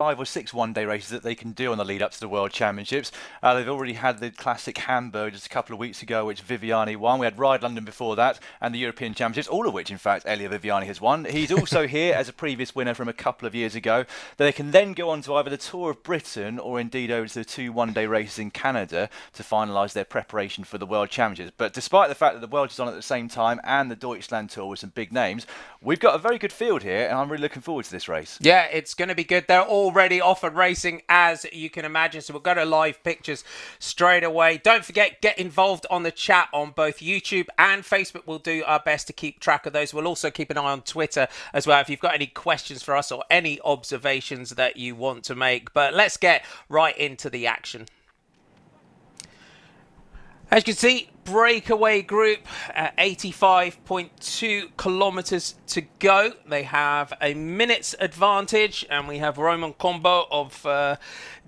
5 or 6 one-day races that they can do on the lead up to the World Championships. They've already had the classic Hamburg just a couple of weeks ago, which Viviani won. We had Ride London before that, and the European Championships, all of which, in fact, Elia Viviani has won. He's also here as a previous winner from a couple of years ago. They can then go on to either the Tour of Britain or indeed over to the 2 one-day races in Canada to finalise their preparation for the World Championships. But despite the fact that the World is on at the same time and the Deutschland Tour with some big names, we've got a very good field here, and I'm really looking forward to this race. Yeah, it's going to be good. They're already off and racing, as you can imagine. So we'll go to live pictures straight away. Don't forget, get involved on the chat on both YouTube and Facebook. We'll do our best to keep track of those. We'll also keep an eye on Twitter as well if you've got any questions for us or any observations that you want to make. But let's get right into the action. As you can see, Breakaway group, 85.2 kilometers to go. They have a minute's advantage, and we have Romain Combo of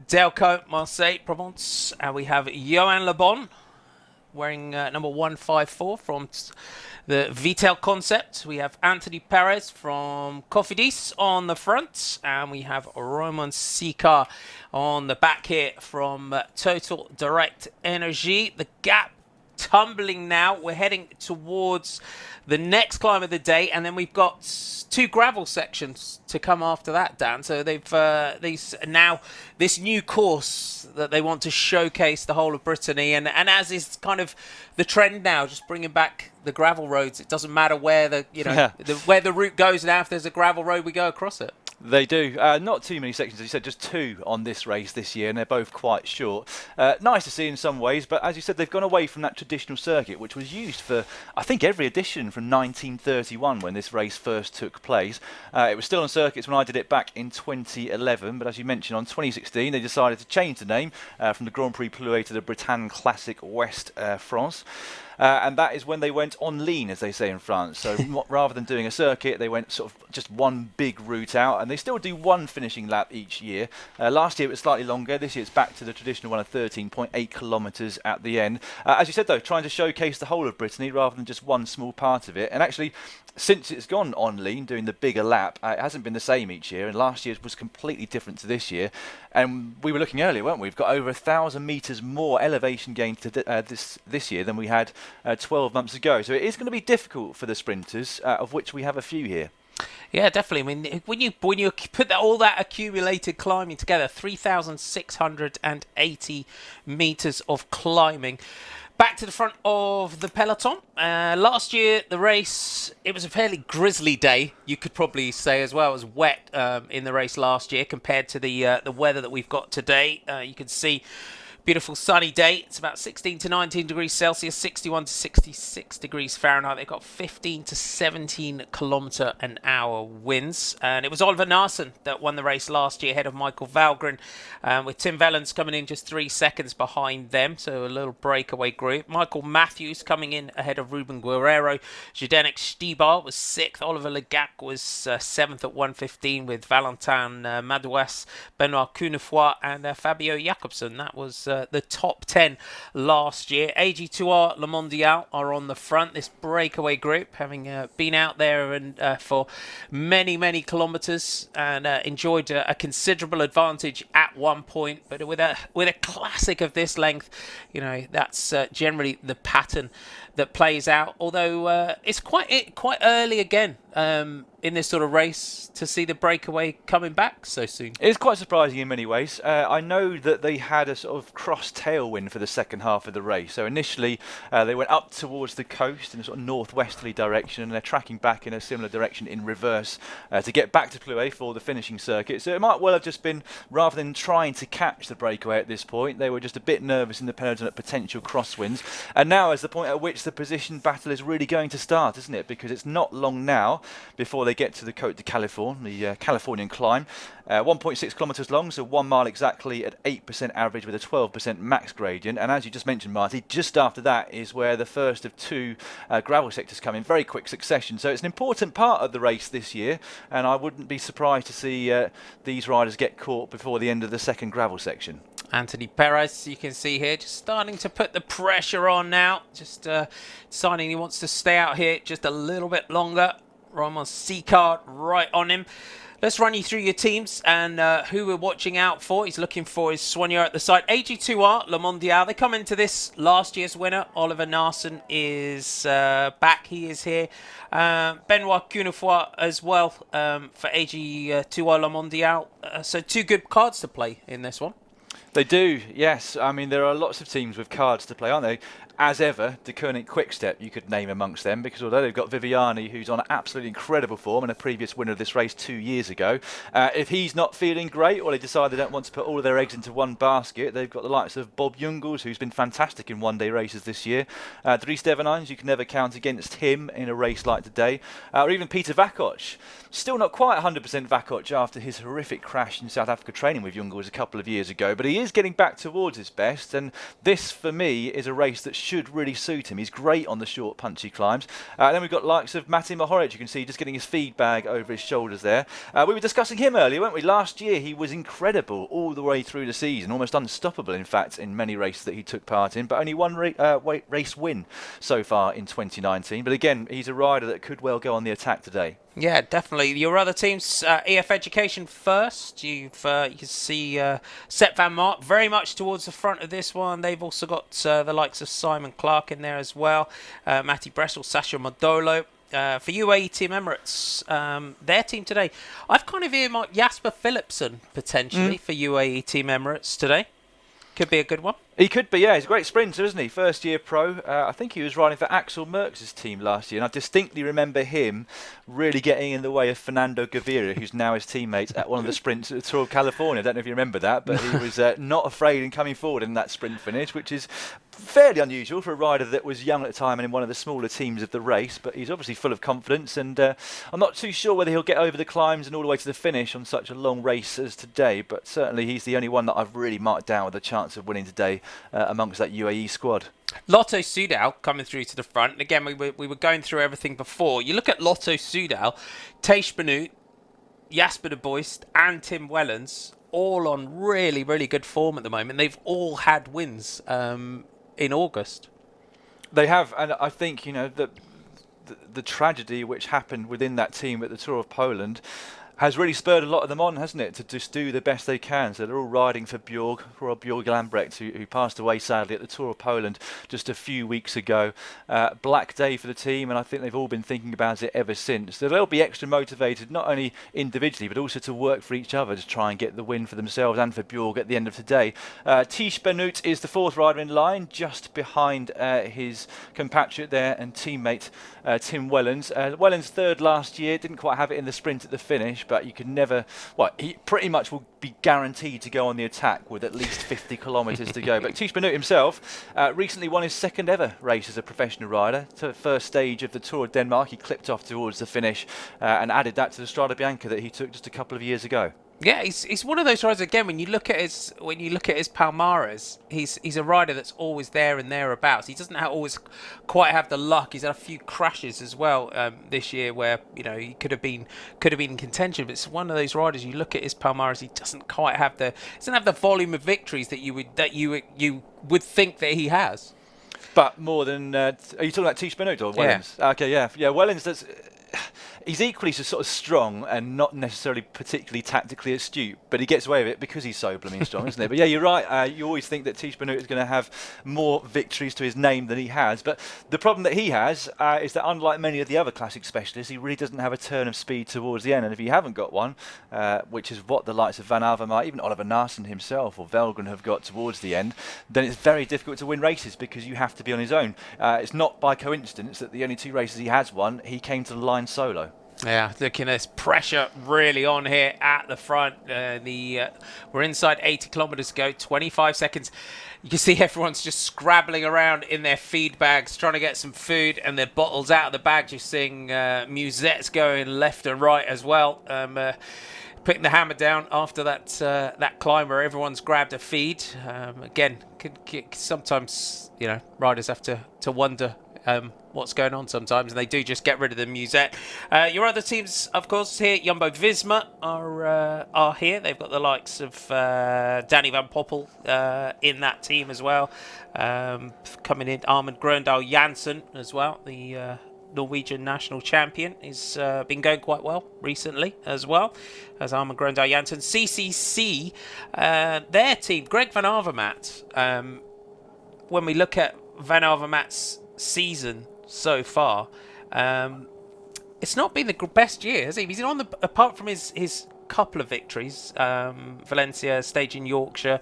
Delco Marseille Provence. And we have Johan Le Bon wearing number 154 from the Vitel Concept. We have Anthony Perez from Cofidis on the front, and we have Roman Sika on the back here from Total Direct Energy. The gap tumbling now. We're heading towards the next climb of the day, and then we've got 2 gravel sections to come after that, Dan. So they've this new course that they want to showcase the whole of Brittany, and as is kind of the trend now, just bringing back the gravel roads. It doesn't matter where where the route goes now. If there's a gravel road, we go across it. They do. Not too many sections, as you said, just 2 on this race this year, and they're both quite short. Nice to see in some ways, but as you said, they've gone away from that traditional circuit, which was used for, I think, every edition from 1931 when this race first took place. It was still on circuits when I did it back in 2011, but as you mentioned, on 2016, they decided to change the name from the Grand Prix Plouay to the Bretagne Classic Ouest France. And that is when they went en ligne, as they say in France. So rather than doing a circuit, they went sort of just one big route out, and they still do one finishing lap each year. Last year it was slightly longer. This year it's back to the traditional one of 13.8 kilometres at the end. As you said, though, trying to showcase the whole of Brittany rather than just one small part of it. And actually, since it's gone en ligne, doing the bigger lap, it hasn't been the same each year, and last year's was completely different to this year. And we were looking earlier, weren't we? We've got over 1,000 metres more elevation gain to this year than we had 12 months ago. So it is going to be difficult for the sprinters, of which we have a few here. Yeah, definitely. I mean, when you put all that accumulated climbing together, 3,680 metres of climbing. Back to the front of the peloton. Last year, the race, it was a fairly grisly day, you could probably say as well. It was wet in the race last year compared to the weather that we've got today. You can see beautiful sunny day. It's about 16 to 19 degrees Celsius, 61 to 66 degrees Fahrenheit. They've got 15 to 17 kilometre an hour winds. And it was Oliver Naesen that won the race last year ahead of Michael Valgren, with Tim Vellens coming in just 3 seconds behind them. So a little breakaway group. Michael Matthews coming in ahead of Ruben Guerrero. Zdenek Stybar was 6th. Oliver Legac was 7th at 1:15 with Valentin Madouas, Benoit Cunefroy and Fabio Jakobsen. That was the top 10 last year. AG2R Le Mondial are on the front. This breakaway group, having been out there and for many kilometres and enjoyed a considerable advantage at one point, but with a classic of this length, that's generally the pattern that plays out. Although it's quite early again in this sort of race to see the breakaway coming back so soon. It's quite surprising in many ways. I know that they had a sort of cross tailwind for the second half of the race. So initially they went up towards the coast in a sort of northwesterly direction, and they're tracking back in a similar direction in reverse to get back to Plouay for the finishing circuit. So it might well have just been, rather than trying to catch the breakaway at this point, they were just a bit nervous in the peloton at potential crosswinds. And now is the point at which the position battle is really going to start, isn't it? Because it's not long now before they get to the Côte de Californe, the Californian climb. 1.6 kilometres long, so 1 mile exactly at 8% average with a 12% max gradient. And as you just mentioned, Marty, just after that is where the first of 2 gravel sectors come in very quick succession. So it's an important part of the race this year, and I wouldn't be surprised to see these riders get caught before the end of the second gravel section. Anthony Perez, you can see here, just starting to put the pressure on now. Just deciding he wants to stay out here just a little bit longer. Roman Sika right on him. Let's run you through your teams and who we're watching out for. He's looking for his soigneur at the side. AG2R, Le Mondial. They come into this last year's winner. Oliver Narsson is back. He is here. Benoit Cunefoy as well for AG2R Le Mondial. So 2 good cards to play in this one. They do, yes. I mean, there are lots of teams with cards to play, aren't they? As ever, De Koning Quickstep you could name amongst them, because although they've got Viviani, who's on absolutely incredible form and a previous winner of this race 2 years ago, if he's not feeling great, or they decide they don't want to put all of their eggs into one basket, they've got the likes of Bob Jungels, who's been fantastic in one-day races this year. Dries Devenijns, you can never count against him in a race like today. Or even Peter Vakoc. Still not quite 100% Vakoc after his horrific crash in South Africa training with Jungels a couple of years ago, but he is getting back towards his best, and this, for me, is a race that should really suit him. He's great on the short, punchy climbs. Then we've got likes of Matti Mohoric, you can see just getting his feed bag over his shoulders there. We were discussing him earlier, weren't we? Last year he was incredible all the way through the season, almost unstoppable, in fact, in many races that he took part in, but only one race win so far in 2019. But again, he's a rider that could well go on the attack today. Yeah, definitely. Your other teams, EF Education first. You can see Sepp Van Mark very much towards the front of this one. They've also got the likes of Simon Clark in there as well. Matty Bressel, Sasha Modolo. For UAE Team Emirates, their team today, I've kind of earmarked Jasper Philipsen potentially for UAE Team Emirates today. Could be a good one. He could be, yeah. He's a great sprinter, isn't he? First year pro. I think he was riding for Axel Merckx' team last year, and I distinctly remember him really getting in the way of Fernando Gaviria, who's now his teammate at one of the sprints at the Tour of California. I don't know if you remember that, but he was not afraid in coming forward in that sprint finish, which is fairly unusual for a rider that was young at the time and in one of the smaller teams of the race, but he's obviously full of confidence, and I'm not too sure whether he'll get over the climbs and all the way to the finish on such a long race as today, but certainly he's the only one that I've really marked down with a chance of winning today amongst that UAE squad. Lotto Soudal coming through to the front. And again, we were going through everything before. You look at Lotto Soudal, Thijs Benoot, Jasper de Boist and Tim Wellens, all on really, really good form at the moment. They've all had wins in August. They have, and I think, you know, the tragedy which happened within that team at the Tour of Poland has really spurred a lot of them on, hasn't it, to just do the best they can. So they're all riding for Bjorg Lambrecht, who passed away sadly at the Tour of Poland just a few weeks ago. Black day for the team, and I think they've all been thinking about it ever since. So they'll be extra motivated, not only individually, but also to work for each other to try and get the win for themselves and for Bjorg at the end of today. Thijs Benoot is the fourth rider in line, just behind his compatriot there and teammate Tim Wellens. Wellens third last year, didn't quite have it in the sprint at the finish, but you can never, well, he pretty much will be guaranteed to go on the attack with at least 50 kilometres to go. But Thijs Benoot himself recently won his second ever race as a professional rider. To the first stage of the Tour of Denmark, he clipped off towards the finish and added that to the Strada Bianca that he took just a couple of years ago. Yeah, he's one of those riders again. When you look at his palmarès, he's a rider that's always there and thereabouts. He doesn't always quite have the luck. He's had a few crashes as well this year, where you know he could have been in contention. But it's one of those riders. You look at his palmarès, he doesn't quite have the volume of victories that you would think that he has. But more than are you talking about Thijs Benoot or Wellens? Yeah. Okay, yeah. Wellens does. He's equally sort of strong and not necessarily particularly tactically astute, but he gets away with it because he's so blooming strong, isn't it? But yeah, you're right. You always think that Thijs Benoot is going to have more victories to his name than he has. But the problem that he has is that unlike many of the other classic specialists, he really doesn't have a turn of speed towards the end. And if he haven't got one, which is what the likes of Van Avermaet, even Oliver Narsson himself or Velgren have got towards the end, then it's very difficult to win races because you have to be on his own. It's not by coincidence that the only two races he has won, he came to the line solo. Yeah, looking at this pressure really on here at the front. We're inside 80 kilometres to go, 25 seconds. You can see everyone's just scrabbling around in their feed bags, trying to get some food and their bottles out of the bags. You're seeing musettes going left and right as well. Putting the hammer down after that climb where everyone's grabbed a feed. Again, sometimes riders have to wonder what's going on sometimes, and they do just get rid of the musette. Your other teams, of course, here, Jumbo-Visma are here. They've got the likes of Danny Van Poppel in that team as well. Coming in, Armand Gröndal Janssen as well, the Norwegian national champion. He's been going quite well recently as well as Armin Grøndal Jansen. CCC, their team, Greg van Avermaet. When we look at van Avermaet's season so far, it's not been the best year, has he? He's on apart from his couple of victories, Valencia, stage in Yorkshire,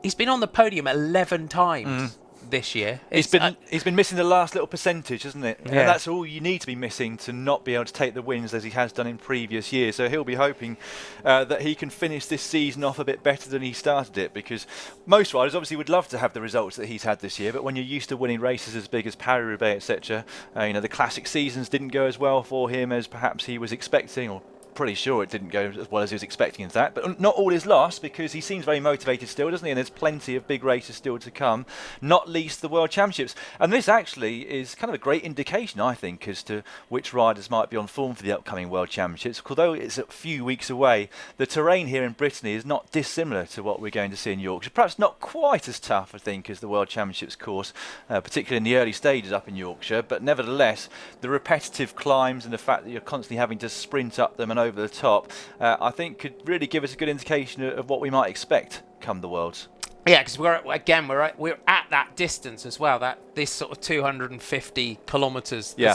he's been on the podium 11 times. This year he's been missing the last little percentage, hasn't it? Yeah. And that's all you need to be missing to not be able to take the wins as he has done in previous years. So he'll be hoping that he can finish this season off a bit better than he started it, because most riders obviously would love to have the results that he's had this year, but when you're used to winning races as big as Paris-Roubaix, etc., the classic seasons didn't go as well for him as perhaps he was expecting, or pretty sure it didn't go as well as he was expecting in that. But not all is lost, because he seems very motivated still, doesn't he? And there's plenty of big races still to come, not least the World Championships. And this actually is kind of a great indication, I think, as to which riders might be on form for the upcoming World Championships. Although it's a few weeks away, the terrain here in Brittany is not dissimilar to what we're going to see in Yorkshire. Perhaps not quite as tough, I think, as the World Championships course, particularly in the early stages up in Yorkshire. But nevertheless, the repetitive climbs and the fact that you're constantly having to sprint up them and over the top, I think could really give us a good indication of what we might expect come the Worlds. Yeah, because we're at that distance as well. This sort of 250 kilometres. Yeah.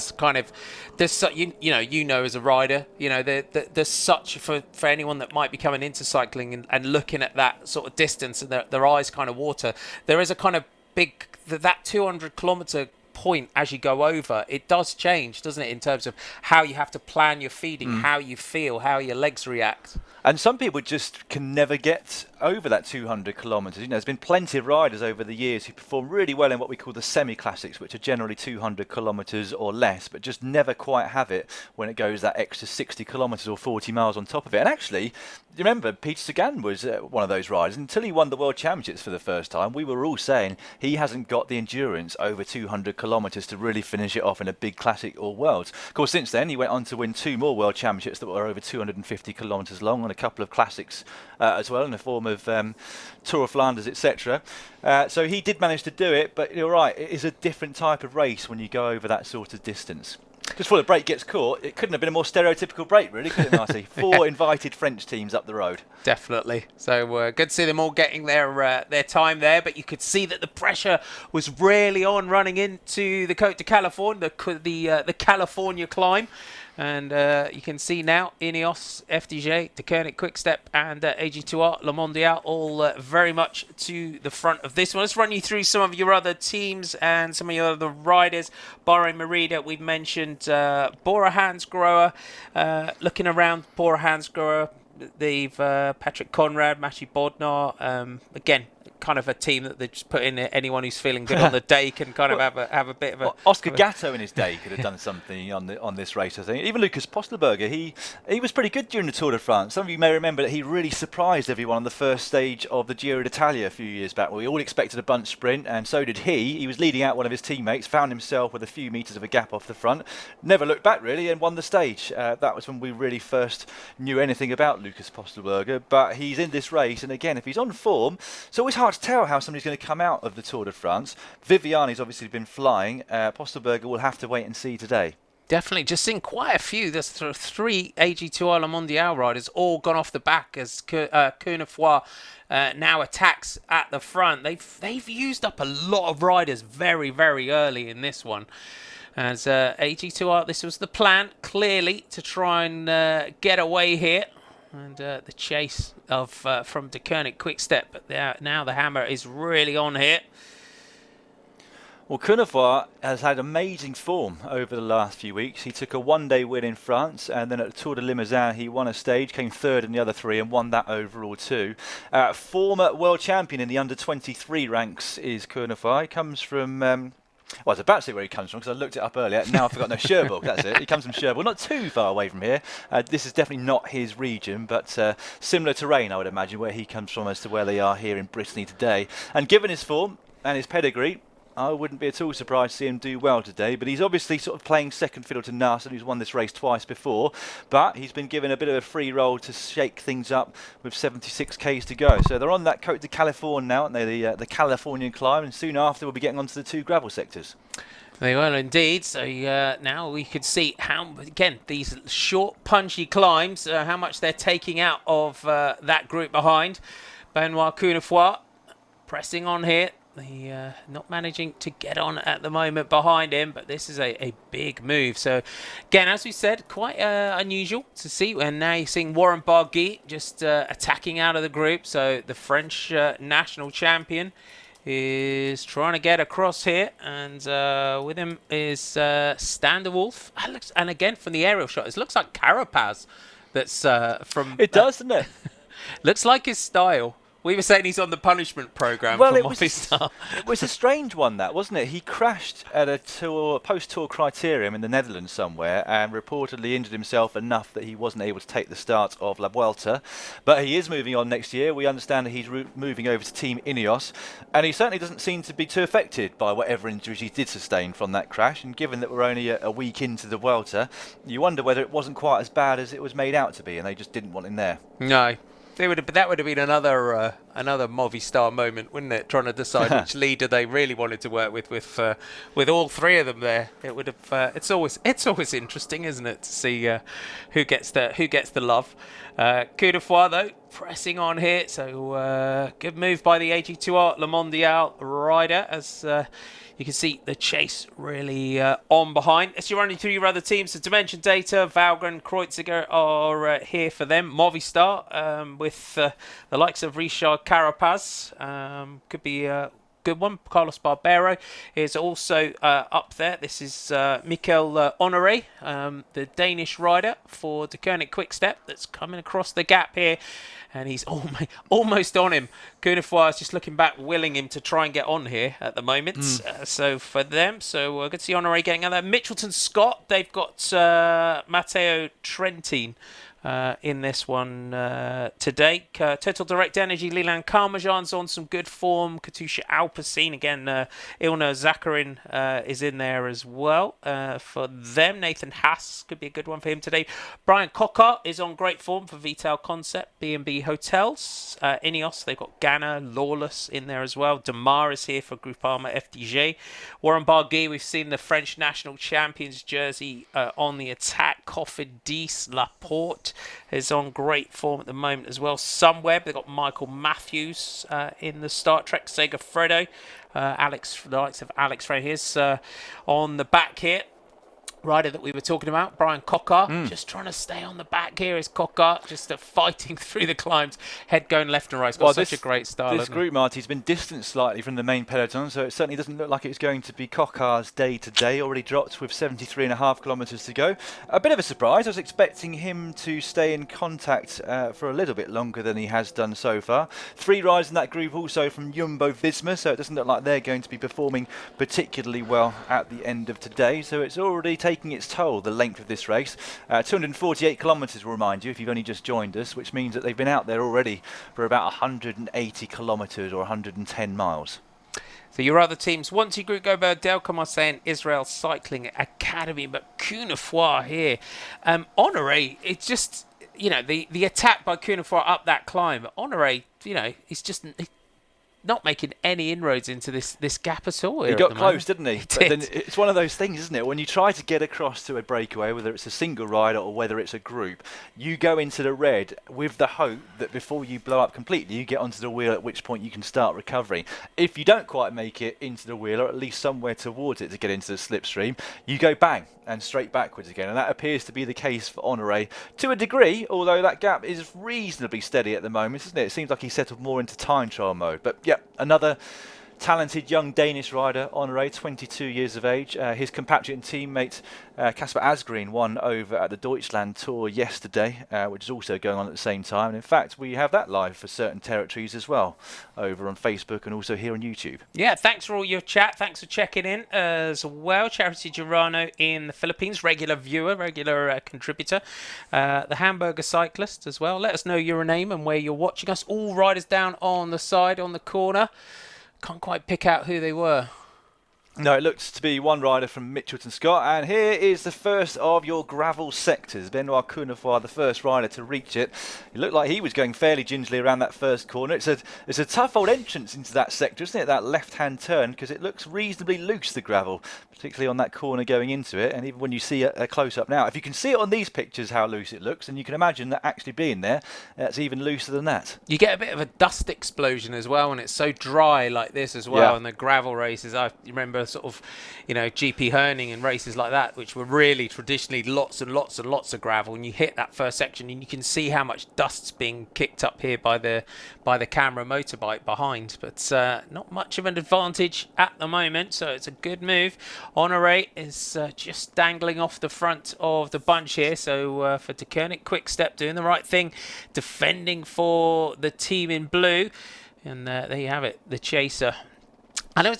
There's as a rider, there's such for anyone that might be coming into cycling and looking at that sort of distance and their eyes kind of water. There is a kind of big that 200 kilometre point as you go over. It does change, doesn't it, in terms of how you have to plan your feeding, how you feel, how your legs react. And some people just can never get over that 200 kilometres. There's been plenty of riders over the years who perform really well in what we call the semi-classics, which are generally 200 kilometres or less, but just never quite have it when it goes that extra 60 kilometres or 40 miles on top of it. And actually, you remember, Peter Sagan was one of those riders. Until he won the World Championships for the first time, we were all saying he hasn't got the endurance over 200 kilometres to really finish it off in a big classic or Worlds. Of course, since then, he went on to win 2 more World Championships that were over 250 kilometres long, and a couple of classics as well in the form of Tour of Flanders, etc. So he did manage to do it, but you're right, it is a different type of race when you go over that sort of distance. Just before the break gets caught, it couldn't have been a more stereotypical break, really, could it, Marty? 4 invited French teams up the road. Definitely. So good to see them all getting their time there, but you could see that the pressure was really on running into the Côte de Californie, the California climb. And you can see now Ineos, FDJ, De Koenig, Quickstep and AG2R, Le Mondial all very much to the front of this one. Let's run you through some of your other teams and some of your other riders. Bahrain Merida, we've mentioned Bora Hansgrohe. Looking around Bora Hansgrohe, they've Patrick Conrad, Mathieu Bodnar. Again, kind of a team that they just put in anyone who's feeling good on the day can kind of have a bit of a... Oscar Gatto in his day could have done something on this race, I think. Even Lucas Postelberger, he was pretty good during the Tour de France. Some of you may remember that he really surprised everyone on the first stage of the Giro d'Italia a few years back. We all expected a bunch sprint, and so did he. He was leading out one of his teammates, found himself with a few metres of a gap off the front, never looked back really, and won the stage. That was when we really first knew anything about Lucas Postelberger, but he's in this race, and again, if he's on form, it's always hard to tell how somebody's going to come out of the Tour de France. Viviani's obviously been flying. Postelberger will have to wait and see today. Definitely, just seen quite a few. There's 3 AG2R Le Mondial riders all gone off the back as Cunefroy now attacks at the front. They've used up a lot of riders very, very early in this one. As AG2R, this was the plan, clearly, to try and get away here. And the chase of from De Koenig Quickstep, but now the hammer is really on here. Well, Cunefroy has had amazing form over the last few weeks. He took a one-day win in France, and then at the Tour de Limousin he won a stage, came third in the other 3 and won that overall too. Former world champion in the under-23 ranks is Cunefroy. He comes from... I was about to say where he comes from because I looked it up earlier. Now I've forgotten. No, Cherbourg, that's it. He comes from Cherbourg, not too far away from here. This is definitely not his region, but similar terrain, I would imagine, where he comes from as to where they are here in Brittany today. And given his form and his pedigree, I wouldn't be at all surprised to see him do well today, but he's obviously sort of playing second fiddle to Narsen, who's won this race twice before, but he's been given a bit of a free roll to shake things up with 76 Ks to go. So they're on that Côte de Californie now, aren't they, the Californian climb, and soon after we'll be getting onto the 2 gravel sectors. They will indeed. So now we could see how, again, these short, punchy climbs, how much they're taking out of that group behind. Benoit Cunefroy pressing on here. Not managing to get on at the moment behind him, but this is a big move. So, again, as we said, quite unusual to see. And now you're seeing Warren Barguil just attacking out of the group. So the French national champion is trying to get across here, and with him is Stan de Wolf. And again, from the aerial shot, it looks like Carapaz. That's from. It does, doesn't it? Looks like his style. We were saying he's on the punishment programme well, for it Movistar. It was a strange one, that, wasn't it? He crashed at a post-tour criterium in the Netherlands somewhere and reportedly injured himself enough that he wasn't able to take the start of La Vuelta. But he is moving on next year. We understand that he's moving over to Team Ineos, and he certainly doesn't seem to be too affected by whatever injuries he did sustain from that crash. And given that we're only a week into the Vuelta, you wonder whether it wasn't quite as bad as it was made out to be, and they just didn't want him there. No. That would have been another Movistar moment, wouldn't it? Trying to decide which leader they really wanted to work with all three of them there. It would have. It's always interesting, isn't it, to see who gets the love. Cunefroy though pressing on here, so good move by the AG2R Le Mondial rider as. You can see the chase really on behind. As you're running through your other teams, so Dimension Data, Valgren, Kreuziger are here for them. Movistar with the likes of Richard Carapaz could be a good one. Carlos Barbero is also up there. This is Mikel Honoré, the Danish rider for De Koenig Quickstep that's coming across the gap here. And he's almost on him. Cunefroy is just looking back, willing him to try and get on here at the moment. So for them, good to see Honoré getting out there. Mitchelton Scott, they've got Matteo Trentin in this one today. Total Direct Energy, Leland Carmajan's on some good form. Katusha Alpecin, again, Ilna Zakharin is in there as well for them. Nathan Haas could be a good one for him today. Brian Cockart is on great form for Vital Concept, B&B Hotels. Ineos, they've got Ganna, Lawless in there as well. Demar is here for Groupama FDJ. Warren Barguil, we've seen the French national champions jersey on the attack. Cofidis, Laporte is on great form at the moment as well. Sunweb, they've got Michael Matthews in the start. Trek Segafredo, the likes of Alex Frey. Here's on the back here. Rider that we were talking about, Brian Cockart, just trying to stay on the back here is Cockart, just fighting through the climbs, head going left and right. He's got such a great style. This group, Marty's been distanced slightly from the main peloton, so it certainly doesn't look like it's going to be Cockart's day today. Already dropped with 73.5 kilometres to go. A bit of a surprise. I was expecting him to stay in contact for a little bit longer than he has done so far. 3 riders in that group also from Jumbo-Visma, so it doesn't look like they're going to be performing particularly well at the end of today. So it's already taking its toll, the length of this race. 248 kilometres, will remind you, if you've only just joined us, which means that they've been out there already for about 180 kilometres or 110 miles. So your other teams, Wanty Group, Gobert, Delco Marseille, Israel Cycling Academy, but Cunefroy here. Honoré, it's just, the attack by Cunefroy up that climb. Honoré, he's just not making any inroads into this gap at all. He got close, didn't he? But then it's one of those things, isn't it? When you try to get across to a breakaway, whether it's a single rider or whether it's a group, you go into the red with the hope that before you blow up completely, you get onto the wheel, at which point you can start recovering. If you don't quite make it into the wheel, or at least somewhere towards it to get into the slipstream, you go bang and straight backwards again. And that appears to be the case for Honoré to a degree, although that gap is reasonably steady at the moment, isn't it? It seems like he's settled more into time trial mode. But yeah, another talented young Danish rider, Honoré, 22 years of age. His compatriot and teammate Kasper Asgreen won over at the Deutschland Tour yesterday, which is also going on at the same time. And in fact, we have that live for certain territories as well, over on Facebook and also here on YouTube. Yeah, thanks for all your chat. Thanks for checking in as well. Charity Girano in the Philippines, regular viewer, regular contributor. The Hamburger Cyclist as well. Let us know your name and where you're watching us. All riders down on the side, on the corner. Can't quite pick out who they were. No, it looks to be one rider from Mitchelton Scott, and here is the first of your gravel sectors. Benoit Cunefroy, the first rider to reach it. It looked like he was going fairly gingerly around that first corner. It's a tough old entrance into that sector, isn't it? That left-hand turn, because it looks reasonably loose, the gravel, particularly on that corner going into it. And even when you see a close-up now, if you can see it on these pictures how loose it looks, and you can imagine that actually being there, it's even looser than that. You get a bit of a dust explosion as well, and it's so dry like this as well. And the gravel races, I remember sort of, GP Herning and races like that, which were really traditionally lots and lots and lots of gravel, and you hit that first section and you can see how much dust's being kicked up here by the camera motorbike behind. But not much of an advantage at the moment, so it's a good move. Honoré is just dangling off the front of the bunch here, so for De Koning, quick step, doing the right thing, defending for the team in blue. And there you have it, the chaser. I know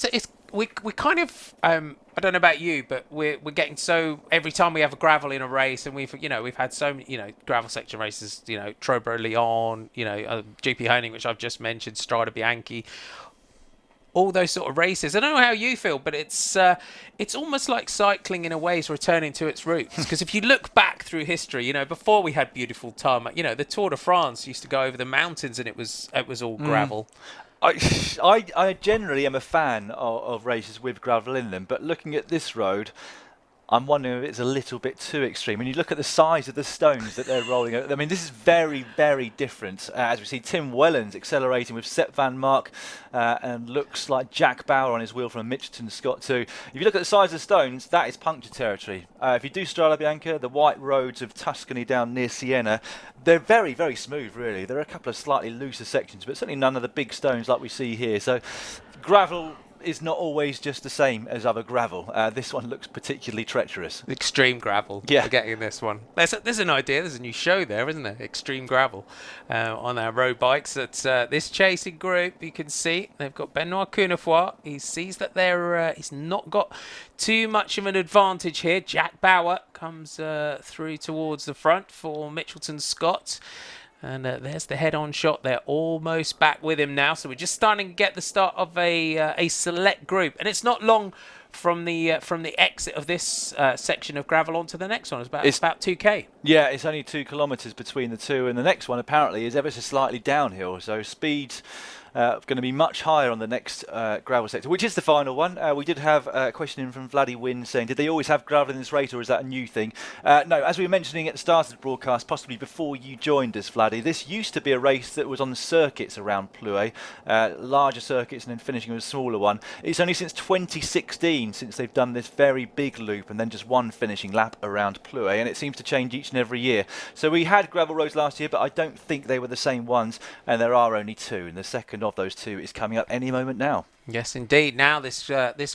we kind of I don't know about you, but we're getting so every time we have a gravel in a race, and we've had so many gravel section races, Trobro Lyon, GP Honing, which I've just mentioned, Strada Bianchi, all those sort of races. I don't know how you feel, but it's almost like cycling in a way is returning to its roots. Because if you look back through history, before we had beautiful tarmac, the Tour de France used to go over the mountains and it was all gravel. I generally am a fan of races with gravel in them, but looking at this road, I'm wondering if it's a little bit too extreme. When you look at the size of the stones that they're rolling over, I mean, this is very, very different. As we see Tim Wellens accelerating with Sepp van Mark, and looks like Jack Bauer on his wheel from Mitchelton Scott too. If you look at the size of the stones, that is puncture territory. If you do Strada Bianca, the white roads of Tuscany down near Siena, they're very, very smooth, really. There are a couple of slightly looser sections, but certainly none of the big stones like we see here. So gravel is not always just the same as other gravel. This one looks particularly treacherous. Extreme gravel. Yeah. We're getting this one. There's an idea. There's a new show there, isn't there? Extreme gravel on our road bikes. That's this chasing group. You can see they've got Benoit Cunefroy. He sees that he's not got too much of an advantage here. Jack Bauer comes through towards the front for Mitchelton Scott. And there's the head-on shot. They're almost back with him now. So we're just starting to get the start of a select group. And it's not long from the exit of this section of gravel onto the next one. It's about 2K. Yeah, it's only 2 kilometres between the two. And the next one, apparently, is ever so slightly downhill. So speed going to be much higher on the next gravel sector, which is the final one. We did have a question in from Vladdy Wynn saying, did they always have gravel in this race, or is that a new thing? No, as we were mentioning at the start of the broadcast, possibly before you joined us, Vladdy, this used to be a race that was on the circuits around Plouay, larger circuits and then finishing with a smaller one. It's only since 2016 since they've done this very big loop and then just one finishing lap around Plouay, and it seems to change each and every year. So we had gravel roads last year, but I don't think they were the same ones, and there are only 2, and the second of those 2 is coming up any moment now. Yes, indeed. Now this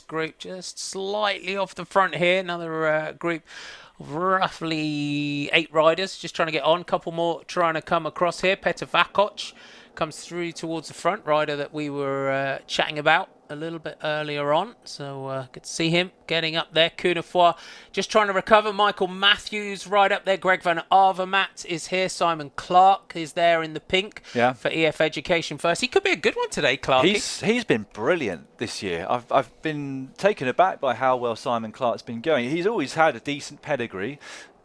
group just slightly off the front here. Another group of roughly 8 riders just trying to get on. Couple more trying to come across here. Petr Vakoc comes through towards the front, rider that we were chatting about a little bit earlier on. So good to see him getting up there. Cunefroy just trying to recover. Michael Matthews right up there. Greg van Avermaet is here. Simon Clark is there in the pink for EF Education First. He could be a good one today, Clark. He's been brilliant this year. I've been taken aback by how well Simon Clark's been going. He's always had a decent pedigree,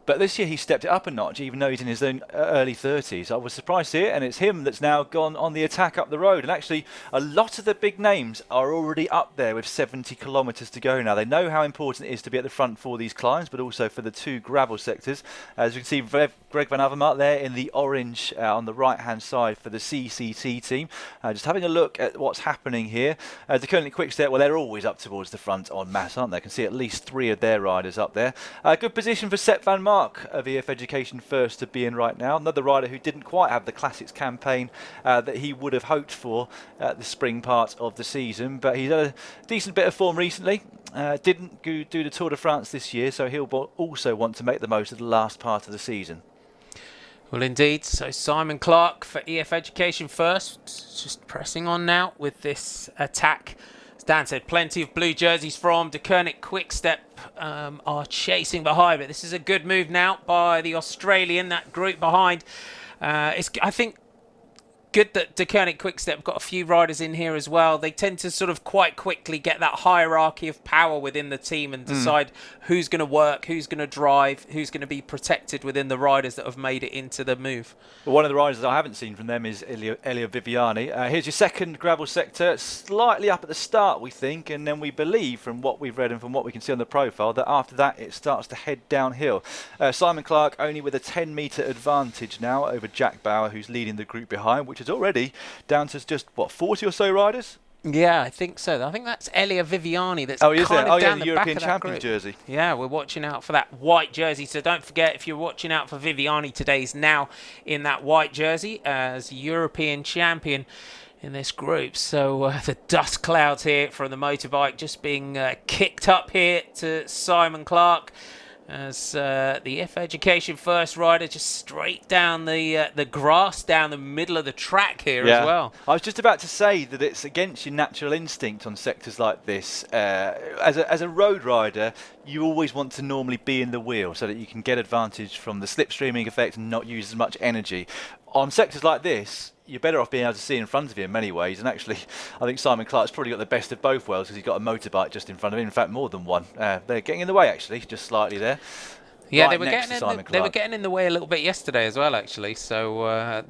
but this year he stepped it up a notch, even though he's in his own early 30s. I was surprised to see it, and it's him that's now gone on the attack up the road. And actually, a lot of the big names are already up there with 70 kilometres to go now. They know how important it is to be at the front for these climbs, but also for the 2 gravel sectors. As you can see, Greg van Avermaet there in the orange on the right-hand side for the CCT team. Just having a look at what's happening here. The Koenig Quickstep, well, they're always up towards the front en masse, aren't they? I can see at least 3 of their riders up there. Good position for Sepp van Mark of EF Education First to be in right now. Another rider who didn't quite have the Classics campaign that he would have hoped for at the spring part of the season, but he's had a decent bit of form recently. Didn't do the Tour de France this year, so he'll also want to make the most of the last part of the season. Well, indeed. So Simon Clark for EF Education First, just pressing on now with this attack. Dan said plenty of blue jerseys from De Koning Quickstep are chasing behind, but this is a good move now by the Australian, that group behind. I think good that Deceuninck Quickstep got a few riders in here as well. They tend to sort of quite quickly get that hierarchy of power within the team and decide who's going to work, who's going to drive, who's going to be protected within the riders that have made it into the move. Well, one of the riders I haven't seen from them is Elia Viviani. Here's your second gravel sector, slightly up at the start, we think, and then we believe from what we've read and from what we can see on the profile that after that it starts to head downhill. Simon Clark only with a 10-metre advantage now over Jack Bauer, who's leading the group behind, which is already down to just, 40 or so riders? Yeah, I think so. I think that's Elia Viviani that's kind of down the the European back of that champion group. jersey. Yeah, we're watching out for that white jersey. So don't forget, if you're watching out for Viviani today, he's now in that white jersey as European champion in this group. So the dust clouds here from the motorbike just being kicked up here to Simon Clark, as the F Education first rider just straight down the grass down the middle of the track here as well. I was just about to say that it's against your natural instinct on sectors like this. As a road rider, you always want to normally be in the wheel so that you can get advantage from the slipstreaming effect and not use as much energy. On sectors like this, you're better off being able to see in front of you in many ways. And actually, I think Simon Clark's probably got the best of both worlds because he's got a motorbike just in front of him. In fact, more than one. They're getting in the way, actually, just slightly there. Yeah, right they were getting in the way a little bit yesterday as well, actually. So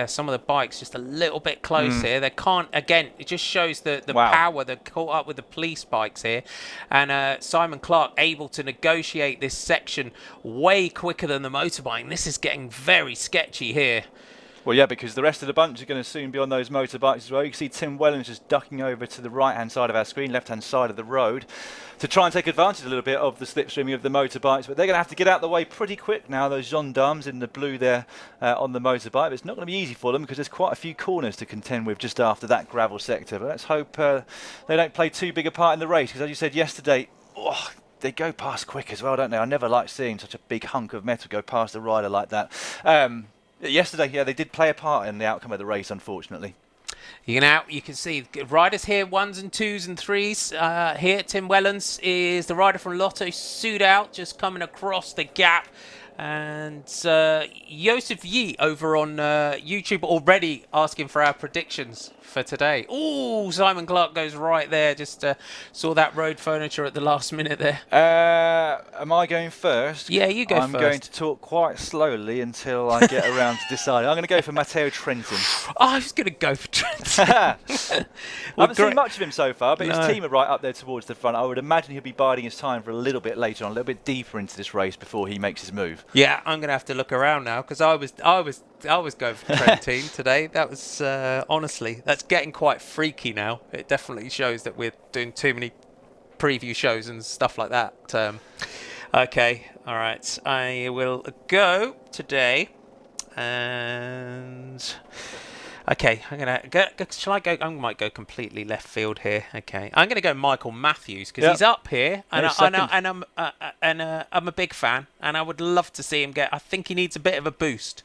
some of the bikes just a little bit close here. They can't. Again, it just shows the power. They're caught up with the police bikes here, and Simon Clark able to negotiate this section way quicker than the motorbike. And this is getting very sketchy here. Well, yeah, because the rest of the bunch are going to soon be on those motorbikes as well. You can see Tim Wellens just ducking over to the right-hand side of our screen, left-hand side of the road, to try and take advantage a little bit of the slipstreaming of the motorbikes. But they're going to have to get out of the way pretty quick now, those gendarmes in the blue there on the motorbike. But it's not going to be easy for them because there's quite a few corners to contend with just after that gravel sector. But let's hope they don't play too big a part in the race, because as you said yesterday, they go past quick as well, don't they? I never like seeing such a big hunk of metal go past a rider like that. Yesterday, they did play a part in the outcome of the race, unfortunately. You can see riders here, 1s and 2s and 3s. Here, Tim Wellens is the rider from Lotto Soudal, just coming across the gap. And Joseph Yi over on YouTube already asking for our predictions for today. Oh, Simon Clark goes right there. Just saw that road furniture at the last minute there. Am I going first? Yeah, you go first. I'm going to talk quite slowly until I get around to deciding. I'm going to go for Matteo Trentin. I was going to go for Trentin. I haven't seen much of him so far, but his team are right up there towards the front. I would imagine he'll be biding his time for a little bit later on, a little bit deeper into this race before he makes his move. Yeah, I'm going to have to look around now because I was going for Trentin today. That was honestly, that's getting quite freaky now. It definitely shows that we're doing too many preview shows and stuff like that. Okay, all right. I will go today, and okay, I'm gonna go. Shall I go? I might go completely left field here. Okay, I'm gonna go Michael Matthews because he's up here, and I'm a big fan, and I would love to see him get. I think he needs a bit of a boost.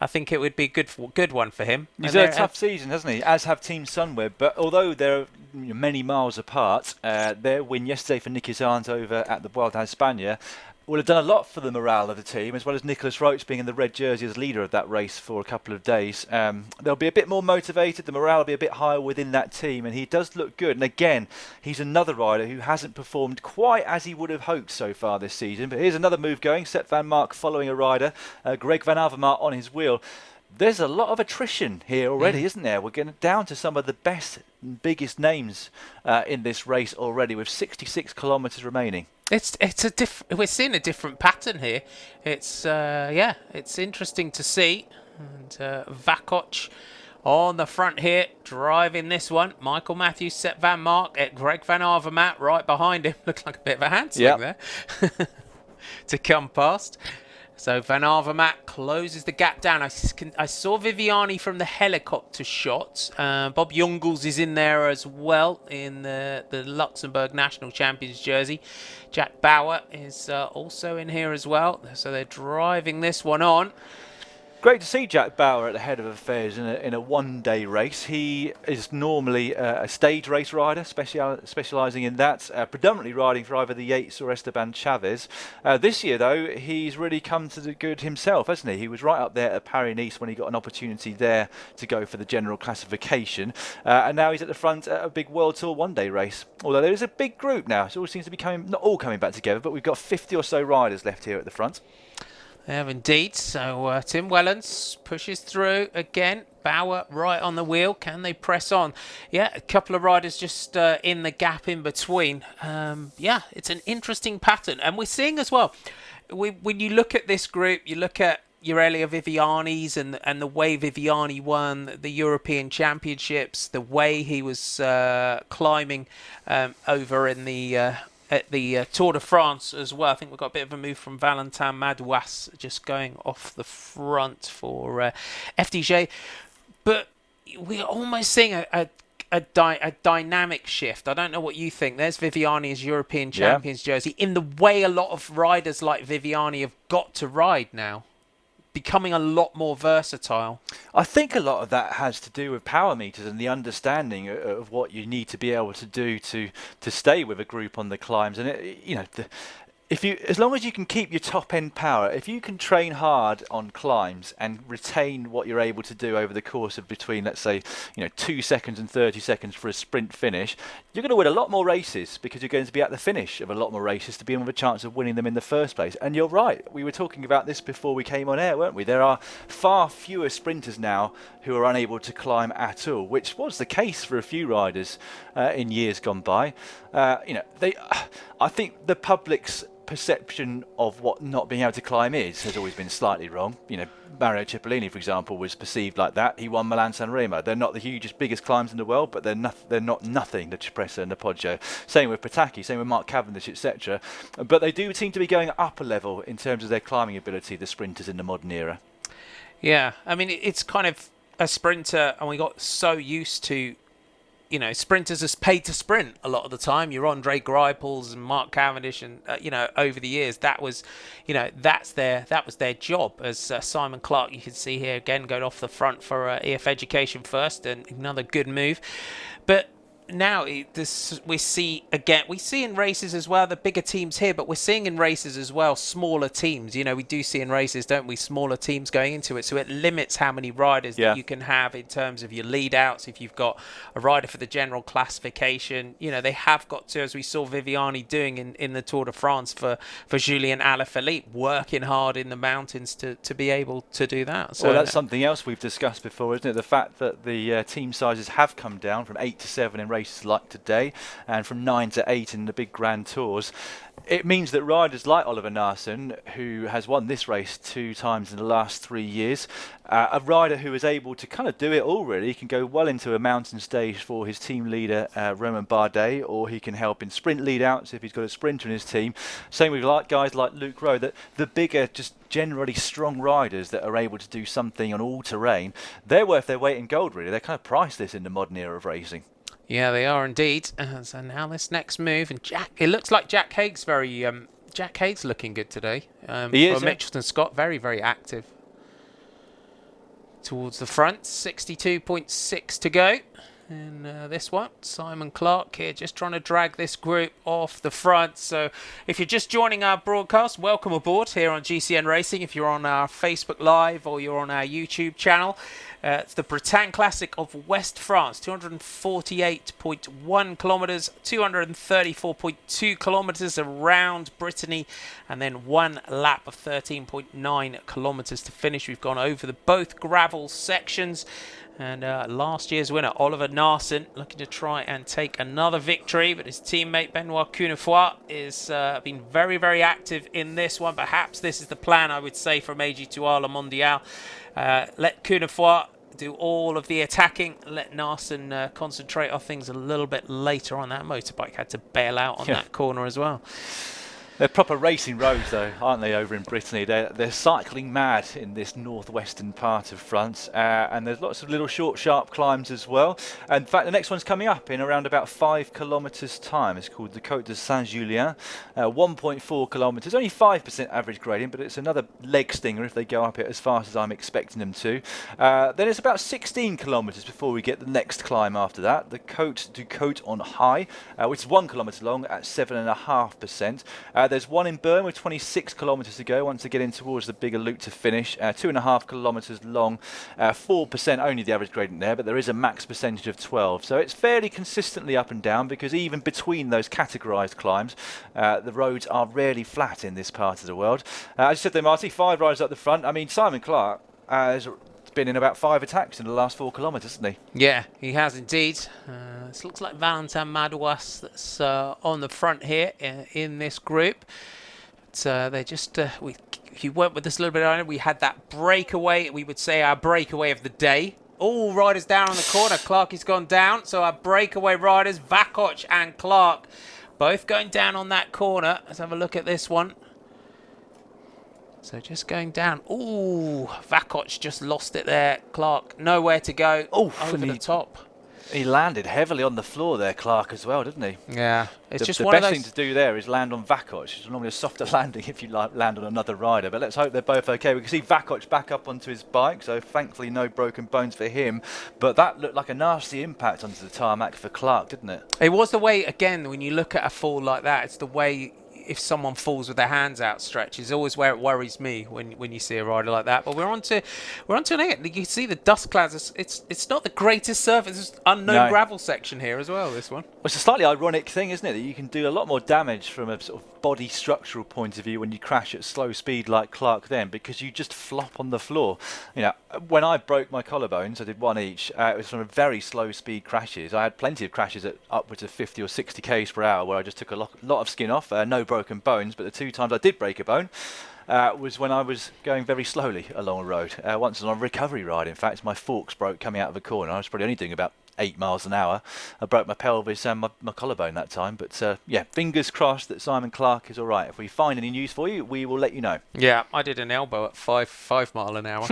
I think it would be a good one for him. He's had a tough season, hasn't he? As have Team Sunweb. But although they're many miles apart, their win yesterday for Nicky Zahns over at the Vuelta a España will have done a lot for the morale of the team, as well as Nicholas Roach being in the red jersey as leader of that race for a couple of days. They'll be a bit more motivated, the morale will be a bit higher within that team, and he does look good. And again, he's another rider who hasn't performed quite as he would have hoped so far this season. But here's another move going, Sepp van Mark following a rider, Greg van Avermaet on his wheel. There's a lot of attrition here already, isn't there? We're getting down to some of the best, biggest names in this race already, with 66 kilometres remaining. We're seeing a different pattern here. It's interesting to see. And Vakoc on the front here, driving this one. Michael Matthews, Sepp van Mark, Greg van Avermaet right behind him. Looks like a bit of a handsome there to come past. So Van Avermaet closes the gap down. I saw Viviani from the helicopter shot. Bob Jungels is in there as well in the Luxembourg National Champions jersey. Jack Bauer is also in here as well. So they're driving this one on. Great to see Jack Bauer at the head of affairs in a one-day race. He is normally a stage race rider, specialising in that, predominantly riding for either the Yates or Esteban Chavez. This year, though, he's really come to the good himself, hasn't he? He was right up there at Paris-Nice when he got an opportunity there to go for the general classification, and now he's at the front at a big World Tour one-day race. Although there is a big group now, so it all seems to be not all coming back together, but we've got 50 or so riders left here at the front. They have indeed. So Tim Wellens pushes through again. Bauer right on the wheel. Can they press on? Yeah, a couple of riders just in the gap in between. Yeah, it's an interesting pattern. And we're seeing as well, when you look at this group, you look at your earlier Viviani's and the way Viviani won the European Championships, the way he was climbing over in the at the Tour de France as well. I think we've got a bit of a move from Valentin Madouas just going off the front for FDJ. But we're almost seeing a dynamic shift. I don't know what you think. There's Viviani's European Champions jersey. In the way a lot of riders like Viviani have got to ride now, becoming a lot more versatile. I think a lot of that has to do with power meters and the understanding of what you need to be able to do to stay with a group on the climbs. And as long as you can keep your top end power, if you can train hard on climbs and retain what you're able to do over the course of between, let's say, 2 seconds and 30 seconds for a sprint finish, you're going to win a lot more races because you're going to be at the finish of a lot more races to be with a chance of winning them in the first place. And you're right, we were talking about this before we came on air, weren't we? There are far fewer sprinters now who are unable to climb at all, which was the case for a few riders in years gone by. I think the public's perception of what not being able to climb has always been slightly wrong. Mario Cipollini, for example, was perceived like that. He won Milan San Remo. They're not the hugest, biggest climbs in the world, but they're not nothing, the Cipressa and the Poggio. Same with Pataki, same with Mark Cavendish, etc. But they do seem to be going up a level in terms of their climbing ability, the sprinters in the modern era. Yeah, I mean, it's kind of a sprinter, and we got so used to sprinters are paid to sprint a lot of the time. Your Andre Greipels and Mark Cavendish, and over the years, that was their job. As Simon Clark, you can see here again going off the front for EF Education first, and another good move. But now we see in races as well the bigger teams here, but we're seeing in races as well smaller teams. We do see in races, don't we, smaller teams going into it, so it limits how many riders that you can have in terms of your lead outs. If you've got a rider for the general classification, they have got to, as we saw Viviani doing in the Tour de France for Julien Alaphilippe, working hard in the mountains to be able to do that. So that's something else we've discussed before, isn't it? The fact that the team sizes have come down from 8 to 7 in races like today, and from 9 to 8 in the big Grand Tours. It means that riders like Oliver Naesen, who has won this race 2 times in the last 3 years, a rider who is able to kind of do it all really, he can go well into a mountain stage for his team leader Romain Bardet, or he can help in sprint lead outs if he's got a sprinter in his team. Same with guys like Luke Rowe, that the bigger, just generally strong riders that are able to do something on all terrain, they're worth their weight in gold really. They're kind of priceless in the modern era of racing. Yeah, they are indeed. So now this next move, and it looks like Jack Haig's Jack Haig's looking good today. He is, for Mitchelton Scott, very, very active. Towards the front, 62.6 to go. And this one, Simon Clark here, just trying to drag this group off the front. So if you're just joining our broadcast, welcome aboard here on GCN Racing. If you're on our Facebook Live or you're on our YouTube channel, it's the Bretagne Classic of West France, 248.1 kilometres, 234.2 kilometres around Brittany, and then one lap of 13.9 kilometres to finish. We've gone over both gravel sections. And last year's winner, Oliver Naesen, looking to try and take another victory, but his teammate Benoit Cunefroy is been very, very active in this one. Perhaps this is the plan, I would say, from AG2R Le Mondial. Let Cunefroy do all of the attacking, let Naesen concentrate on things a little bit later on. That motorbike had to bail out on that corner as well. They're proper racing roads, though, aren't they, over in Brittany? They're cycling mad in this northwestern part of France, and there's lots of little short, sharp climbs as well. And in fact, the next one's coming up in around about 5 kilometres' time. It's called the Côte de Saint-Julien, 1.4 kilometres, only 5% average gradient, but it's another leg stinger if they go up it as fast as I'm expecting them to. Then it's about 16 kilometres before we get the next climb after that, the Côte du Côte on High, which is 1 kilometre long at 7.5%. There's one in Bern with 26 kilometres to go once they get in towards the bigger loop to finish. 2.5 kilometres long, 4% only the average gradient there, but there is a max percentage of 12. So it's fairly consistently up and down, because even between those categorised climbs, the roads are rarely flat in this part of the world. As you said there, Marty, 5 riders up the front. I mean, Simon Clark has been in about 5 attacks in the last 4 kilometres, hasn't he? Yeah, he has indeed. This looks like Valentin Madouas that's on the front here in this group. But they just, if you went with us a little bit earlier, we had that breakaway, we would say our breakaway of the day. All riders down on the corner. Clark has gone down. So our breakaway riders, Vakoc and Clark, both going down on that corner. Let's have a look at this one. So just going down. Ooh, Vakoc just lost it there. Clark, nowhere to go. Oh, over the top. He landed heavily on the floor there, Clark, as well, didn't he? Yeah. It's just the one of best those thing to do there is land on Vakoc. It's normally a softer landing if you land on another rider. But let's hope they're both okay. We can see Vakoc back up onto his bike, so thankfully no broken bones for him. But that looked like a nasty impact onto the tarmac for Clark, didn't it? It was the way, again, when you look at a fall like that, it's the way if someone falls with their hands outstretched is always where it worries me when you see a rider like that. But we're on to an eight. You can see the dust clouds. It's not the greatest surface. It's unknown gravel section here as well. This one. Well, it's a slightly ironic thing, isn't it, that you can do a lot more damage from a sort of body structural point of view when you crash at slow speed like Clark then, because you just flop on the floor. You know, when I broke my collarbones, I did one each. It was from very slow speed crashes. I had plenty of crashes at upwards of 50 or 60 k's per hour where I just took a lot of skin off, no broken bones. But the 2 times I did break a bone was when I was going very slowly along a road. Once on a recovery ride, in fact, my forks broke coming out of a corner. I was probably only doing about 8 miles an hour. I broke my pelvis and my collarbone that time. But yeah, fingers crossed that Simon Clark is all right. If we find any news for you, we will let you know. Yeah, I did an elbow at 5 mile an hour.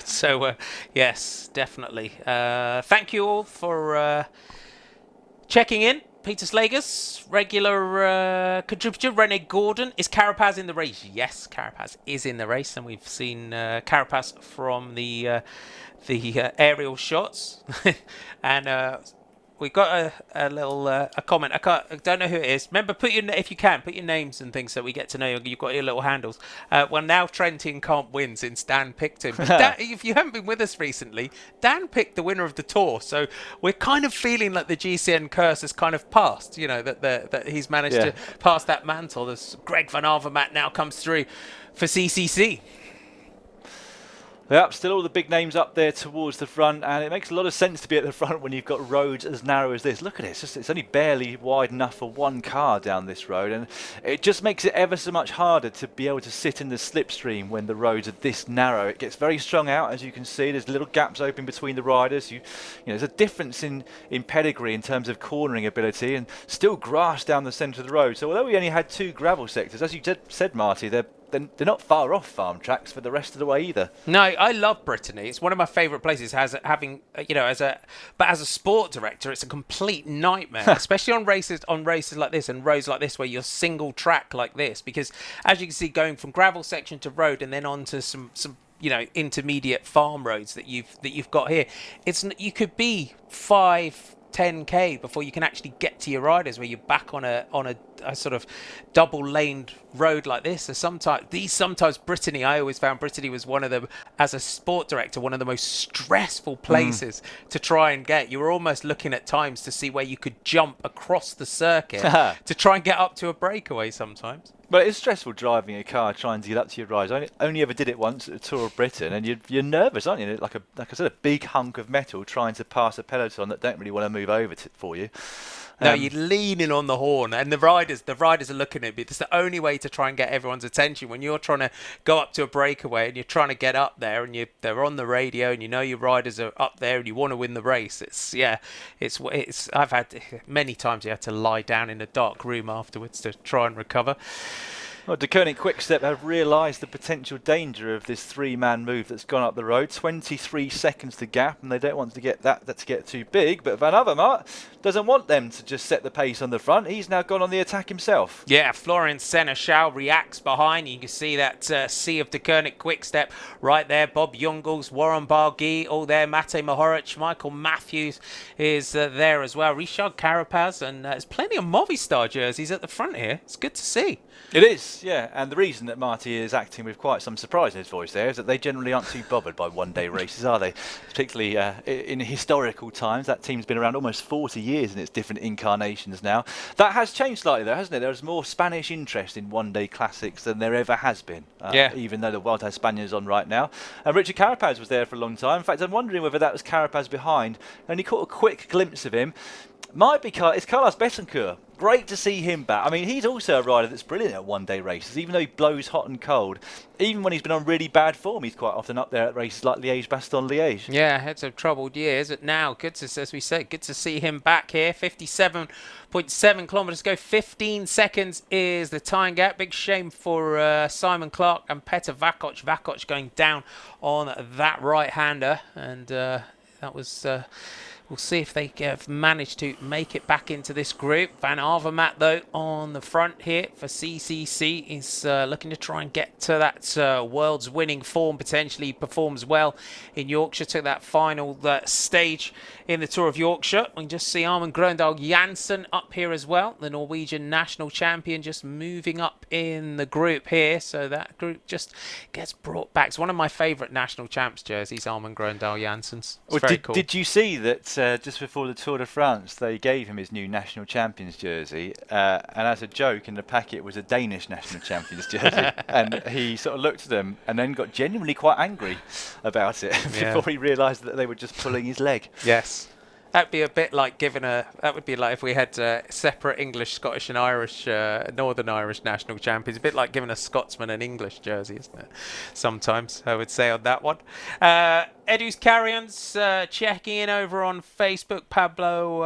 So yes, definitely. Thank you all for checking in. Peter Slagers, regular contributor. Rene Gordon. Is Carapaz in the race? Yes, Carapaz is in the race, and we've seen Carapaz from the aerial shots. And we got a little a comment. I don't know who it is. Remember, if you can, put your names and things so we get to know you. You've got your little handles. Well, now Trentin can't win since Dan picked him. Dan, if you haven't been with us recently, Dan picked the winner of the Tour. So we're kind of feeling like the GCN curse has kind of passed. You know, that he's managed to pass that mantle. There's Greg Van Avermaet now comes through for CCC. Yep, still all the big names up there towards the front, and it makes a lot of sense to be at the front when you've got roads as narrow as this. Look at it, it's only barely wide enough for one car down this road, and it just makes it ever so much harder to be able to sit in the slipstream when the roads are this narrow. It gets very strung out, as you can see. There's little gaps open between the riders. You know, there's a difference in pedigree in terms of cornering ability, and still grass down the centre of the road. So although we only had 2 gravel sectors, as you said, Marty, they're not far off farm tracks for the rest of the way either. No, I love Brittany. It's one of my favourite places. As a sport director, it's a complete nightmare, especially on races like this and roads like this where you're single track like this. Because as you can see, going from gravel section to road and then onto some intermediate farm roads that you've got here, you could be 5-10k before you can actually get to your riders, where you're back on a sort of double laned road like this. So sometimes Brittany, I always found Brittany was one of them, as a sport director, one of the most stressful places to try and get. You were almost looking at times to see where you could jump across the circuit to try and get up to a breakaway sometimes. But it's stressful driving a car trying to get up to your riders. I only ever did it once at the Tour of Britain, and you're nervous, aren't you? Like I said, a big hunk of metal trying to pass a peloton that don't really want to move over for you. No, you're leaning on the horn, and the riders are looking at me. It's the only way to try and get everyone's attention when you're trying to go up to a breakaway and you're trying to get up there, and they're on the radio, and you know your riders are up there, and you want to win the race. I've had many times you had to lie down in a dark room afterwards to try and recover. Well, Deceuninck Quickstep have realised the potential danger of this three-man move that's gone up the road. 23 seconds to gap, and they don't want to get that to get too big. But Van Avermaet doesn't want them to just set the pace on the front. He's now gone on the attack himself. Yeah, Florian Seneschal reacts behind. You can see that sea of Deceuninck Quickstep right there. Bob Jungels, Warren Barguil, all there. Mate Mohoric, Michael Matthews is there as well. Richard Carapaz, and there's plenty of Movistar jerseys at the front here. It's good to see. It is, yeah, and the reason that Marty is acting with quite some surprise in his voice there is that they generally aren't too bothered by one-day races, are they? Particularly in historical times. That team's been around almost 40 years in its different incarnations now. That has changed slightly though, hasn't it? There's more Spanish interest in one-day classics than there ever has been, even though the Vuelta a España is on right now. And Richard Carapaz was there for a long time. In fact, I'm wondering whether that was Carapaz behind. Only caught a quick glimpse of him. Might be it's Carlos Betancourt. Great to see him back. I mean, he's also a rider that's brilliant at one-day races, even though he blows hot and cold. Even when he's been on really bad form, he's quite often up there at races like Liège-Bastogne-Liège. Yeah, had some troubled years, but now, as we said, good to see him back here. 57.7 kilometres to go. 15 seconds is the time gap. Big shame for Simon Clark and Petr Vakoc. Vakoc going down on that right-hander, and that was... We'll see if they have managed to make it back into this group. Van Avermaet, though, on the front here for CCC is looking to try and get to that world's winning form. Potentially performs well in Yorkshire. Took that final stage in the Tour of Yorkshire. We can just see Armand Grøndal Jansen up here as well. The Norwegian national champion just moving up in the group here. So that group just gets brought back. It's one of my favourite national champs jerseys, Armand Grøndal Jansen's. It's very cool. Did you see that just before the Tour de France, they gave him his new national champions jersey, and as a joke in the packet was a Danish national champions jersey, and he sort of looked at them and then got genuinely quite angry about it before he realised that they were just pulling his leg. Yes. That'd be a bit like that would be like if we had separate English, Scottish and Irish, Northern Irish national champions. A bit like giving a Scotsman an English jersey, isn't it? Sometimes, I would say on that one. Edu's Carrions checking in over on Facebook. Pablo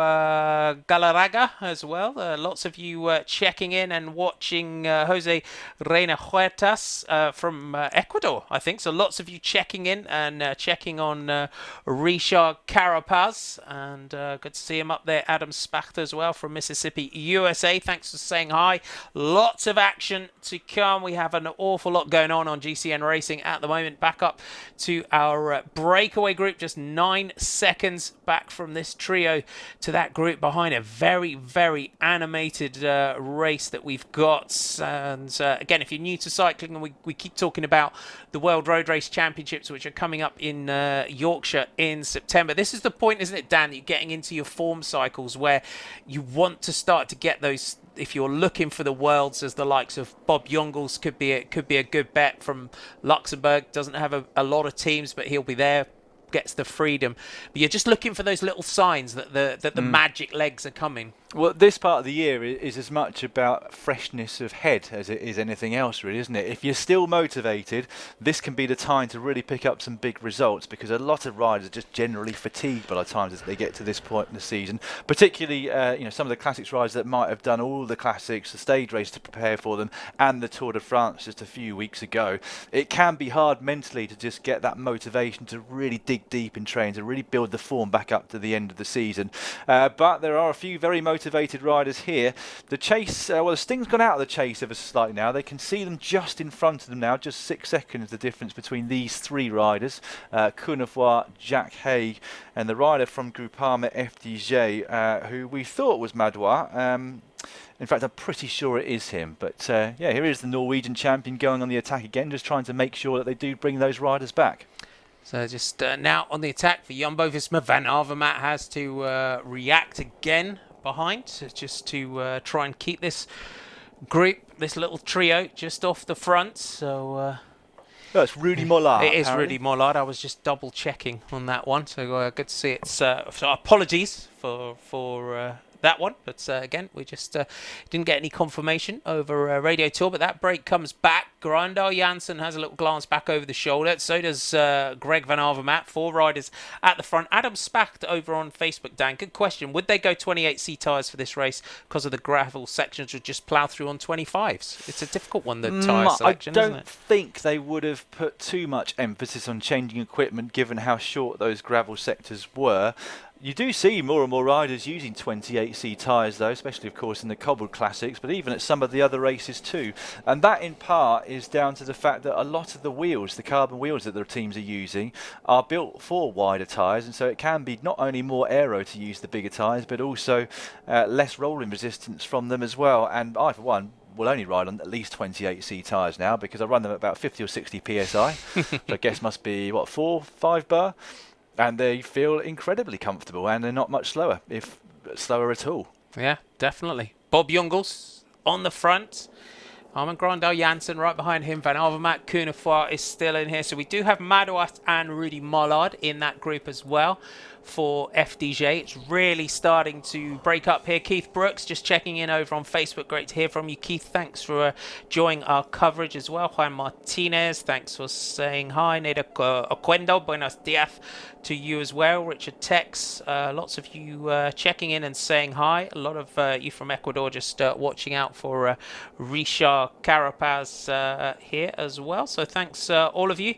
Galarraga as well. Lots of you checking in and watching Jose Reina Huertas from Ecuador, I think. So lots of you checking in and checking on Richard Carapaz. And good to see him up there. Adam Spachter as well from Mississippi, USA. Thanks for saying hi. Lots of action to come. We have an awful lot going on GCN Racing at the moment. Back up to our Breakaway group, just 9 seconds back from this trio to that group behind. A very, very animated race that we've got. And again, if you're new to cycling, and we keep talking about the World Road Race Championships, which are coming up in Yorkshire in September. This is the point, isn't it, Dan, that you're getting into your form cycles where you want to start to get those. If you're looking for the worlds, as the likes of Bob Jungels could be a good bet from Luxembourg. Doesn't have a lot of teams, but he'll be there. Gets the freedom. But you're just looking for those little signs that the magic legs are coming. Well, this part of the year is as much about freshness of head as it is anything else, really, isn't it? If you're still motivated, this can be the time to really pick up some big results, because a lot of riders are just generally fatigued by the time as they get to this point in the season. Particularly, some of the classics riders that might have done all the classics, the stage race to prepare for them, and the Tour de France just a few weeks ago. It can be hard mentally to just get that motivation to really dig deep in training, to really build the form back up to the end of the season. But there are a few very motivated riders here. The chase, the sting's gone out of the chase ever so slightly now. They can see them just in front of them now. Just 6 seconds the difference between these three riders. Cunefroy, Jack Haig, and the rider from Groupama FDJ, who we thought was Madouas. In fact, I'm pretty sure it is him. But here is the Norwegian champion going on the attack again, just trying to make sure that they do bring those riders back. So just now on the attack for Jumbo-Visma. Van Avermaet has to react again behind, just to try and keep this group, this little trio, just off the front. So that's Rudy Mollard. It is Rudy Mollard. I was just double checking on that one. So good to see it. So apologies for that one, but again, we just didn't get any confirmation over Radio Tour. But that break comes back. Grandal Janssen has a little glance back over the shoulder. So does Greg Van Avermaet. 4 riders at the front. Adam Spacht over on Facebook, Dan. Good question. Would they go 28C tyres for this race because of the gravel sections, or just plough through on 25s? It's a difficult one, the tyre selection, isn't it? I don't think they would have put too much emphasis on changing equipment given how short those gravel sectors were. You do see more and more riders using 28C tyres though, especially of course in the cobbled classics, but even at some of the other races too. And that in part is down to the fact that a lot of the wheels, the carbon wheels that the teams are using, are built for wider tyres, and so it can be not only more aero to use the bigger tyres, but also less rolling resistance from them as well. And I, for one, will only ride on at least 28C tyres now because I run them at about 50 or 60 PSI, which I guess must be, what, 4-5 bar? And they feel incredibly comfortable, and they're not much slower, if slower at all. Yeah, definitely. Bob Jungels on the front. Armin Grandal Janssen right behind him. Van Avermaet, Cunefort is still in here. So we do have Madouas and Rudy Mollard in that group as well for FDJ. It's really starting to break up here. Keith Brooks just checking in over on Facebook. Great to hear from you, Keith. Thanks for joining our coverage as well. Juan Martinez, thanks for saying hi. Neda Oquendo, buenos dias to you as well. Richard Tex, lots of you checking in and saying hi. A lot of you from Ecuador just watching out for Richard Carapaz here as well. So thanks all of you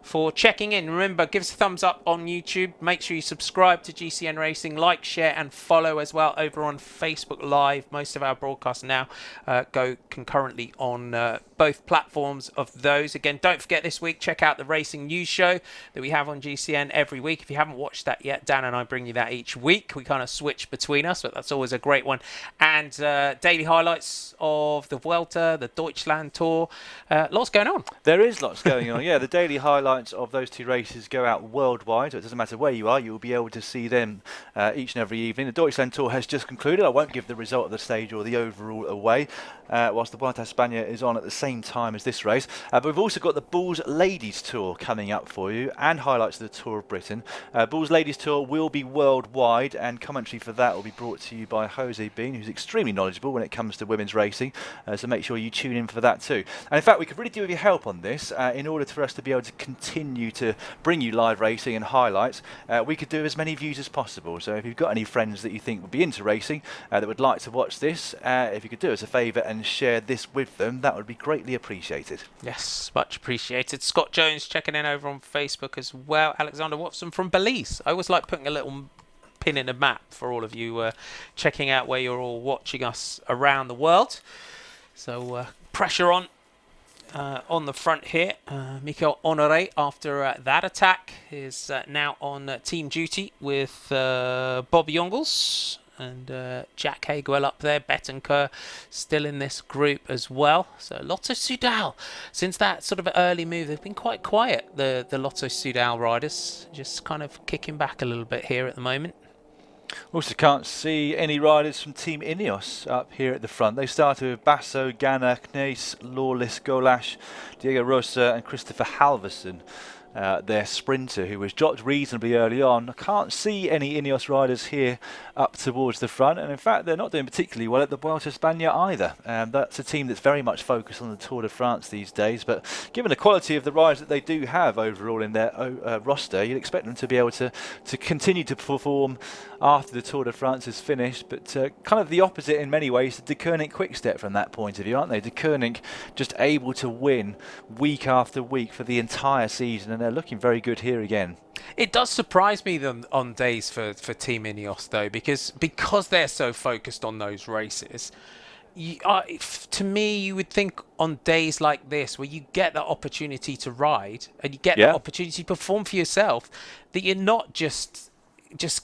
for checking in. Remember, give us a thumbs up on YouTube. Make sure you subscribe to GCN Racing, like, share and follow as well over on Facebook Live. Most of our broadcasts now go concurrently on both platforms of those. Again, don't forget this week, check out the racing news show that we have on GCN every week. If you haven't watched that yet, Dan and I bring you that each week. We kind of switch between us, but that's always a great one. And daily highlights of the Vuelta, the Deutschland Tour. Lots going on. There is lots going on. Yeah, the daily highlights of those two races go out worldwide, so it doesn't matter where you are, you'll be able to see them each and every evening. The Deutschland Tour has just concluded. I won't give the result of the stage or the overall away, whilst the Vuelta a España is on at the same time as this race. But we've also got the Bulls Ladies Tour coming up for you, and highlights of the Tour of Britain. Bulls Ladies Tour will be worldwide, and commentary for that will be brought to you by Jose Bean, who's extremely knowledgeable when it comes to women's racing, so make sure you tune in for that too. And in fact, we could really do with your help on this in order for us to be able to continue to bring you live racing and highlights. We could do as many views as possible, so if you've got any friends that you think would be into racing that would like to watch this, if you could do us a favour and share this with them, that would be greatly appreciated. Yes, much appreciated. Scott Jones checking in over on Facebook as well. Alexander Watson from Belize. I always like putting a little pin in a map for all of you checking out where you're all watching us around the world. So pressure on the front here. Mikel Honoré, after that attack, is now on team duty with Bob Jungels and Jack Hagwell up there. Bettencourt still in this group as well. So Lotto Soudal, since that sort of early move, they've been quite quiet, the Lotto Soudal riders, just kind of kicking back a little bit here at the moment. Also can't see any riders from Team Ineos up here at the front. They started with Basso, Ganna, Knees, Lawless, Golash, Diego Rosa and Christopher Halverson. Their sprinter, who was dropped reasonably early on. I can't see any Ineos riders here up towards the front, and in fact they're not doing particularly well at the Vuelta a España either. That's a team that's very much focused on the Tour de France these days, but given the quality of the riders that they do have overall in their roster, you'd expect them to be able to continue to perform after the Tour de France is finished, but kind of the opposite in many ways to De Koning Quick-Step from that point of view, aren't they? De Koning just able to win week after week for the entire season, and they're looking very good here again. It does surprise me on days for Team Ineos though, because they're so focused on those races. To me, you would think on days like this, where you get the opportunity to ride and you get the opportunity to perform for yourself, that you're not just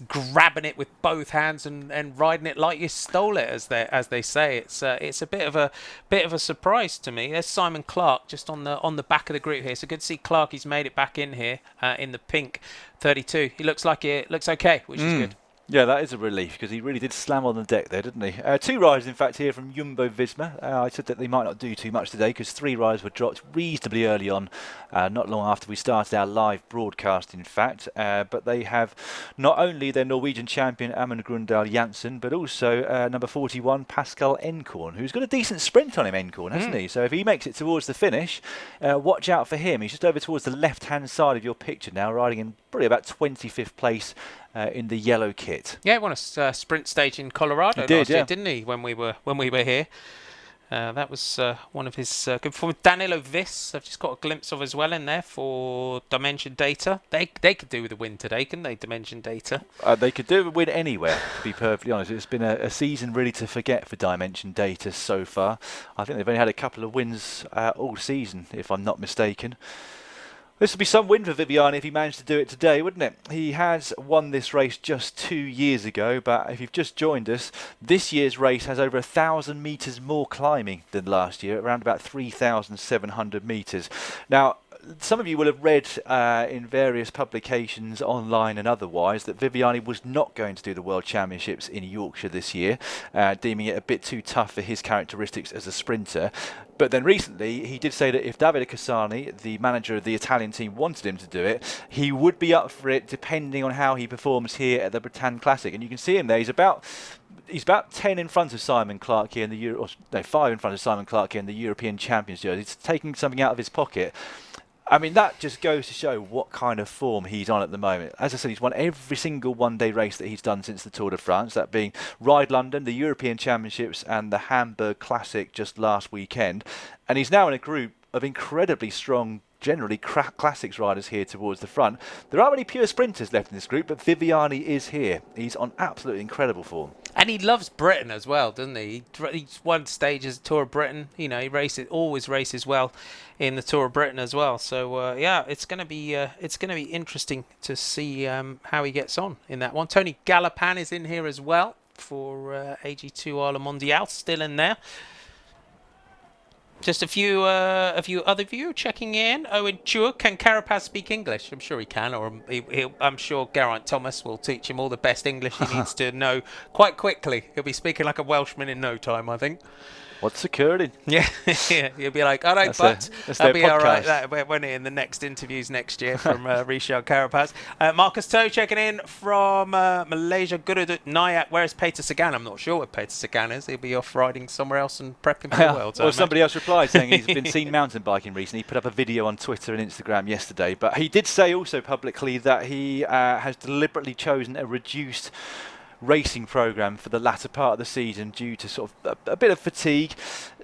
grabbing it with both hands and riding it like you stole it, as they say. It's a bit of a surprise to me. There's Simon Clark just on the back of the group here. So good to see Clark. He's made it back in here in the pink 32. He looks okay, which is good. Yeah, that is a relief because he really did slam on the deck there, didn't he? 2 riders, in fact, here from Jumbo-Visma. I said that they might not do too much today because 3 riders were dropped reasonably early on, not long after we started our live broadcast, in fact. But they have not only their Norwegian champion Amund Grundal Jansen, but also number 41 Pascal Encorn, who's got a decent sprint on him, Encorn, hasn't he? So if he makes it towards the finish, watch out for him. He's just over towards the left-hand side of your picture now, riding in probably about 25th place in the yellow kit. Yeah, he won a sprint stage in Colorado last year, didn't he? When we were here, that was one of his good performances. Danilo Viss, I've just got a glimpse of as well in there for Dimension Data. They could do with a win today, couldn't they? Dimension Data. They could do a win anywhere, to be perfectly honest. It's been a season really to forget for Dimension Data so far. I think they've only had a couple of wins all season, if I'm not mistaken. This would be some win for Viviani if he managed to do it today, wouldn't it? He has won this race just 2 years ago, but if you've just joined us, this year's race has over 1,000 metres more climbing than last year, around about 3,700 metres. Now, some of you will have read in various publications online and otherwise that Viviani was not going to do the World Championships in Yorkshire this year, deeming it a bit too tough for his characteristics as a sprinter. But then recently, he did say that if Davide Cassani, the manager of the Italian team, wanted him to do it, he would be up for it depending on how he performs here at the Bretagne Classic. And you can see him there. He's about 10 in front of Simon Clark here in the 5 in front of Simon Clark here in the European Champions jersey. He's taking something out of his pocket. I mean, that just goes to show what kind of form he's on at the moment. As I said, he's won every single one-day race that he's done since the Tour de France, that being Ride London, the European Championships and the Hamburg Classic just last weekend. And he's now in a group of incredibly strong, generally classics riders here towards the front. There aren't many pure sprinters left in this group, but Viviani is here. He's on absolutely incredible form. And he loves Britain as well, doesn't he? He's won stages Tour of Britain. You know, he always races well in the Tour of Britain as well. So yeah, it's going to be interesting to see how he gets on in that one. Tony Gallopin is in here as well for AG2 Isle Mondial, still in there. Just a few other viewers checking in. Owen Chua, can Carapaz speak English? I'm sure he can, or I'm sure Geraint Thomas will teach him all the best English he needs to know quite quickly. He'll be speaking like a Welshman in no time, I think. What's occurring? Yeah, he'll be like, all right, but I'll be all right when in the next interviews next year from Richard Carapaz. Marcus Toe checking in from Malaysia. Gurudut Nayak. Where's Peter Sagan? I'm not sure where Peter Sagan is. He'll be off riding somewhere else and prepping for the world. Well, somebody else replied saying he's been seen mountain biking recently. He put up a video on Twitter and Instagram yesterday. But he did say also publicly that he has deliberately chosen a reduced racing programme for the latter part of the season due to sort of a bit of fatigue.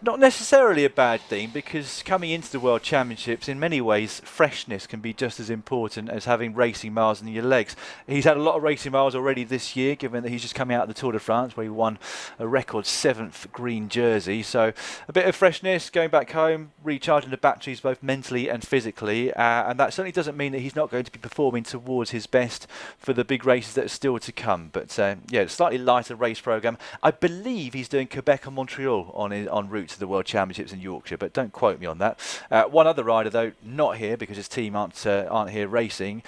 Not necessarily a bad thing, because coming into the World Championships, in many ways, freshness can be just as important as having racing miles in your legs. He's had a lot of racing miles already this year, given that he's just coming out of the Tour de France, where he won a record 7th green jersey. So a bit of freshness, going back home, recharging the batteries both mentally and physically. And that certainly doesn't mean that he's not going to be performing towards his best for the big races that are still to come. But yeah, slightly lighter race programme. I believe he's doing Quebec and Montreal en route to the World Championships in Yorkshire, but don't quote me on that. One other rider, though, not here because his team aren't here racing,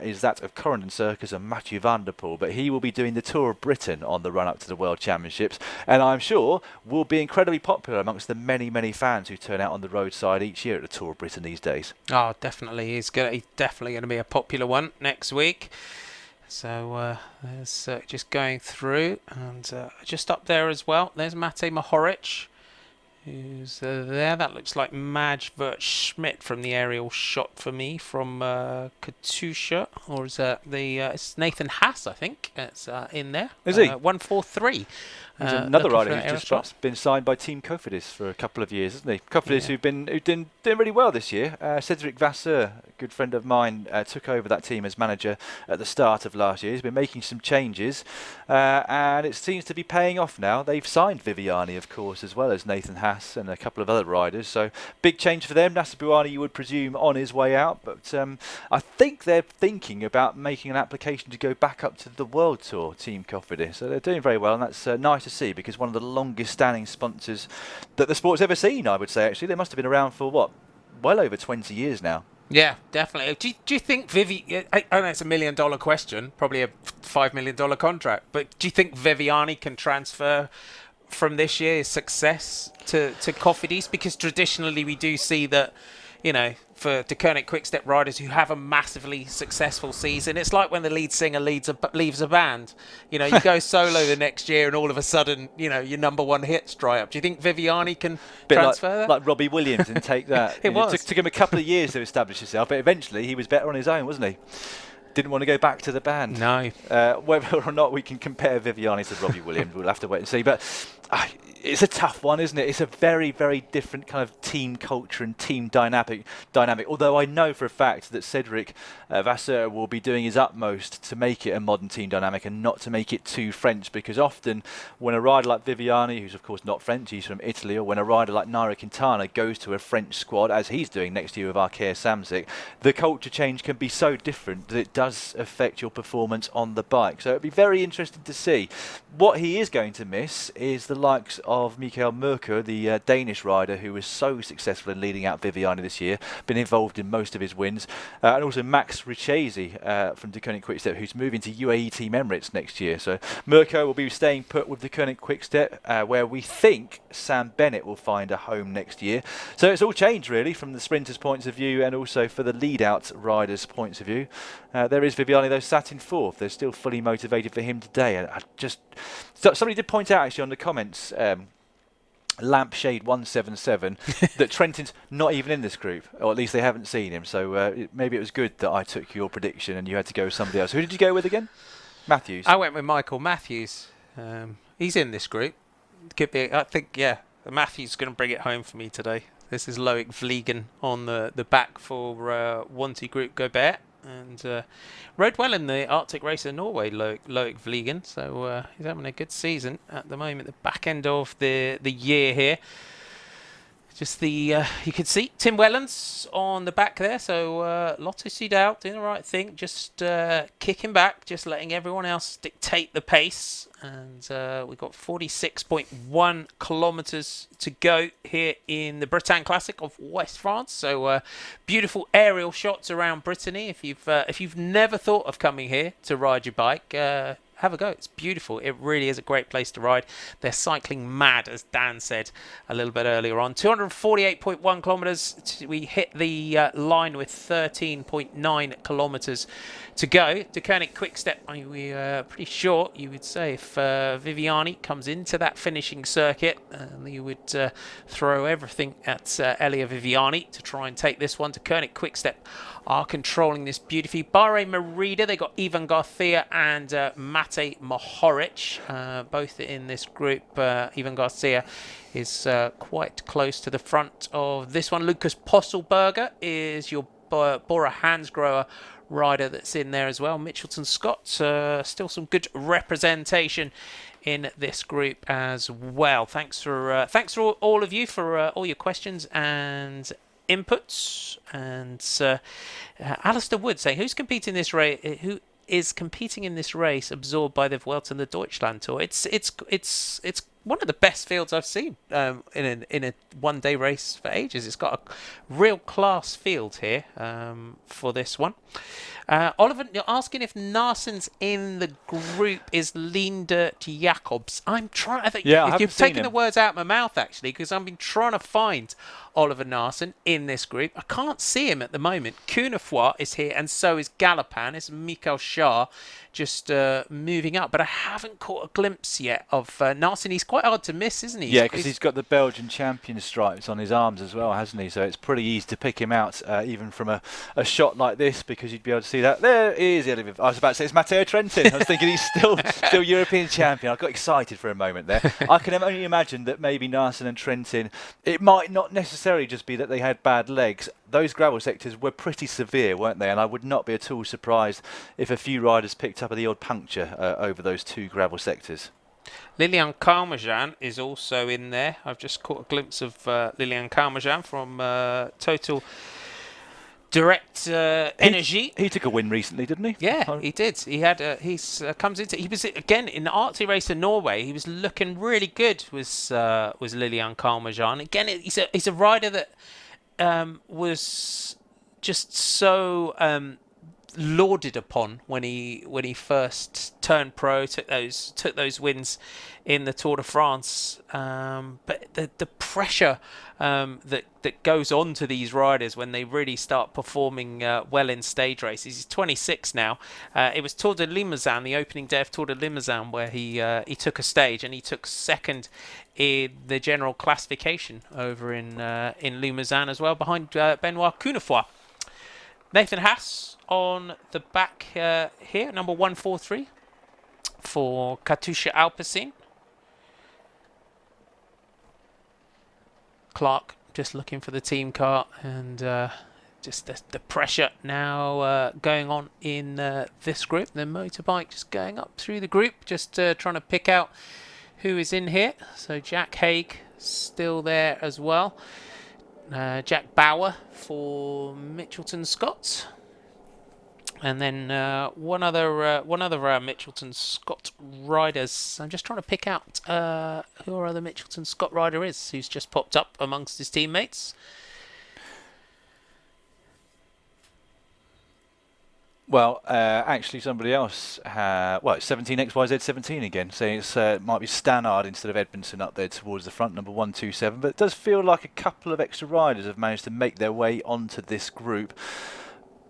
is that of Corendon Circus and Mathieu van der Poel, but he will be doing the Tour of Britain on the run-up to the World Championships, and I'm sure will be incredibly popular amongst the many, many fans who turn out on the roadside each year at the Tour of Britain these days. Oh, definitely. He's definitely going to be a popular one next week. So there's just going through, and just up there as well, there's Mate Mohoric, who's there. That looks like Madge Vert Schmidt from the aerial shot for me from Katusha, or is that it's Nathan Haas, I think. It's in there. Is he? 143. He's another rider who's just been signed by Team Cofidis for a couple of years, hasn't he? Cofidis, who've been doing really well this year. Cedric Vasseur, a good friend of mine, took over that team as manager at the start of last year. He's been making some changes, and it seems to be paying off now. They've signed Viviani, of course, as well as Nathan Haas and a couple of other riders. So big change for them. Nasser Bouhanni, you would presume, on his way out, but I think they're thinking about making an application to go back up to the World Tour, Team Cofidis. So they're doing very well, and that's nice to see, because one of the longest standing sponsors that the sport's ever seen, I would say. Actually, they must have been around for what, well over 20 years now. Yeah, definitely. Do you think I know it's $1 million question, probably a $5 million contract, but do you think Viviani can transfer from this year's success to Cofidis? Because traditionally we do see that, for Deceuninck Quickstep riders who have a massively successful season, it's like when the lead singer leaves a band. You go solo the next year and all of a sudden, your number one hits dry up. Do you think Viviani can transfer that? Like Robbie Williams and take that. It took him a couple of years to establish himself, but eventually he was better on his own, wasn't he? Didn't want to go back to the band. No. Whether or not we can compare Viviani to Robbie Williams, we'll have to wait and see. But it's a tough one, isn't it? It's a very, very different kind of team culture and team dynamic. Although I know for a fact that Cedric Vasseur will be doing his utmost to make it a modern team dynamic and not to make it too French, because often when a rider like Viviani, who's of course not French, he's from Italy, or when a rider like Nairo Quintana goes to a French squad, as he's doing next year with Arkea Samsic, the culture change can be so different that it does affect your performance on the bike. So it'd be very interesting to see. What he is going to miss is the likes of Mikael Mørkøv, the Danish rider who was so successful in leading out Viviani this year, been involved in most of his wins, and also Max Richesi from Deceuninck Quickstep, who's moving to UAE Team Emirates next year. So Mørkøv will be staying put with Deceuninck Quickstep, where we think Sam Bennett will find a home next year. So it's all changed really from the sprinters' points of view and also for the lead-out riders' points of view. There is Viviani though sat in fourth. They're still fully motivated for him today. And somebody did point out actually on the comments, Lampshade 177, that Trentin's not even in this group, or at least they haven't seen him. So maybe it was good that I took your prediction and you had to go with somebody else. Who did you go with again? Matthews. I went with Michael Matthews. He's in this group. Could be. I think Matthews is going to bring it home for me today. This is Loic Vliegen on the back for Wanty Group Gobert. And rode well in the Arctic race in Norway, Loic Vliegen. So he's having a good season at the moment, the back end of the year here. Just you can see Tim Wellens on the back there. So Lotto Soudal doing the right thing, just kicking back, just letting everyone else dictate the pace. And we've got 46.1 kilometres to go here in the Bretagne Classic of West France. So beautiful aerial shots around Brittany. If you've never thought of coming here to ride your bike, have a go. It's beautiful. It really is a great place to ride. They're cycling mad, as Dan said a little bit earlier on. 248.1 kilometres. We hit the line with 13.9 kilometres to go. Deceuninck Quickstep, we're pretty sure you would say if Viviani comes into that finishing circuit, you would throw everything at Elia Viviani to try and take this one. Deceuninck Quickstep are controlling this beautifully. Bahrain Merida, they got Ivan Garcia and Mate Mohoric, both in this group. Ivan Garcia is quite close to the front of this one. Lucas Posselberger is your Bora Hansgrohe rider that's in there as well. Mitchelton Scott, still some good representation in this group as well. Thanks for all of you for all your questions and inputs. And Alistair Wood saying, who is competing in this race absorbed by the Vuelta and the Deutschland Tour? It's one of the best fields I've seen in a one-day race for ages. It's got a real class field here for this one. Oliver, you're asking if Narsen's in the group is Leendert Jacobs. I'm trying. You've taken the words out of my mouth actually, because I've been trying to find Oliver Narsen in this group. I can't see him at the moment. Cunefroy is here, and so is Galopin. It's Michael Schär just moving up, but I haven't caught a glimpse yet of Narsen. He's quite hard to miss, isn't he? Yeah, because he's got the Belgian champion stripes on his arms as well, hasn't he? So it's pretty easy to pick him out, even from a shot like this, because you'd be able to see that. There is I was about to say it's Matteo Trentin. I was thinking he's still European champion. I got excited for a moment there. I can only imagine that maybe Narsen and Trentin, it might not necessarily just be that they had bad legs. Those gravel sectors were pretty severe, weren't they? And I would not be at all surprised if a few riders picked up the odd puncture over those two gravel sectors. Lilian Carmejan is also in there. I've just caught a glimpse of Lilian Carmejan from Total Direct Energy. He took a win recently, didn't he? Yeah, he did. He had. He was again in the Arctic race in Norway. He was looking really good. Was Lilian Carmejan again? He's a rider that was just so lauded upon when he first turned pro, took those wins in the Tour de France. But the pressure that goes on to these riders when they really start performing well in stage races. He's 26 now. It was Tour de Limousin, the opening day of Tour de Limousin, where he took a stage, and he took second in the general classification over in Limousin as well, behind Benoit Cunefroy. Nathan Haas on the back here, number 143 for Katusha Alpecin. Clark just looking for the team car, and just the pressure now going on in this group. The motorbike just going up through the group, just trying to pick out who is in here. So Jack Haig still there as well. Jack Bauer for Mitchelton Scott, and then one other Mitchelton Scott riders. I'm just trying to pick out who our other Mitchelton Scott rider is, who's just popped up amongst his teammates. Well, actually, somebody else. It's 17XYZ17 again, saying it might be Stannard instead of Edmondson up there towards the front, number 127. But it does feel like a couple of extra riders have managed to make their way onto this group.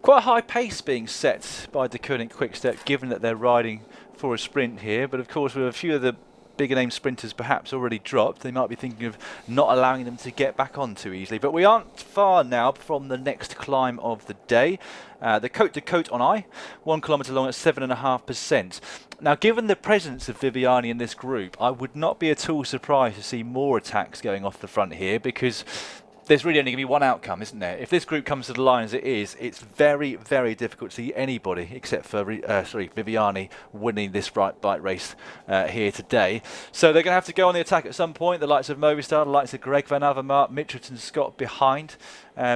Quite a high pace being set by De Koning Quickstep, given that they're riding for a sprint here. But of course, with a few of the bigger name sprinters perhaps already dropped, they might be thinking of not allowing them to get back on too easily. But we aren't far now from the next climb of the day. The Côte de Côte on I, 1 kilometre long at 7.5%. Now, given the presence of Viviani in this group, I would not be at all surprised to see more attacks going off the front here, because there's really only going to be one outcome, isn't there? If this group comes to the line as it is, it's very, very difficult to see anybody except for Viviani winning this bike race here today. So they're going to have to go on the attack at some point. The likes of Movistar, the likes of Greg Van Avermaet, Mitchelton Scott behind,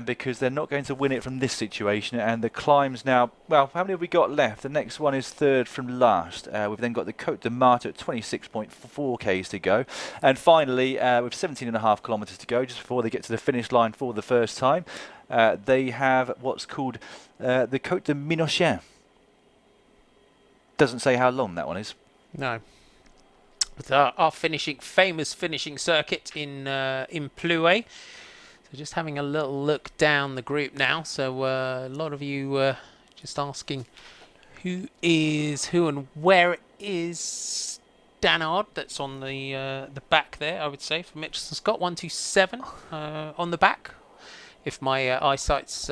because they're not going to win it from this situation. And the climbs now, well, how many have we got left? The next one is third from last. We've then got the Côte de Martre at 26.4 k's to go. And finally, with 17.5 kilometres to go, just before they get to the finish line for the first time, they have what's called the Côte de Minochin. Doesn't say how long that one is. No. But our famous finishing circuit in Plouay. So just having a little look down the group now. So a lot of you just asking who is who and where it is. Stannard, that's on the back there, I would say, for Mitchelton Scott. 127 on the back. If my eyesight's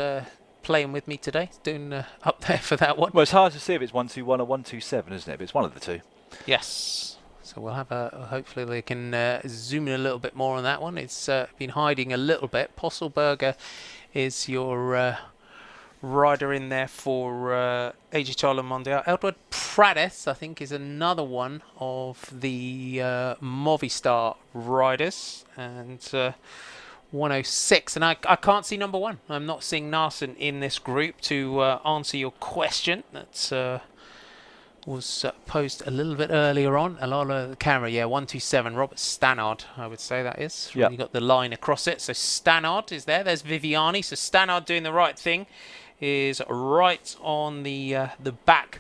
playing with me today, doing up there for that one. Well, it's hard to see if it's 121 or 127, isn't it? But it's one of the two. Yes. So we'll have hopefully they can zoom in a little bit more on that one. It's been hiding a little bit. Posselberger is your rider in there for Agitolo Mondial. Edward Prades, I think, is another one of the Movistar riders. And 106. And I can't see number one. I'm not seeing Narsen in this group to answer your question. That's was posed a little bit earlier on. A lot of the camera, yeah, 127. Robert Stannard, I would say that is. Yep. You got the line across it. So Stannard is there. There's Viviani. So Stannard doing the right thing is right on the back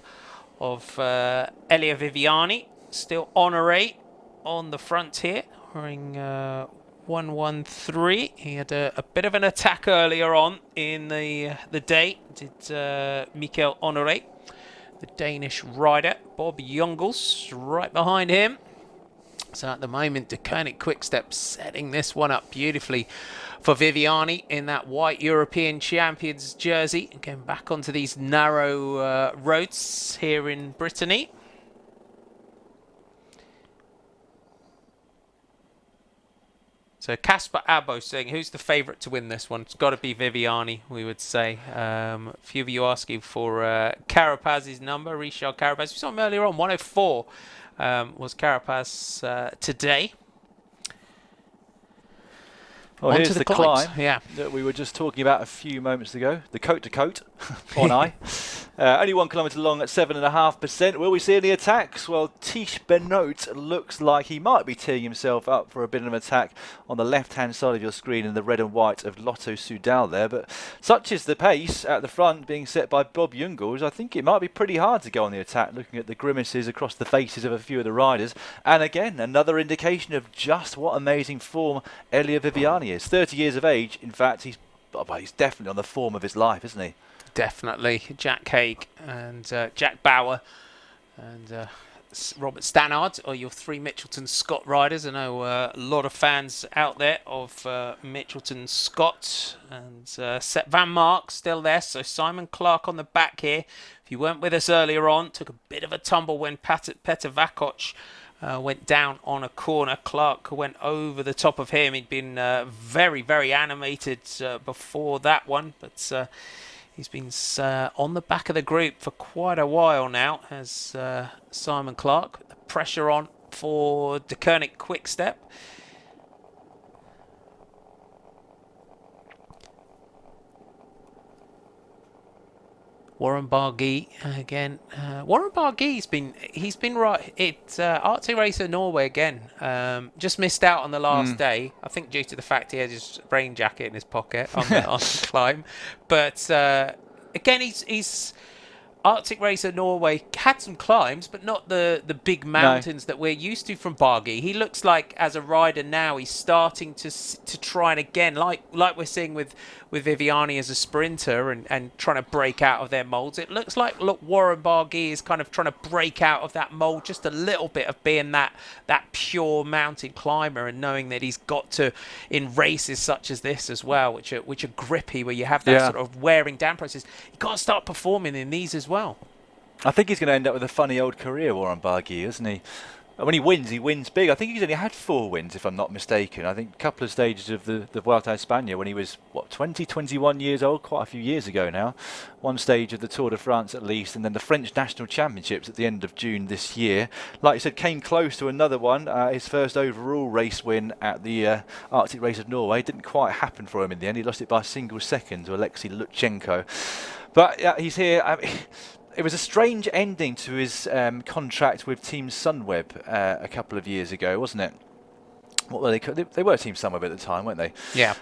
of Elia Viviani. Still Honoré on the front here, wearing 113. He had a bit of an attack earlier on in the day. Did Michael Honoré, the Danish rider. Bob Jungels right behind him. So at the moment, De Koning Quickstep setting this one up beautifully for Viviani in that white European Champions jersey. Going back onto these narrow roads here in Brittany. So Casper Abo saying, who's the favourite to win this one? It's got to be Viviani, we would say. A few of you asking for Carapaz's number, Richard Carapaz. We saw him earlier on, 104 was Carapaz today. Well, here's the climb yeah, that we were just talking about a few moments ago. The Côte de Côte on I. Only 1 kilometre long at 7.5%. Will we see any attacks? Well, Tish Benoit looks like he might be teeing himself up for a bit of an attack on the left-hand side of your screen in the red and white of Lotto Soudal there. But such is the pace at the front being set by Bob Jungels. I think it might be pretty hard to go on the attack, looking at the grimaces across the faces of a few of the riders. And again, another indication of just what amazing form Elia Viviani is. 30 years of age. In fact, he's definitely on the form of his life, isn't he? Definitely. Jack Haig and Jack Bauer and Robert Stannard are your three Mitchelton Scott riders. I know a lot of fans out there of Mitchelton Scott, and Sepp Van Mark still there. So Simon Clark on the back here. If you weren't with us earlier on, took a bit of a tumble when Peter Vakoc went down on a corner. Clark went over the top of him. He'd been very, very animated before that one, but he's been on the back of the group for quite a while now, as Simon Clark. The pressure on for De Koenig Quick-Step. Warren Barguil again. Warren Barguil he's been right. It's Arctic Racer Norway again. Just missed out on the last day. I think due to the fact he had his rain jacket in his pocket on the climb. But again, he's Arctic Racer Norway had some climbs, but not the big mountains that we're used to from Barguil. He looks like, as a rider now, he's starting to try and again, like we're seeing with Viviani as a sprinter and trying to break out of their moulds. It looks like Warren Barguil is kind of trying to break out of that mould just a little bit of being that pure mountain climber, and knowing that he's got to, in races such as this as well, which are grippy, where you have that sort of wearing down process, you've got to start performing in these as well. I think he's going to end up with a funny old career, Warren Barguil, isn't he? When he wins big. I think he's only had 4 wins, if I'm not mistaken. I think a couple of stages of the Vuelta a España when he was, 21 years old, quite a few years ago now. One stage of the Tour de France at least, and then the French National Championships at the end of June this year. Like you said, came close to another one. His first overall race win at the Arctic Race of Norway. Didn't quite happen for him in the end. He lost it by a single second to Alexei Lutsenko. But he's here. It was a strange ending to his contract with Team Sunweb a couple of years ago, wasn't it? What were they? They were Team Sunweb at the time, weren't they? Yeah.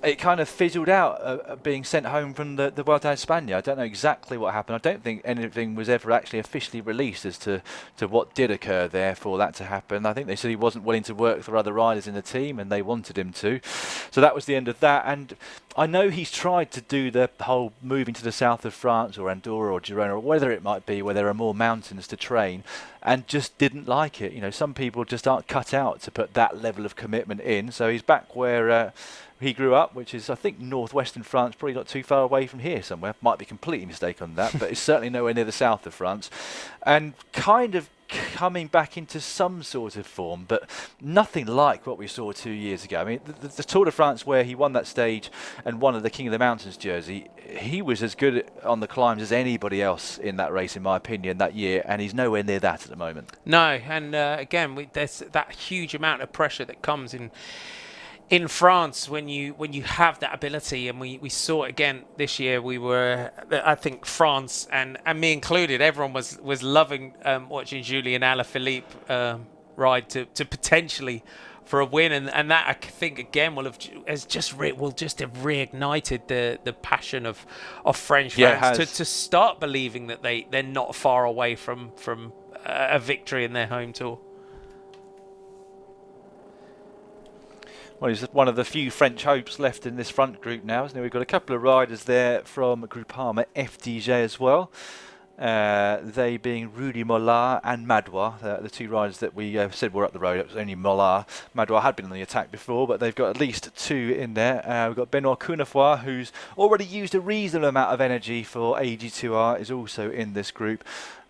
It kind of fizzled out, being sent home from the Vuelta a España. I don't know exactly what happened. I don't think anything was ever actually officially released as to what did occur there for that to happen. I think they said he wasn't willing to work for other riders in the team, and they wanted him to. So that was the end of that. And I know he's tried to do the whole moving to the south of France or Andorra or Girona or whether it might be where there are more mountains to train, and just didn't like it. You know, some people just aren't cut out to put that level of commitment in. So he's back where he grew up, which is, I think, northwestern France, probably not too far away from here somewhere. Might be completely mistaken on that, but it's certainly nowhere near the south of France. And kind of coming back into some sort of form, but nothing like what we saw 2 years ago. I mean, the Tour de France where he won that stage and won the King of the Mountains jersey, he was as good on the climbs as anybody else in that race, in my opinion, that year, and he's nowhere near that at the moment. No, and again, there's that huge amount of pressure that comes in France when you have that ability, and we saw it again this year. We were, I think, France and me included, everyone was loving watching Julien Alaphilippe ride to potentially for a win, and that I think again will just have reignited the passion of French fans to start believing that they're not far away from a victory in their home tour. Well, he's one of the few French hopes left in this front group now, isn't he? We've got a couple of riders there from Groupama FDJ as well. They being Rudy Mollard and Madouas, the two riders that we said were up the road. It was only Mollard. Madouas had been on the attack before, but they've got at least 2 in there. We've got Benoit Cunefroy, who's already used a reasonable amount of energy for AG2R, is also in this group.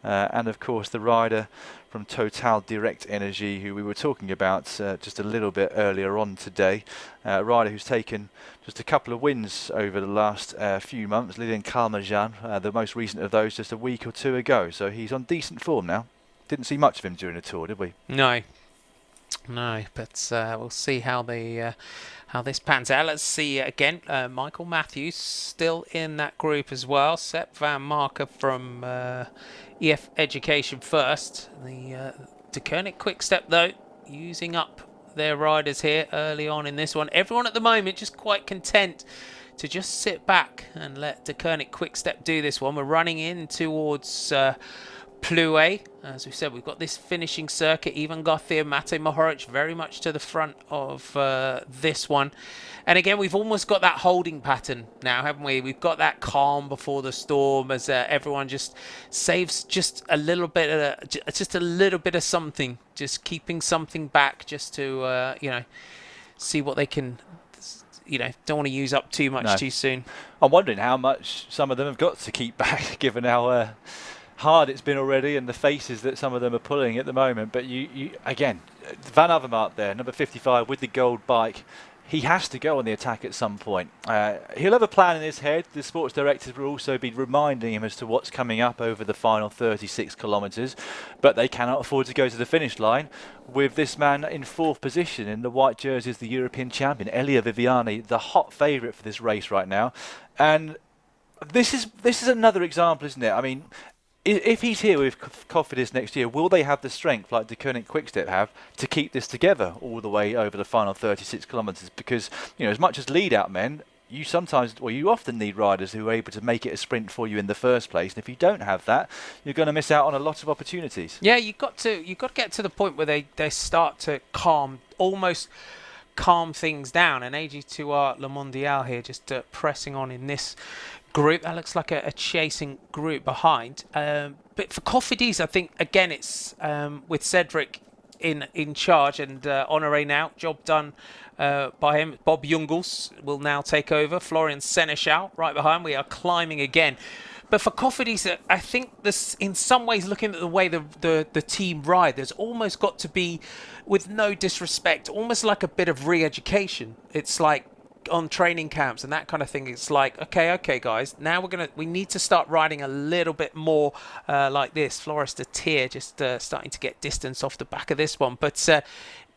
And of course the rider from Total Direct Energy, who we were talking about just a little bit earlier on today. A rider who's taken just a couple of wins over the last few months, Lilian Calmajan, the most recent of those just a week or 2 ago. So he's on decent form now. Didn't see much of him during the tour, did we? No, but we'll see how they how this pans out. Let's see again. Michael Matthews still in that group as well. Sepp Van Marker from EF Education First. The De Koning Quickstep, though, using up their riders here early on in this one. Everyone at the moment just quite content to just sit back and let De Koning Quickstep do this one. We're running in towards Plouay. As we said, we've got this finishing circuit. Ivan Garcia, Mate Mohoric very much to the front of this one. And again, we've almost got that holding pattern now, haven't we? We've got that calm before the storm as everyone just saves just a little bit of something, just keeping something back just to, see what they can, don't want to use up too much too soon. I'm wondering how much some of them have got to keep back, given how hard it's been already and the faces that some of them are pulling at the moment. But you again, Van Avermaet there, number 55 with the gold bike. He has to go on the attack at some point. He'll have a plan in his head. The sports directors will also be reminding him as to what's coming up over the final 36 kilometres. But they cannot afford to go to the finish line with this man in 4th position in the white jerseys, the European champion, Elia Viviani, the hot favourite for this race right now. And this is another example, isn't it? I mean, if he's here with Cofidis next year, will they have the strength like De Koning Quickstep have to keep this together all the way over the final 36 kilometres? Because, as much as lead-out men, you often need riders who are able to make it a sprint for you in the first place. And if you don't have that, you're going to miss out on a lot of opportunities. Yeah, you've got to get to the point where they start to almost calm things down. And AG2R Le Mondial here just pressing on in this group. That looks like a chasing group behind. But for Cofidis, I think, again, it's with Cedric in charge and Honoré now. Job done by him. Bob Jungels will now take over. Florian Seneschal right behind. We are climbing again. But for Cofidis, I think this, in some ways, looking at the way the team ride, there's almost got to be, with no disrespect, almost like a bit of re-education. It's like, on training camps and that kind of thing, it's like, okay guys, now we need to start riding a little bit more like this. Floris de Tier just starting to get distance off the back of this one, but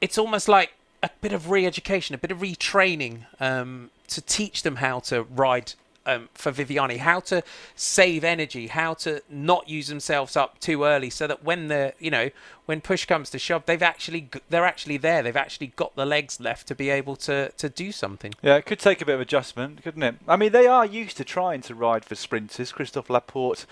it's almost like a bit of re-education, a bit of retraining to teach them how to ride for Viviani, how to save energy, how to not use themselves up too early, so that when when push comes to shove, they're actually there. They've actually got the legs left to be able to do something. Yeah, it could take a bit of adjustment, couldn't it? I mean, they are used to trying to ride for sprinters. Christophe Laporte,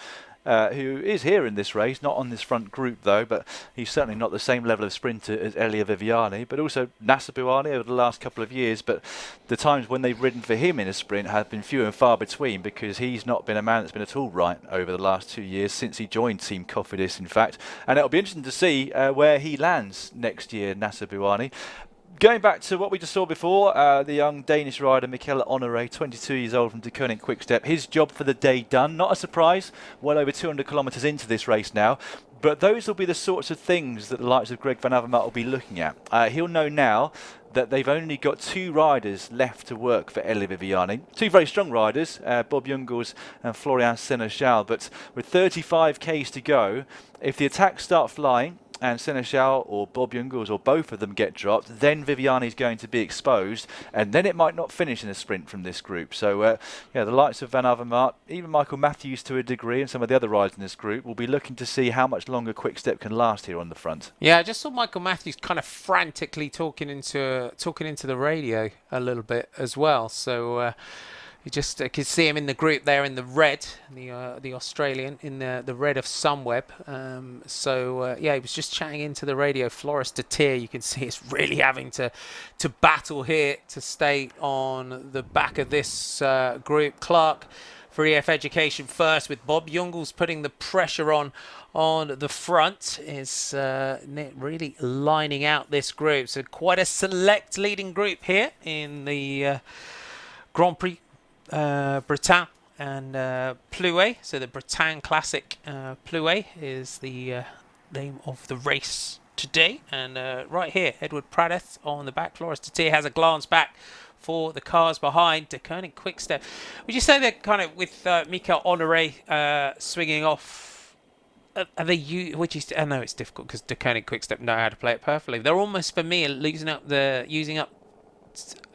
who is here in this race, not on this front group though, but he's certainly not the same level of sprinter as Elia Viviani, but also Nasser Bouhanni over the last couple of years. But the times when they've ridden for him in a sprint have been few and far between, because he's not been a man that's been at all right over the last 2 years, since he joined Team Cofidis, in fact. And it'll be interesting to see where he lands next year, Nasser Bouhanni. Going back to what we just saw before, the young Danish rider Michele Honoré, 22 years old from De Koning Quickstep. His job for the day done. Not a surprise, well over 200 kilometres into this race now. But those will be the sorts of things that the likes of Greg Van Avermaet will be looking at. He'll know now that they've only got 2 riders left to work for Elia Viviani. 2 very strong riders, Bob Jungels and Florian Seneschal. But with 35 Ks to go, if the attacks start flying, and Seneschal or Bob Jungels or both of them get dropped, then Viviani's going to be exposed, and then it might not finish in a sprint from this group. So, the likes of Van Avermaet, even Michael Matthews to a degree, and some of the other riders in this group will be looking to see how much longer Quickstep can last here on the front. Yeah, I just saw Michael Matthews kind of frantically talking into the radio a little bit as well. So. You just could see him in the group there in the red, the Australian in the red of Sunweb. He was just chatting into the radio. Floris de Tier, you can see, is really having to battle here to stay on the back of this group. Clark for EF Education First, with Bob Jungels putting the pressure on the front, is really lining out this group. So quite a select leading group here in the Grand Prix Bretagne and Plouay. So the Bretagne Classic Plouay is the name of the race today. And right here, Edward Pradeth on the back. Floris de Tier has a glance back for the cars behind. De Koning Quickstep. Would you say that kind of with Michele Honoré swinging off, are they I know it's difficult because De Koning Quickstep know how to play it perfectly. They're almost, for me, using up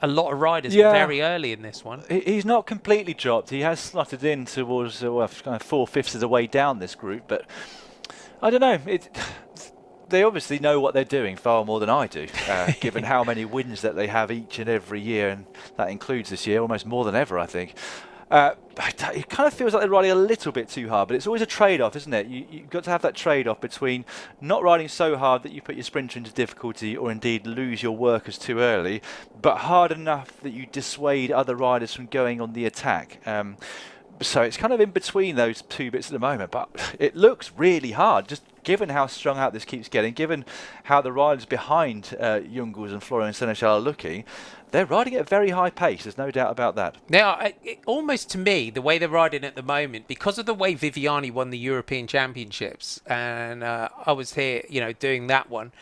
a lot of riders very early in this one. He's not completely dropped. He has slotted in towards kind of 4/5 of the way down this group, but I don't know. They obviously know what they're doing far more than I do, given how many wins that they have each and every year, and that includes this year, almost more than ever, I think. It kind of feels like they're riding a little bit too hard, but it's always a trade-off, isn't it? You've got to have that trade-off between not riding so hard that you put your sprinter into difficulty or indeed lose your workers too early, but hard enough that you dissuade other riders from going on the attack. So it's kind of in between those two bits at the moment, but it looks really hard, just given how strung out this keeps getting, given how the riders behind Jungels and Florian Seneschal are looking. They're riding at a very high pace, there's no doubt about that. Now, almost to me, the way they're riding at the moment, because of the way Viviani won the European Championships, and I was here, doing that one,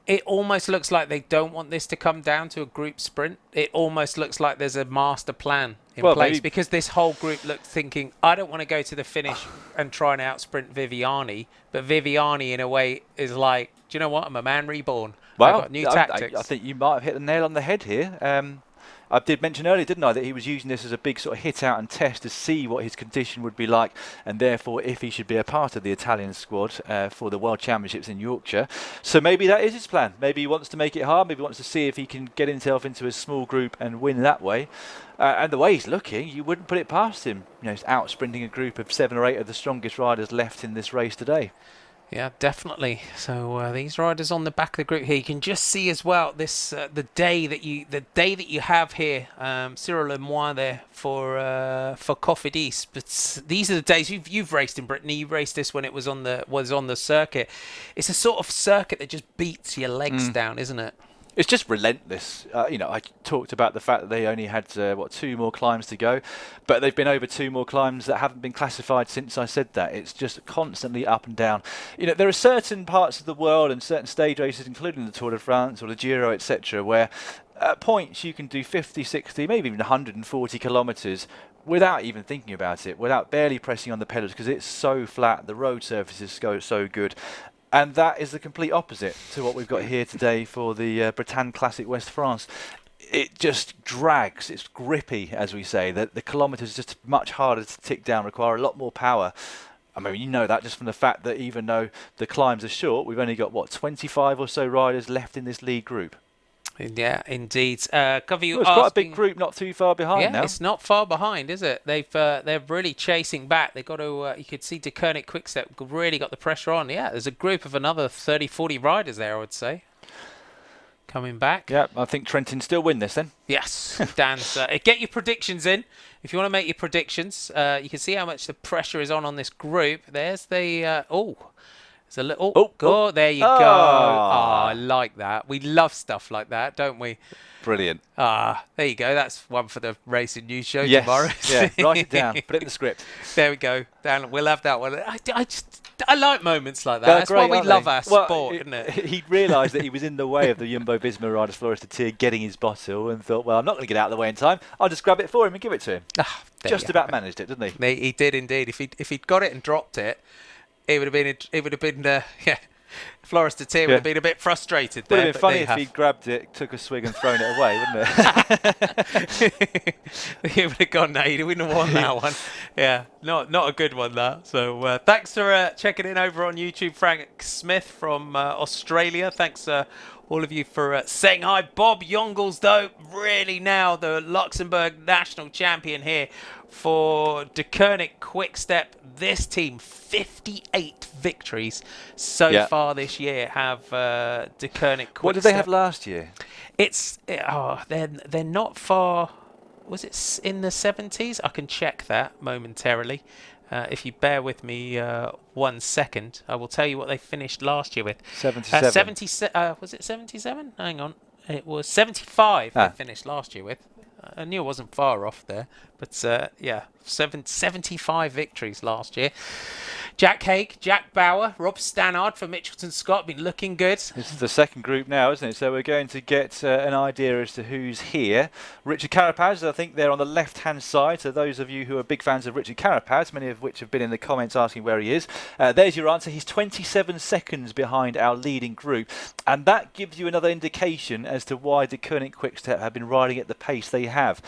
it almost looks like they don't want this to come down to a group sprint. It almost looks like there's a master plan in place, because this whole group looked thinking, I don't want to go to the finish and try and out-sprint Viviani, but Viviani, in a way, is like, do you know what? I'm a man reborn. Well, I've got new tactics. I think you might have hit the nail on the head here. I did mention earlier, didn't I, that he was using this as a big sort of hit out and test to see what his condition would be like, and therefore if he should be a part of the Italian squad for the World Championships in Yorkshire. So maybe that is his plan. Maybe he wants to make it hard. Maybe he wants to see if he can get himself into a small group and win that way. And the way he's looking, you wouldn't put it past him. He's out sprinting a group of 7 or 8 of the strongest riders left in this race today. Yeah, definitely. So these riders on the back of the group here, you can just see as well this the day that you have here. Cyril Lemoine there for Cofidis. But these are the days you've raced in Brittany. You raced this when it was on the circuit. It's a sort of circuit that just beats your legs down, isn't it? It's just relentless. I talked about the fact that they only had 2 more climbs to go, but they've been over 2 more climbs that haven't been classified since I said that. It's just constantly up and down. There are certain parts of the world and certain stage races, including the Tour de France or the Giro, etc., where at points you can do 50, 60, maybe even 140 kilometres without even thinking about it, without barely pressing on the pedals, because it's so flat, the road surface is so good. And that is the complete opposite to what we've got here today for the Bretagne Classic West France. It just drags, it's grippy, as we say. The kilometres are just much harder to tick down, require a lot more power. I mean, you know that just from the fact that even though the climbs are short, we've only got, 25 or so riders left in this lead group. Yeah, indeed. It's quite a big group, not too far behind now. Yeah, it's not far behind, is it? They're really chasing back. They've got to. You could see Deceuninck Quickstep really got the pressure on. Yeah, there's a group of another 30, 40 riders there, I would say, coming back. Yeah, I think Trentin still win this then. Yes, Dan's. Get your predictions in. If you want to make your predictions, you can see how much the pressure is on this group. There's the. It's a little. There you go. I like that. We love stuff like that, don't we? Brilliant. There you go. That's one for the racing news show yes. tomorrow. Yeah, write it down. Put it in the script. There we go. Dan, we'll have that one. I like moments like that. That's why we love our sport, isn't it? He realised that he was in the way of the Jumbo-Visma rider Floris de Tier getting his bottle and thought, well, I'm not going to get out of the way in time. I'll just grab it for him and give it to him. Just about managed it, didn't he? He did indeed. If he'd got it and dropped it, it would have been Floris de Tier would have been a bit frustrated there. It would have been funny if he'd grabbed it, took a swig and thrown it away, wouldn't it? He would have gone, no, he wouldn't have won that one. Yeah, not a good one, that. So thanks for checking in over on YouTube. Frank Smith from Australia. Thanks all of you for saying hi. Bob Jongels, though, really now the Luxembourg national champion here for Deceuninck Quickstep. This team, 58 victories so far this year have Deceuninck Quickstep. What did they have last year? They're not far. Was it in the 70s? I can check that momentarily. If you bear with me 1 second, I will tell you what they finished last year with. 77. Was it 77? Hang on. It was 75 they finished last year with. I knew I wasn't far off there. But, 75 victories last year. Jack Haig, Jack Bauer, Rob Stannard for Mitchelton Scott, been looking good. This is the second group now, isn't it? So we're going to get an idea as to who's here. Richard Carapaz, I think they're on the left-hand side. So those of you who are big fans of Richard Carapaz, many of which have been in the comments asking where he is, there's your answer. He's 27 seconds behind our leading group. And that gives you another indication as to why the Koenig Quickstep have been riding at the pace they have.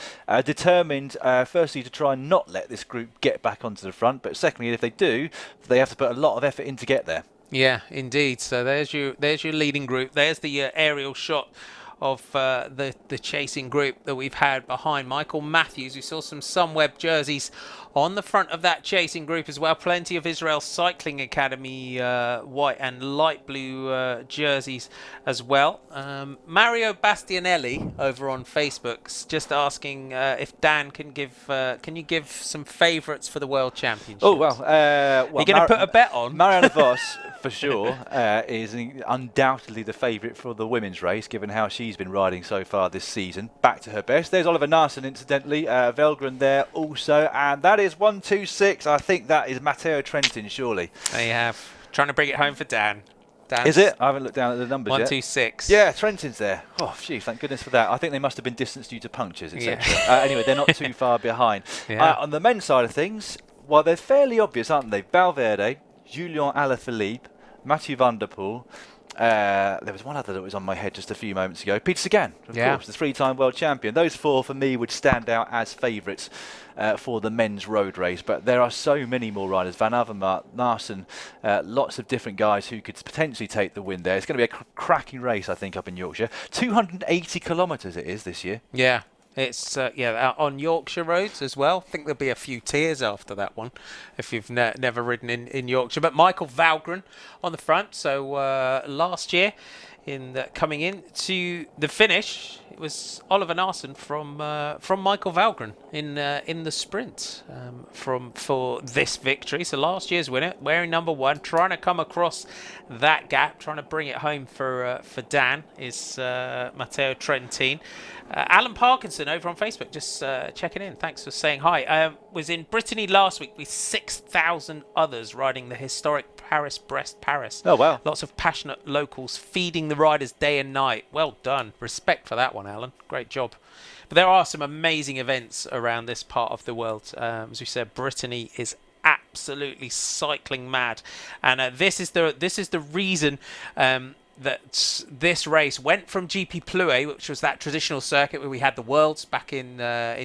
Determined, firstly, to try and not let this group get back onto the front. But secondly, if they do, they have to put a lot of effort in to get there. Yeah, indeed. So there's your leading group. There's the aerial shot of the chasing group that we've had behind Michael Matthews. We saw some Sunweb jerseys on the front of that chasing group as well. Plenty of Israel Cycling Academy white and light blue jerseys as well. Mario Bastianelli over on Facebook's just asking if Dan can you give some favourites for the World Championships? Oh, well. You're going to put a bet on? Marianne Vos, for sure, is undoubtedly the favourite for the women's race, given how she's been riding so far this season. Back to her best. There's Oliver Narsson, incidentally. Velgren there also. And that is 1-2-6. I think that is Matteo Trentin, surely. They have. Trying to bring it home for Dan. Is it? I haven't looked down at the numbers yet. 1-2-6. Yeah, Trentin's there. Oh, gee, thank goodness for that. I think they must have been distanced due to punctures, etc. Yeah. Anyway, they're not too far behind. Yeah. On the men's side of things, well, they're fairly obvious, aren't they? Valverde, Julien Alaphilippe, Mathieu Van Der Poel. There was one other that was on my head just a few moments ago. Peter Sagan, of course, the three-time world champion. Those four, for me, would stand out as favourites for the men's road race. But there are so many more riders. Van Avermaet, Narsson, lots of different guys who could potentially take the win there. It's going to be a cracking race, I think, up in Yorkshire. 280 kilometres it is this year. Yeah. It's on Yorkshire roads as well. I think there'll be a few tears after that one if you've never ridden in Yorkshire. But Michael Valgren on the front. So last year, coming in to the finish, it was Oliver Narsson from Michael Valgren in the sprint for this victory. So last year's winner, wearing number 1, trying to come across that gap, trying to bring it home for Dan is Matteo Trentin. Alan Parkinson over on Facebook, just checking in. Thanks for saying hi. Was in Brittany last week with 6,000 others riding the historic Paris-Brest Paris. Oh, wow. Lots of passionate locals feeding the riders day and night. Well done. Respect for that one, Alan. Great job. But there are some amazing events around this part of the world. As we said, Brittany is absolutely cycling mad. And this is the reason that this race went from GP Plouay, which was that traditional circuit where we had the Worlds back in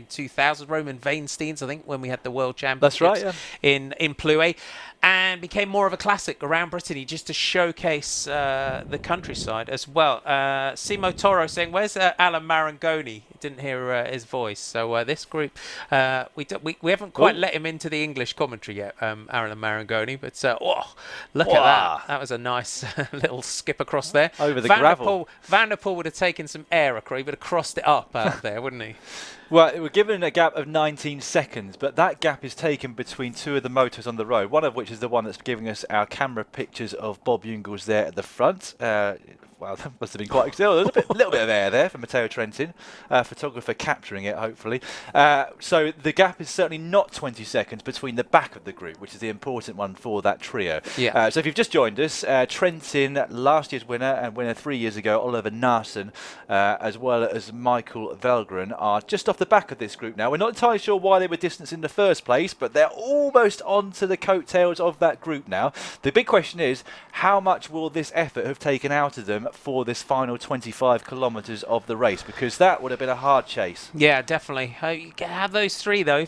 2000, Roman Weinsteins, I think, when we had the World Championships. That's right, yeah. in Plouay, and became more of a classic around Brittany just to showcase the countryside as well. Simo Toro saying, where's Alan Marangoni? Didn't hear his voice. So this group, we haven't quite let him into the English commentary yet, Alan Marangoni, but look at that. That was a nice little skip across there. Over the gravel. Van der Poel would have taken some air across. He would have crossed it up out there, wouldn't he? Well, we're given a gap of 19 seconds, but that gap is taken between two of the motors on the road, one of which is the one that's giving us our camera pictures of Bob Jungels there at the front. Well, that must have been quite exciting. There's a little bit of air there for Matteo Trentin, photographer capturing it, hopefully. So the gap is certainly not 20 seconds between the back of the group, which is the important one for that trio. Yeah. So if you've just joined us, Trentin, last year's winner and winner 3 years ago, Oliver Narsson, as well as Michael Velgren, are just off the back of this group now. We're not entirely sure why they were distanced in the first place, but they're almost onto the coattails of that group now. The big question is, how much will this effort have taken out of them for this final 25 kilometres of the race? Because that would have been a hard chase. Yeah, definitely. You can have those three, though.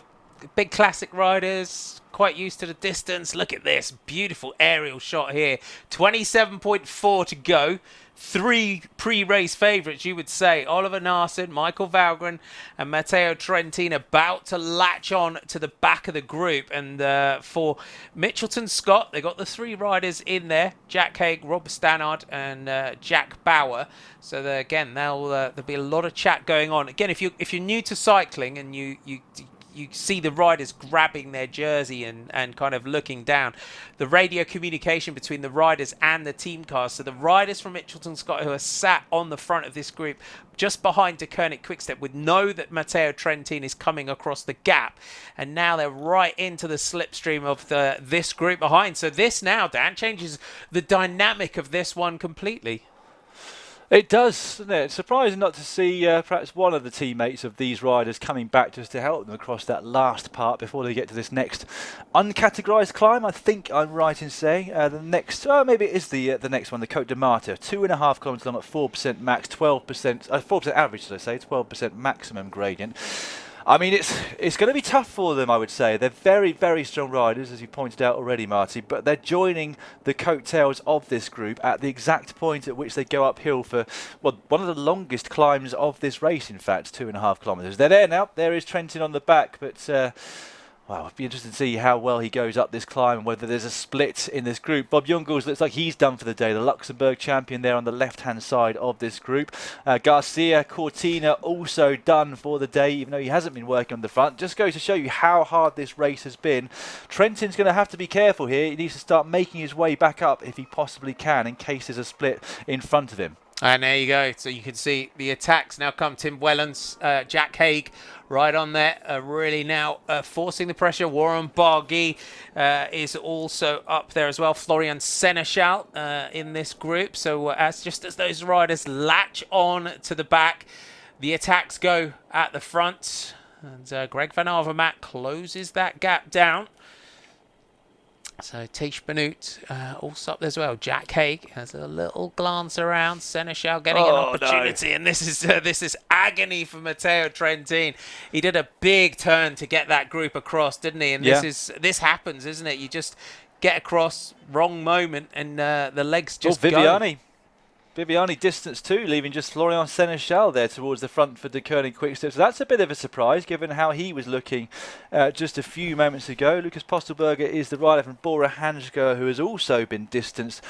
Big classic riders, quite used to the distance. Look at this beautiful aerial shot here. 27.4 to go. 3 pre-race favourites, you would say. Oliver Narsson, Michael Valgren and Matteo Trentin about to latch on to the back of the group. And for Mitchelton Scott, they got the 3 riders in there. Jack Haig, Rob Stannard and Jack Bauer. So again, there'll be a lot of chat going on. Again, if you're new to cycling and you you see the riders grabbing their jersey and kind of looking down. The radio communication between the riders and the team cars. So the riders from Mitchelton Scott who are sat on the front of this group just behind De Koning Quickstep would know that Matteo Trentin is coming across the gap, and now they're right into the slipstream of this group behind. So this now, Dan, changes the dynamic of this one completely. It does, doesn't it? It's surprising not to see perhaps one of the teammates of these riders coming back just to help them across that last part before they get to this next uncategorised climb. I think I'm right in saying the next, maybe it is the next one, the Côte de Martyr, 2.5 kilometres long at 4% max, 12%, 4% average, should I say, 12% maximum gradient. I mean, it's going to be tough for them, I would say. They're very, very strong riders, as you pointed out already, Marty, but they're joining the coattails of this group at the exact point at which they go uphill for, well, one of the longest climbs of this race, in fact, 2.5 kilometres. They're there now. There is Trentin on the back, but... well, it'd be interesting to see how well he goes up this climb and whether there's a split in this group. Bob Jungels looks like he's done for the day. The Luxembourg champion there on the left-hand side of this group. Garcia Cortina also done for the day, even though he hasn't been working on the front. Just goes to show you how hard this race has been. Trentin's going to have to be careful here. He needs to start making his way back up if he possibly can in case there's a split in front of him. And there you go. So you can see the attacks now come. Tim Wellens, Jack Haig right on there, really now forcing the pressure. Warren Barguil is also up there as well. Florian Seneschal in this group. So just as those riders latch on to the back, the attacks go at the front. And Greg Van Avermaet closes that gap down. So Tish Benut also up there as well. Jack Haig has a little glance around. Seneschal getting an opportunity, and this is agony for Matteo Trentin. He did a big turn to get that group across, didn't he? And this happens, isn't it? You just get across, wrong moment, and the legs just go. Viviani distance too, leaving just Florian Seneschal there towards the front for De Koning Quickstep. So that's a bit of a surprise given how he was looking just a few moments ago. Lucas Postelberger is the rider from Bora Hansgrohe who has also been distanced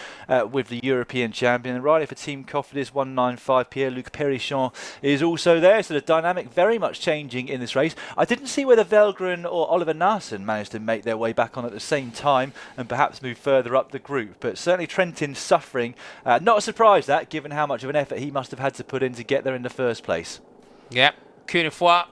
with the European champion. The rider for Team Cofidis 195, Pierre-Luc Perichon, is also there. So the dynamic very much changing in this race. I didn't see whether Velgren or Oliver Naesen managed to make their way back on at the same time and perhaps move further up the group. But certainly Trentin suffering. Not a surprise that, given how much of an effort he must have had to put in to get there in the first place. Yeah, Cunefroy,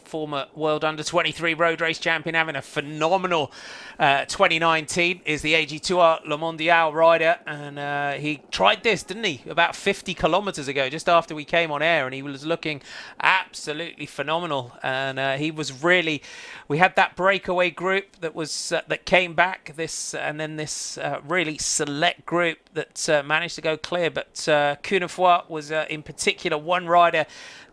former World Under-23 road race champion, having a phenomenal 2019, is the AG2R Le Mondial rider, and he tried this, didn't he, about 50 kilometres ago, just after we came on air, and he was looking absolutely phenomenal. And he was really, we had that breakaway group that was that came back, this and then this really select group that managed to go clear. But Cunefroy was in particular one rider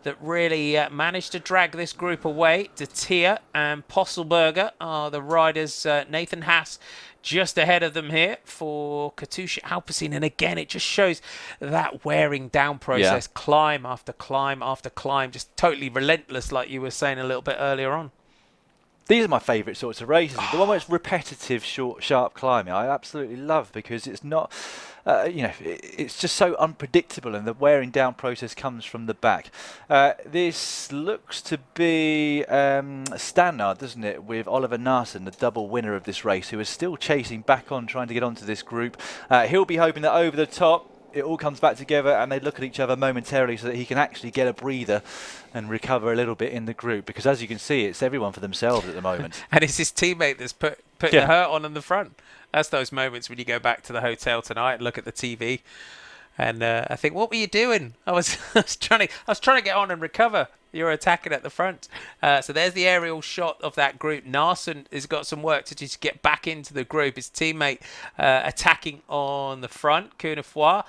that really managed to drag this group away. De Tier and Postelberger are the riders. Nathan Haas just ahead of them here for Katusha Alpecin. And again, it just shows that wearing down process, climb after climb after climb, just totally relentless, like you were saying a little bit earlier on. These are my favourite sorts of races. The one where it's repetitive, short, sharp climbing, I absolutely love because it's not, it's just so unpredictable and the wearing down process comes from the back. This looks to be Stannard, doesn't it, with Oliver Naesen, the double winner of this race, who is still chasing back on, trying to get onto this group. He'll be hoping that over the top, it all comes back together and they look at each other momentarily so that he can actually get a breather and recover a little bit in the group, because as you can see, it's everyone for themselves at the moment. And it's his teammate that's putting the hurt on in the front. That's those moments when you go back to the hotel tonight and look at the TV and I think, what were you doing? I was trying to get on and recover. You're attacking at the front. So there's the aerial shot of that group. Naesen has got some work to do to get back into the group. His teammate attacking on the front, Cunefroy.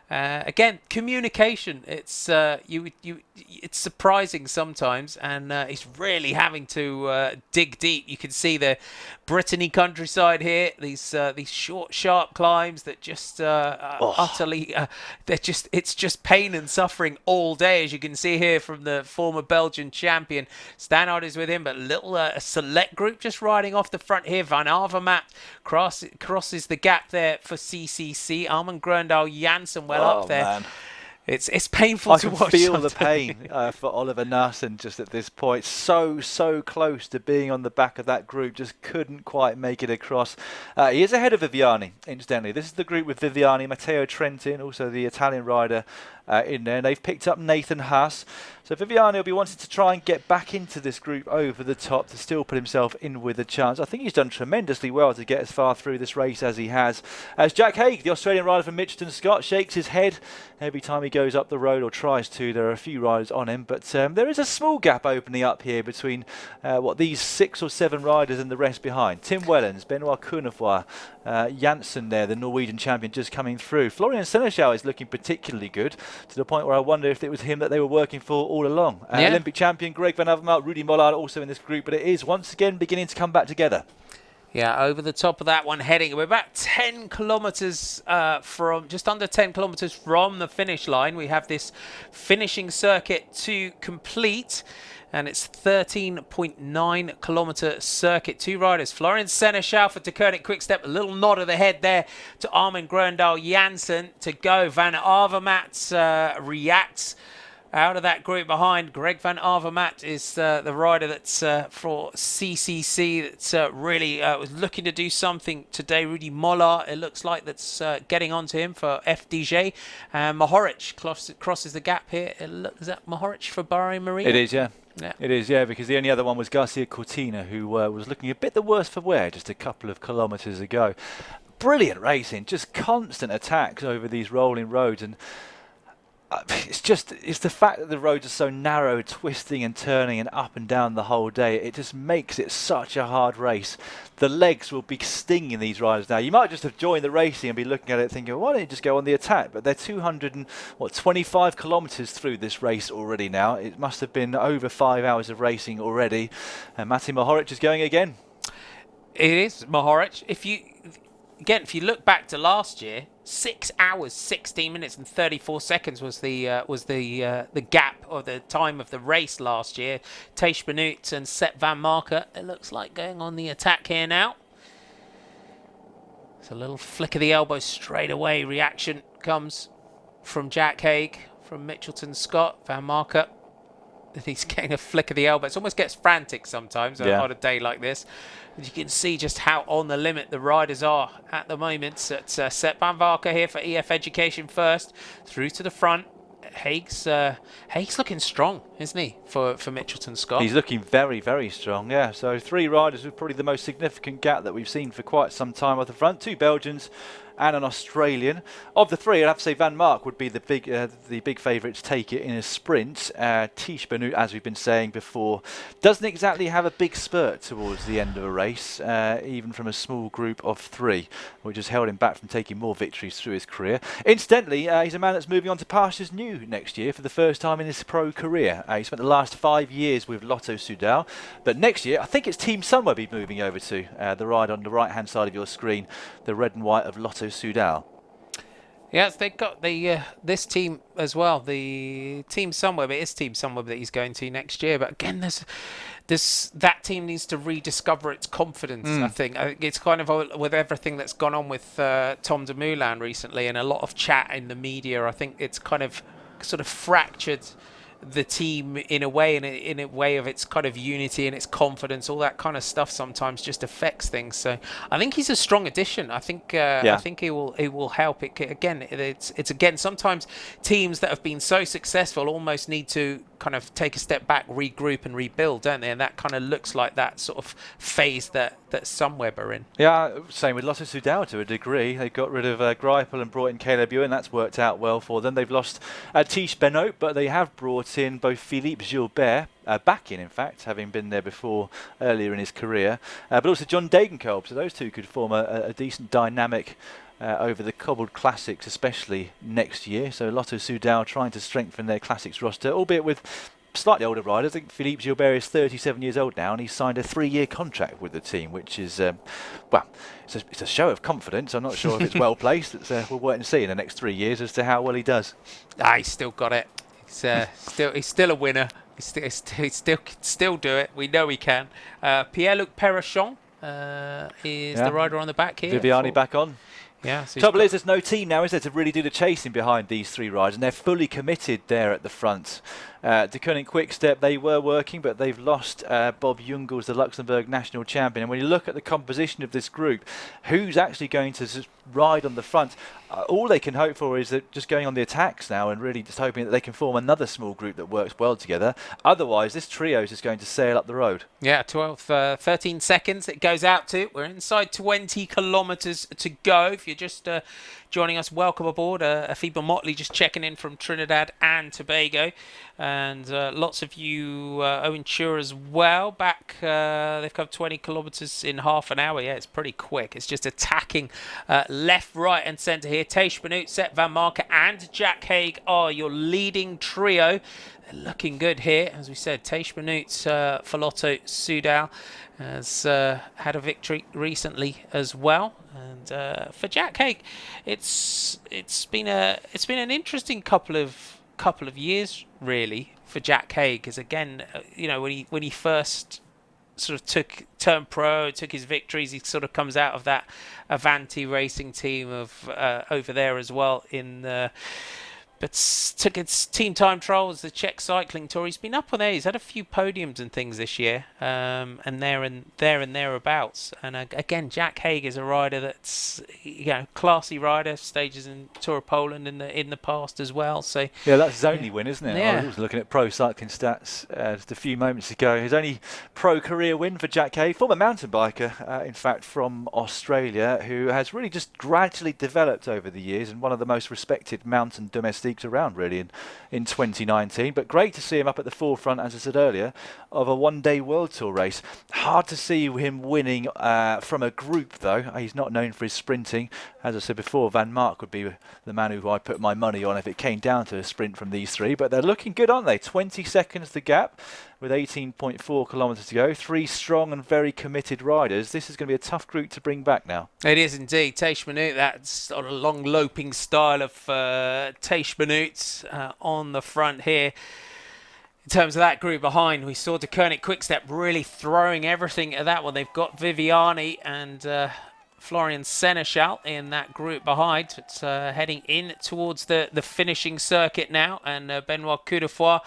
Again, communication. It's it's surprising sometimes, and he's really having to dig deep. You can see the Brittany countryside here. These short, sharp climbs that just utterly it's just pain and suffering all day, as you can see here from the former Belgian champion. Stannard is with him, but a select group just riding off the front here. Van Avermaet crosses the gap there for CCC. Armand Gröndal Janssen up there. Man. It's painful I to can watch. feel the sometimes. pain for Oliver Nassen just at this point. So close to being on the back of that group, just couldn't quite make it across. He is ahead of Viviani, incidentally. This is the group with Viviani, Matteo Trentin, also the Italian rider in there. And they've picked up Nathan Haas. So Viviani will be wanting to try and get back into this group over the top to still put himself in with a chance. I think he's done tremendously well to get as far through this race as he has. As Jack Haig, the Australian rider from Mitchelton Scott, shakes his head every time he goes up the road, or tries to. There are a few riders on him, but there is a small gap opening up here between these 6 or 7 riders and the rest behind. Tim Wellens, Benoit Cunnefoy, Janssen there, the Norwegian champion, just coming through. Florian Seneschal is looking particularly good, to the point where I wonder if it was him that they were working for all along. Olympic champion Greg Van Avermaet, Rudy Mollard also in this group, but it is once again beginning to come back together. Yeah, over the top of that one heading. We're about 10 kilometres from, just under 10 kilometres from the finish line. We have this finishing circuit to complete, and it's 13.9 kilometre circuit. 2 riders, Florian Seneschal for Deceuninck Quickstep, a little nod of the head there to Armin Grøndal Janssen to go. Van Avermaet reacts out of that group behind. Greg Van Avermaet is the rider that's for CCC that's really was looking to do something today. Rudy Mollard, it looks like, that's getting onto him for FDJ. Mohoric crosses the gap here. Is that Mohoric for Bahrain Marine? It is, yeah. Yeah. It is, yeah, because the only other one was Garcia Cortina, who was looking a bit the worse for wear just a couple of kilometres ago. Brilliant racing, just constant attacks over these rolling roads, and it's the fact that the roads are so narrow, twisting and turning and up and down the whole day. It just makes it such a hard race. The legs will be stinging these riders now. You might just have joined the racing and be looking at it thinking, why don't you just go on the attack? But they're 225 kilometres through this race already now. It must have been over 5 hours of racing already. And Matti Mohoric is going again. It is Mohoric. If you look back to last year, 6 hours, 16 minutes and 34 seconds was the gap, or the time of the race last year. Thijs Benoot and Sepp van Marken, it looks like, going on the attack here now. It's a little flick of the elbow straight away. Reaction comes from Jack Haig, from Mitchelton Scott. Van Marken, he's getting a flick of the elbow. It almost gets frantic sometimes on a day like this. And you can see just how on the limit the riders are at the moment. It's Sepp van Marken here for EF Education first, through to the front. Haig's looking strong, isn't he, for Mitchelton Scott? He's looking very, very strong, yeah. So 3 riders with probably the most significant gap that we've seen for quite some time at the front. 2 Belgians and an Australian. Of the 3, I'd have to say Van Mark would be the big favourite to take it in a sprint. Thijs Benoot, as we've been saying before, doesn't exactly have a big spurt towards the end of a race, even from a small group of 3, which has held him back from taking more victories through his career. Incidentally, he's a man that's moving on to pastures new next year for the first time in his pro career. He spent the last 5 years with Lotto Soudal, but next year I think it's Team Sunweb he's moving over to, the ride on the right hand side of your screen, the red and white of Lotto Soudal. Yes, they've got the this team as well. The Team Sunweb, it is Team Sunweb that he's going to next year. But again, that team needs to rediscover its confidence. I think it's kind of with everything that's gone on with Tom Dumoulin recently, and a lot of chat in the media. I think it's kind of sort of fractured the team in a way, in a way of its kind of unity and its confidence. All that kind of stuff sometimes just affects things. So I think he's a strong addition. I think he will help. It's again, sometimes teams that have been so successful almost need to kind of take a step back, regroup and rebuild, don't they? And that kind of looks like that sort of phase that Sunweb are in. Yeah, same with Lotto Soudal to a degree. They got rid of Greipel and brought in Caleb Ewan. That's worked out well for them. They've lost Thijs Benoot, but they have brought in both Philippe Gilbert, back in fact, having been there before earlier in his career, but also John Degenkolb. So those two could form a decent dynamic over the cobbled classics, especially next year. So Lotto Soudal trying to strengthen their classics roster, albeit with slightly older riders. I think Philippe Gilbert is 37 years old now, and he's signed a 3-year contract with the team, which is, it's a show of confidence. I'm not sure if it's well placed. We'll wait and see in the next 3 years as to how well he does. He's still got it. He's still a winner. He still do it. We know he can. Pierre-Luc Perrechon is the rider on the back here. Viviani back on. Yeah. So Trouble is, there's no team now, is there, to really do the chasing behind these three riders, and they're fully committed there at the front. De Koning Quickstep, they were working, but they've lost Bob Jungels, the Luxembourg national champion. And when you look at the composition of this group, who's actually going to ride on the front? All they can hope for is that just going on the attacks now and really just hoping that they can form another small group that works well together. Otherwise, this trio is just going to sail up the road. Yeah, 13 seconds it goes out to. We're inside 20 kilometres to go. If you're just joining us, welcome aboard. Afiba Motley just checking in from Trinidad and Tobago. And lots of you, Owen Chur as well. Back, they've covered 20 kilometres in half an hour. Yeah, it's pretty quick. It's just attacking left, right and centre here. Teish Benoot, Sepp Van Marken and Jack Haig are your leading trio. They're looking good here. As we said, Teish Benoot, Falotto Soudal has had a victory recently as well. And for Jack Haig, it's been an interesting couple of years really for Jack Haig, because again, when he first sort of turned pro, took his victories, he sort of comes out of that Avanti racing team of over there as well but took its team time trials, the Czech cycling tour. He's been up on there. He's had a few podiums and things this year, and there and thereabouts. And again, Jack Haig is a rider that's classy rider, stages in Tour of Poland in the past as well. So yeah, that's his only win, isn't it? Yeah. I was looking at pro cycling stats just a few moments ago. His only pro career win for Jack Haig, former mountain biker, in fact, from Australia, who has really just gradually developed over the years and one of the most respected mountain domestiques around really in 2019. But great to see him up at the forefront, as I said earlier, of a one-day World Tour race. Hard to see him winning from a group though. He's not known for his sprinting. As I said before, Van Mark would be the man who I put my money on if it came down to a sprint from these three. But they're looking good, aren't they? 20 seconds the gap with 18.4 kilometres to go. Three strong and very committed riders. This is going to be a tough group to bring back now. It is indeed. Teish Benoot, that sort of long loping style of Teish Benoot on the front here. In terms of that group behind, we saw De Koning Quickstep really throwing everything at that one. They've got Viviani and Florian Seneschal in that group behind. It's heading in towards the finishing circuit now, and Benoit Coudefoy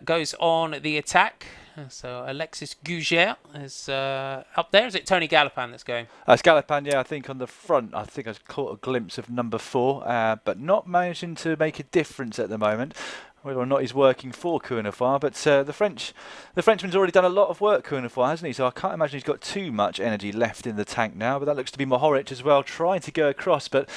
goes on the attack. So Alexis Gouget is up there. Is it Tony Galopin that's going? It's Galopin, yeah, I think on the front. I think I caught a glimpse of number 4, but not managing to make a difference at the moment. Whether or not he's working for Coudefoy, but the Frenchman's already done a lot of work, Coudefoy, hasn't he? So I can't imagine he's got too much energy left in the tank now. But that looks to be Mohoric as well, trying to go across. But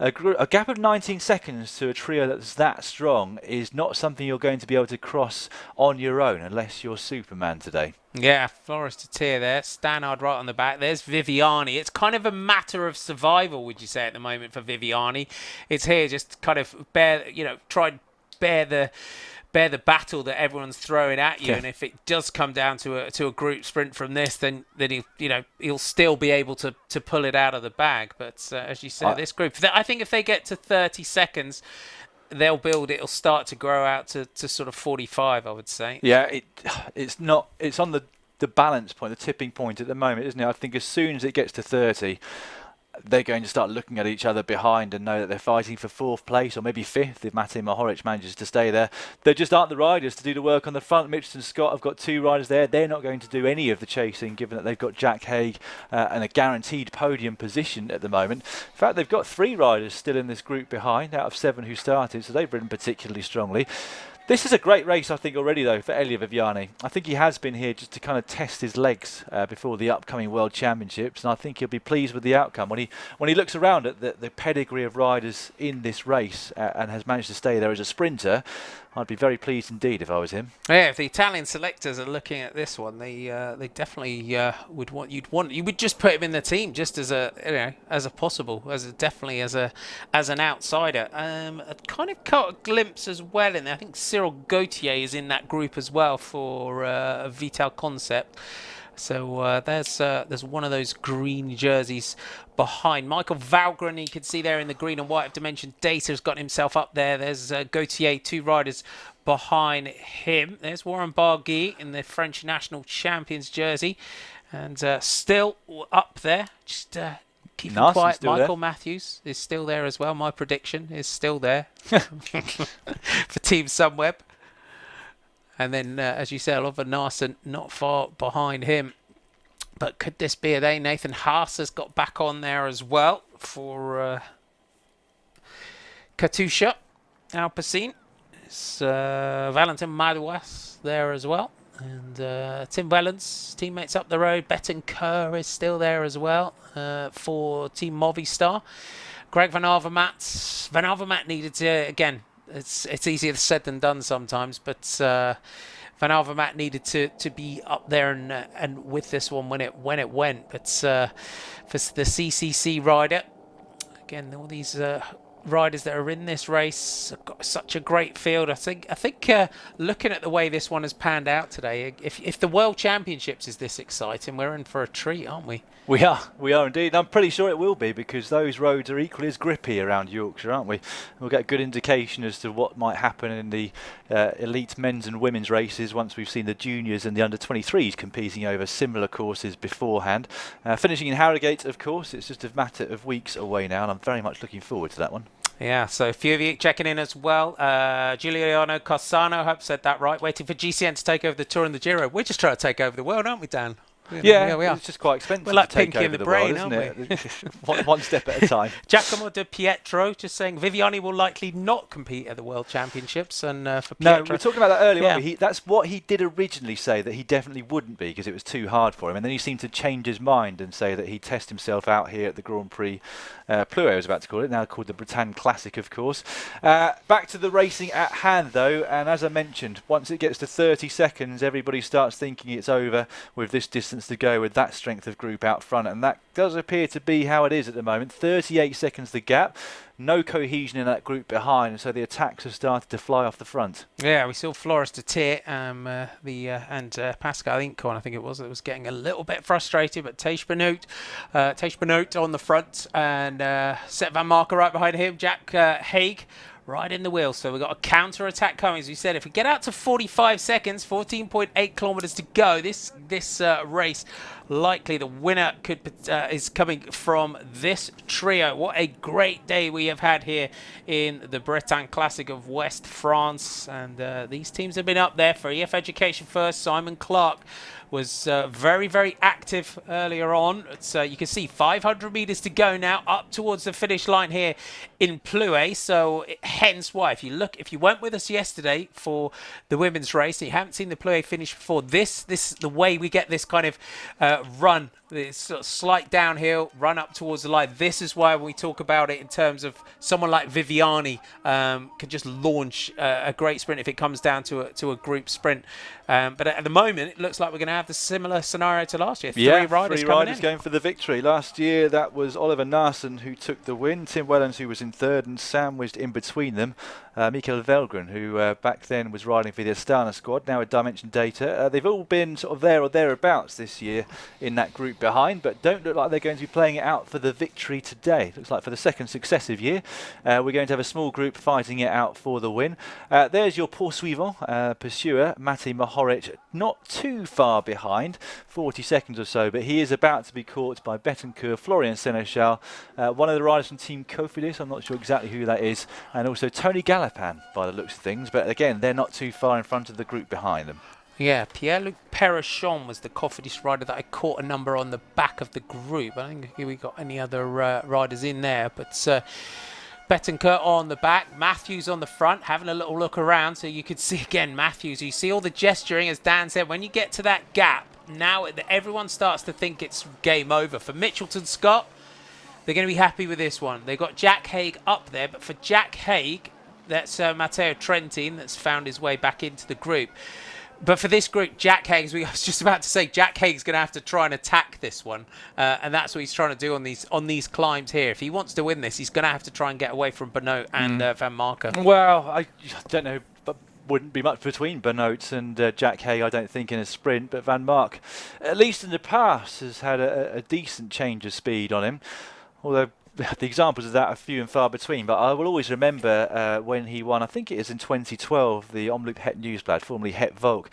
a gap of 19 seconds to a trio that's that strong is not something you're going to be able to cross on your own unless you're Superman today. Yeah, Floris de Tier there, Stannard right on the back. There's Viviani. It's kind of a matter of survival, would you say, at the moment for Viviani? It's here just kind of bear the battle that everyone's throwing at you, and if it does come down to a group sprint from this, then he'll still be able to pull it out of the bag. But as you said, this group, I think if they get to 30 seconds, they'll build. It'll start to grow out to sort of 45, I would say. Yeah, it's on the balance point, the tipping point at the moment, isn't it? I think as soon as it gets to 30. They're going to start looking at each other behind and know that they're fighting for 4th place or maybe 5th if Matej Mohoric manages to stay there. There just aren't the riders to do the work on the front. Mitchelton and Scott have got 2 riders there. They're not going to do any of the chasing, given that they've got Jack Haig and a guaranteed podium position at the moment. In fact, they've got 3 riders still in this group behind out of 7 who started, so they've ridden particularly strongly. This is a great race, I think, already, though, for Elia Viviani. I think he has been here just to kind of test his legs before the upcoming World Championships, and I think he'll be pleased with the outcome. When he looks around at the pedigree of riders in this race and has managed to stay there as a sprinter, I'd be very pleased indeed if I was him. Yeah, if the Italian selectors are looking at this one, they definitely would want you would just put him in the team just as a definitely as an outsider. I kind of caught a glimpse as well in there. I think Cyril Gauthier is in that group as well for Vital Concept. So there's one of those green jerseys behind. Michael Valgren, you can see there in the green and white of Dimension Data, has got himself up there. There's Gauthier, 2 riders behind him. There's Warren Barguil in the French national champions jersey. And still up there, just keeping Narsen's quiet. still Michael there. Matthews is still there as well. My prediction is still there for Team Sunweb. And then, as you say, Oliver Narsen not far behind him. But could this be a day? Nathan Haas has got back on there as well for Katusha Alpecin. It's Valentin Madouas there as well. And Tim Wellens, teammates up the road. Betancourt is still there as well for Team Movistar. Greg Van Avermaet. Van Avermaet needed to, again, it's easier said than done sometimes, but Van Avermaet needed to be up there and with this one when it went. But for the CCC rider, again, all these riders that are in this race have got such a great field. I think looking at the way this one has panned out today, if the World Championships is this exciting, we're in for a treat, aren't we? We are indeed. I'm pretty sure it will be, because those roads are equally as grippy around Yorkshire, aren't we? We'll get a good indication as to what might happen in the elite men's and women's races once we've seen the juniors and the under-23s competing over similar courses beforehand. Finishing in Harrogate, of course, it's just a matter of weeks away now, and I'm very much looking forward to that one. Yeah, so a few of you checking in as well. Giuliano Corsano, I hope I said that right, waiting for GCN to take over the Tour and the Giro. We're just trying to take over the world, aren't we, Dan? Yeah, we are. It's just quite expensive We're like to take Pinky in over the world, brain, isn't aren't it? one step at a time. Giacomo De Pietro just saying Viviani will likely not compete at the World Championships. And for No, Pietro, we were talking about that earlier, yeah. weren't we? That's what he did originally say, that he definitely wouldn't be because it was too hard for him. And then he seemed to change his mind and say that he'd test himself out here at the Grand Prix Plouay, I was about to call it, now called the Bretagne Classic, of course. Back to the racing at hand, though, and as I mentioned, once it gets to 30 seconds, everybody starts thinking it's over with this distance to go, with that strength of group out front, and that does appear to be how it is at the moment. 38 seconds the gap, no cohesion in that group behind, and so the attacks have started to fly off the front. Yeah, we saw Floris de Teer and Pascal Incon, I think it was getting a little bit frustrated, but Tej Benoot on the front, and Seth Van Marker right behind him, Jack Haig right in the wheel. So we've got a counter attack coming. As we said, if we get out to 45 seconds, 14.8 kilometers to go, this race, likely the winner is coming from this trio. What a great day we have had here in the Bretagne Classic of West France. And these teams have been up there for EF Education First. Simon Clark was very, very active earlier on. So you can see 500 meters to go now up towards the finish line here in Plouay. So hence why, if you weren't with us yesterday for the women's race, and you haven't seen the Plouay finish before, this the way we get this kind of run, this sort of slight downhill run up towards the line. This is why when we talk about it in terms of someone like Viviani can just launch a great sprint if it comes down to a group sprint. But at the moment, it looks like we're going to have the similar scenario to last year. Three riders going for the victory. Last year, that was Oliver Narsen who took the win, Tim Wellens who was in third, and sandwiched in between them, Mikael Velgren, who back then was riding for the Astana squad, now with Dimension Data. They've all been sort of there or thereabouts this year in that group behind, but don't look like they're going to be playing it out for the victory today. Looks like for the second successive year, we're going to have a small group fighting it out for the win. There's your poursuivant, pursuer, Mate Mohoric, not too far behind, 40 seconds or so, but he is about to be caught by Betancourt, Florian Seneschal, one of the riders from Team Cofidis, I'm not sure exactly who that is, and also Tony Gallopin by the looks of things, but again, they're not too far in front of the group behind them. Yeah, Pierre-Luc Perrichon was the Cofidis rider that I caught a number on the back of the group. I don't think we got any other riders in there, but Betancourt on the back, Matthews on the front, having a little look around, so you could see again Matthews. You see all the gesturing, as Dan said, when you get to that gap, now everyone starts to think it's game over. For Mitchelton Scott, they're going to be happy with this one. They've got Jack Haig up there, but for Jack Haig, that's Matteo Trentin that's found his way back into the group. But for this group, Jack Haig, as I was just about to say, Jack Haig's going to have to try and attack this one, and that's what he's trying to do on these climbs here. If he wants to win this, he's going to have to try and get away from Benoot and Van Marker. Well, I don't know, but wouldn't be much between Benoot and Jack Haig, I don't think, in a sprint. But Van Mark, at least in the past, has had a decent change of speed on him, although the examples of that are few and far between. But I will always remember when he won, I think it is in 2012, the Omloop Het Nieuwsblad, formerly Het Volk.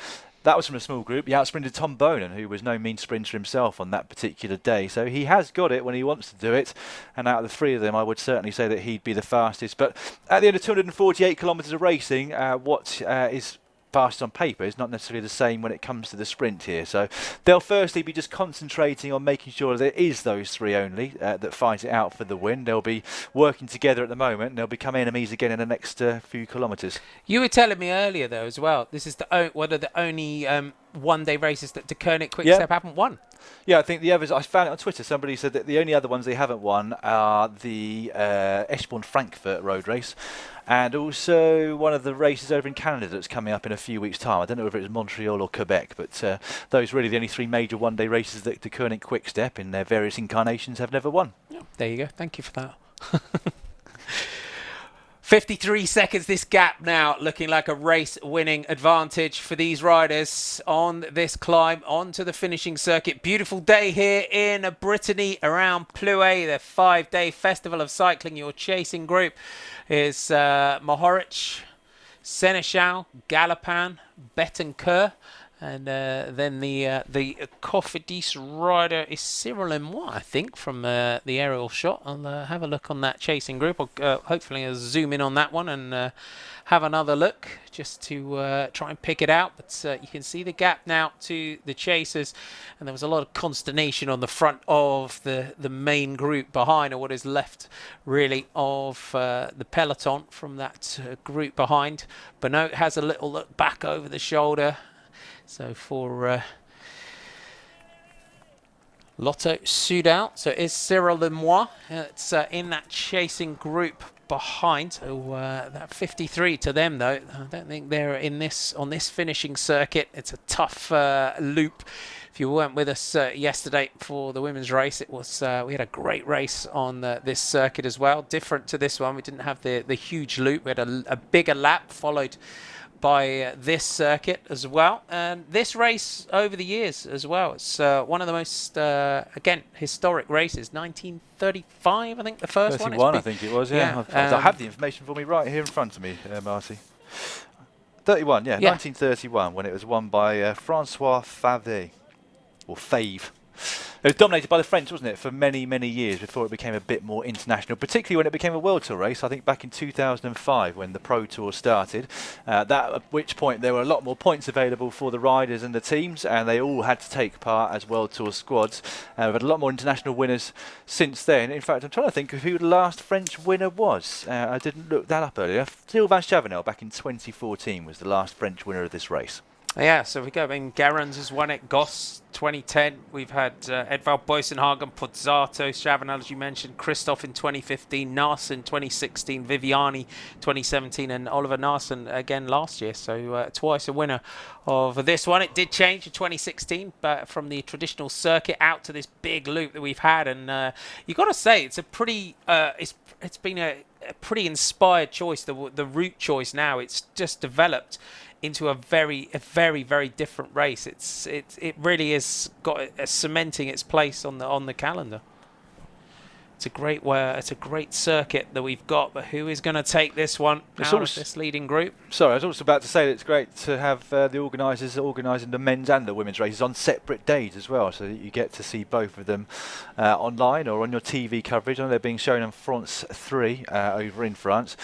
That was from a small group. He outsprinted Tom Bonan, who was no mean sprinter himself on that particular day. So he has got it when he wants to do it. And out of the three of them, I would certainly say that he'd be the fastest. But at the end of 248 kilometres of racing, what is fast on paper is not necessarily the same when it comes to the sprint here. So they'll firstly be just concentrating on making sure there is those three only that fight it out for the win. They'll be working together at the moment, and they'll become enemies again in the next few kilometres. You were telling me earlier, though, as well, this is one of the only one-day races that Deceuninck Quick-Step haven't won. Yeah, I think the others, I found it on Twitter, somebody said that the only other ones they haven't won are the Eschborn-Frankfurt road race, and also one of the races over in Canada that's coming up in a few weeks' time. I don't know whether it's Montreal or Quebec, but those are really the only three major one-day races that Deceuninck Quick-Step in their various incarnations have never won. Yeah, there you go. Thank you for that. 53 seconds, this gap now looking like a race-winning advantage for these riders on this climb onto the finishing circuit. Beautiful day here in Brittany around Plouay, the 5-day festival of cycling. Your chasing group is Mohoric, Seneschal, Galopin, Bettencourt. And then the Cofidis rider is Cyril Lemoine, I think, from the aerial shot. I'll have a look on that chasing group. Hopefully I'll zoom in on that one and have another look just to try and pick it out. But you can see the gap now to the chasers. And there was a lot of consternation on the front of the main group behind, or what is left, really, of the peloton from that group behind. Benoit has a little look back over the shoulder. So for Lotto Soudal, so is Cyril Lemoine. It's in that chasing group behind. So that 53 to them, though. I don't think they're in this on this finishing circuit. It's a tough loop. If you weren't with us yesterday for the women's race, it was we had a great race on this circuit as well. Different to this one, we didn't have the huge loop. We had a bigger lap followed by this circuit as well, and this race over the years as well. It's one of the most again historic races. 1935, I think, the first 31, one. I think it was. Yeah, I have the information for me right here in front of me, Marty. 31, yeah, 1931, when it was won by Francois Favet, or Fave. It was dominated by the French, wasn't it, for many, many years before it became a bit more international, particularly when it became a World Tour race, I think back in 2005 when the Pro Tour started. At which point there were a lot more points available for the riders and the teams, and they all had to take part as World Tour squads. We've had a lot more international winners since then. In fact, I'm trying to think of who the last French winner was. I didn't look that up earlier. Sylvain Chavanel back in 2014 was the last French winner of this race. Yeah, so we go. I mean, Garens has won it. Goss 2010. We've had Edvald Boysenhagen, Pozzato, Chavanel, as you mentioned, Christoph in 2015, Narsen 2016, Viviani 2017, and Oliver Narsen again last year. So twice a winner of this one. It did change in 2016, but from the traditional circuit out to this big loop that we've had, and you got to say it's a pretty. It's been a pretty inspired choice. The route choice now. It's just developed into a very, very different race. It really is got cementing its place on the calendar. It's a great circuit that we've got, but who is going to take this one out of this leading group? Sorry, I was also about to say that it's great to have the organisers organising the men's and the women's races on separate days as well, so that you get to see both of them online or on your TV coverage. I know they're being shown on France 3 over in France.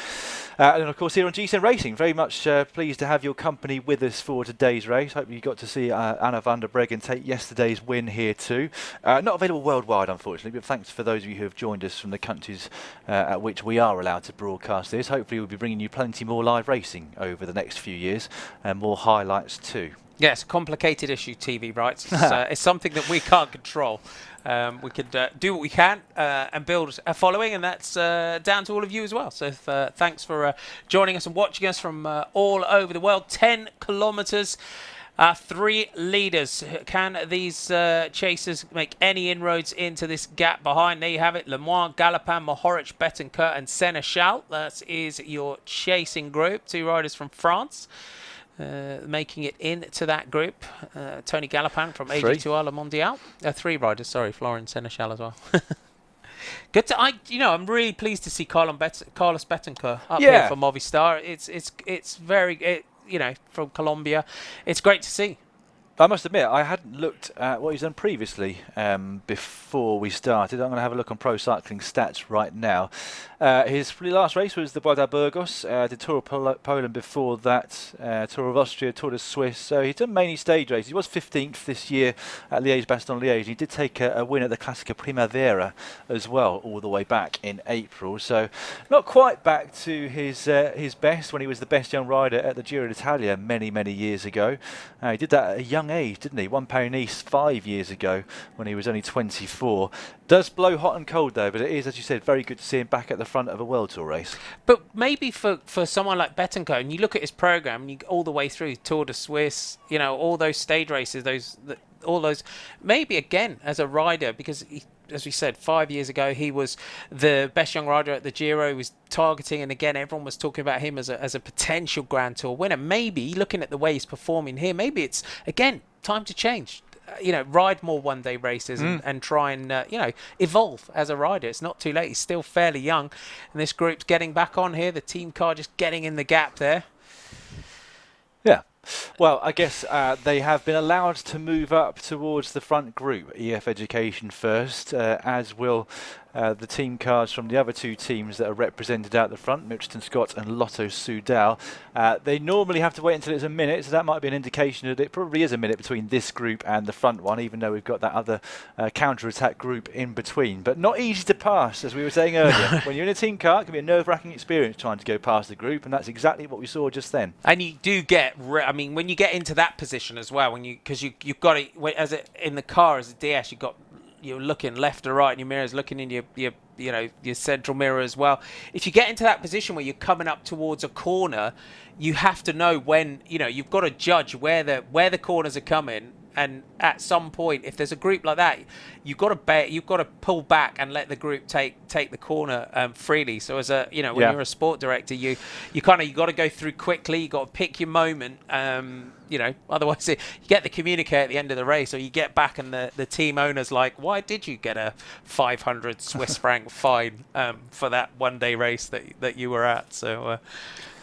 And of course here on GCN Racing, very much pleased to have your company with us for today's race. Hope you got to see Anna van der Breggen take yesterday's win here too. Not available worldwide, unfortunately, but thanks for those of you who have joined us from the countries at which we are allowed to broadcast this. Hopefully we'll be bringing you plenty more live racing over the next few years and more highlights too. Yes, complicated issue, TV rights. It's something that we can't control. We could do what we can and build a following, and that's down to all of you as well. So thanks for joining us and watching us from all over the world. 10 kilometres, 3 leaders. Can these chasers make any inroads into this gap behind? There you have it. Lemoine, Galopin, Mohoric, Bettencourt and Seneschal. That is your chasing group. 2 riders from France. Making it into that group. Tony Galopin from AG2R Le Mondial. 3 riders, sorry, Florent Seneschal as well. Good to, I'm really pleased to see Carlos Bettencourt up here for Movistar. It's very, from Colombia. It's great to see. I must admit, I hadn't looked at what he's done previously before we started. I'm going to have a look on Pro Cycling Stats right now. His last race was the Bois de Burgos, did Tour of Poland before that, Tour of Austria, Tour de Suisse. So he's done mainly stage races. He was 15th this year at Liège-Bastogne-Liège. He did take a win at the Classica Primavera as well, all the way back in April. So not quite back to his best when he was the best young rider at the Giro d'Italia many years ago. He did that at a young age, didn't he? Won Paris-Nice 5 years ago when he was only 24. Does blow hot and cold though, but it is, as you said, very good to see him back at the front of a World Tour race. But maybe for someone like Betancourt, and you look at his program, you all the way through Tour de Suisse, you know, all those stage races, all those, maybe again as a rider, because he, as we said, 5 years ago he was the best young rider at the Giro. He was targeting, and again everyone was talking about him as a potential Grand Tour winner. Maybe looking at the way he's performing here, maybe it's again time to change. You know, ride more one-day races and try and you know, evolve as a rider. It's not too late. He's still fairly young, and this group's getting back on here. The team car just getting in the gap there. Yeah. Well, I guess they have been allowed to move up towards the front group, EF Education first, as will the team cars from the other two teams that are represented out the front, Mitchelton Scott and Lotto Soudal. They normally have to wait until it's a minute, so that might be an indication that it probably is a minute between this group and the front one, even though we've got that other counter-attack group in between. But not easy to pass, as we were saying earlier. When you're in a team car, it can be a nerve-wracking experience trying to go past the group, and that's exactly what we saw just then. And you do get, I mean, when you get into that position as well, when because you've got it in the car as a DS, you're looking left or right, and your mirror's looking in your central mirror as well. If you get into that position where you're coming up towards a corner, you have to know when, you know, you've got to judge where the corners are coming. And at some point, if there's a group like that, you've got to pull back and let the group take the corner freely. So as a, you know, when you're a sport director, you got to go through quickly. You got to pick your moment. You know, otherwise you get the communique at the end of the race, or you get back and the team owner's like, why did you get a 500 Swiss franc fine for that one-day race that you were at? So.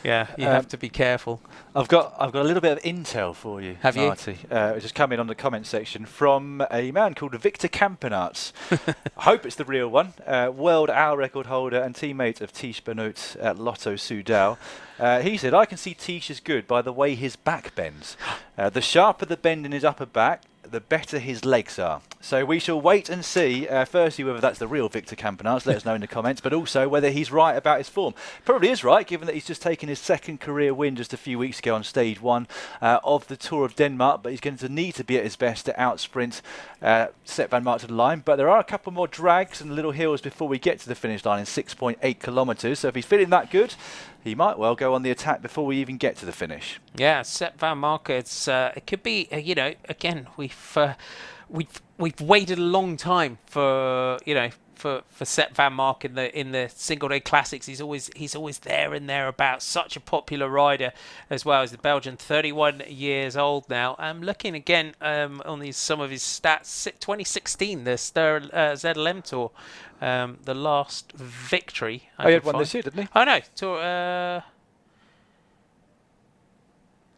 Yeah, you have to be careful. I've got a little bit of intel for you, Have Marty. It's just come in on the comment section from a man called Victor Campenarts. I hope it's the real one. World hour record holder and teammate of Tish Benoit at Lotto Soudal. He said, I can see Tish is good by the way his back bends. The sharper the bend in his upper back, the better his legs are. So we shall wait and see, firstly, whether that's the real Victor Campenarts, let us know in the comments, but also whether he's right about his form. Probably is right, given that he's just taken his second career win just a few weeks ago on stage one of the Tour of Denmark, but he's going to need to be at his best to outsprint Sepp van Mark to the line. But there are a couple more drags and little hills before we get to the finish line in 6.8 kilometres, so if he's feeling that good, he might well go on the attack before we even get to the finish. Yeah, Sepp van Mark, it could be, you know, again, we've waited a long time for Sepp van Mark in the single day classics. He's always there and thereabouts. Such a popular rider as well as the Belgian, 31 years old now. I'm looking again on some of his stats. 2016, the ZLM Tour, the last victory. He had one this year, didn't he? Oh no, Tour.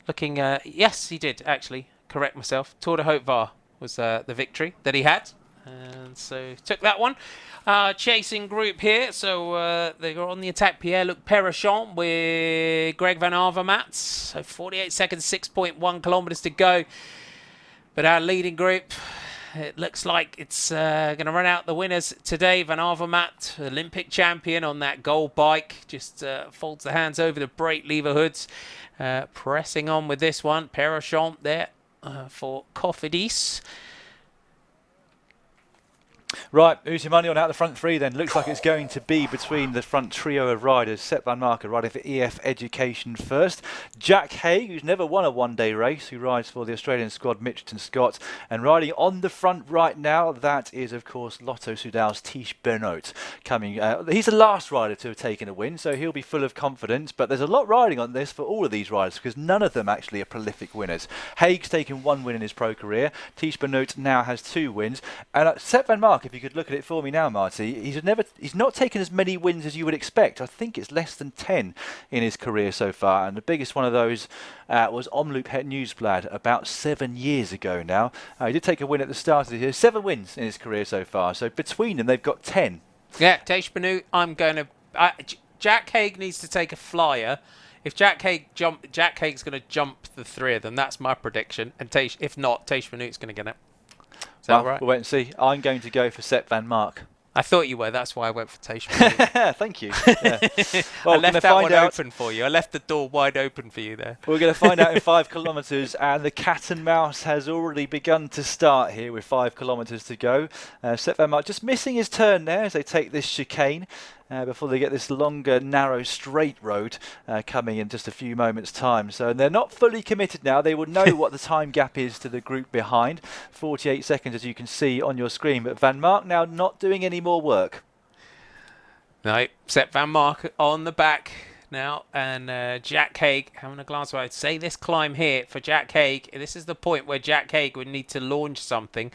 Looking, yes, he did actually. Correct myself. Tour de Haute Var was the victory that he had, and so took that one. Chasing group here, so they are on the attack. Pierre-Luc Perrichon with Greg Van Avermaet. So 48 seconds, 6.1 kilometres to go. But our leading group, it looks like it's going to run out the winners today. Van Avermaet, Olympic champion on that gold bike, just folds the hands over the brake lever hoods. Pressing on with this one. Perrichon there for Cofidis. Right, who's your money on out the front three then? Looks like it's going to be between the front trio of riders. Sepp van Mark riding for EF Education first. Jack Hay, who's never won a one-day race, who rides for the Australian squad, Mitchelton Scott. And riding on the front right now, that is, of course, Lotto Soudal's Tish Benoit coming. He's the last rider to have taken a win, so he'll be full of confidence. But there's a lot riding on this for all of these riders, because none of them actually are prolific winners. Haig's taken one win in his pro career. Tish Benoit now has 2 wins. And Sepp van Mark, Mark, if you could look at it for me now, Marty, he's not taken as many wins as you would expect. I think it's less than 10 in his career so far, and the biggest one of those was Omloop Het Nieuwsblad about 7 years ago now. He did take a win at the start of the year. 7 wins in his career so far, so between them they've got 10. Yeah, Teish Benoot, Jack Haig needs to take a flyer. If Jack Haig's going to jump the 3 of them. That's my prediction. And if not, Teish Benoot's going to get it. Is that right? We'll wait and see. I'm going to go for Sepp van Mark. I thought you were. That's why I went for Teish Benoot. Thank you. Yeah. Well, I left that one open for you. I left the door wide open for you there. We're going to find out in 5 kilometres, and the cat and mouse has already begun to start here with 5 kilometres to go. Sepp van Mark just missing his turn there as they take this chicane. Before they get this longer, narrow, straight road coming in just a few moments' time. So they're not fully committed now. They will know what the time gap is to the group behind. 48 seconds, as you can see on your screen. But Van Mark now not doing any more work. No, Sepp van Mark on the back now. And Jack Haig having a glance. I'd say this climb here for Jack Haig. This is the point where Jack Haig would need to launch something.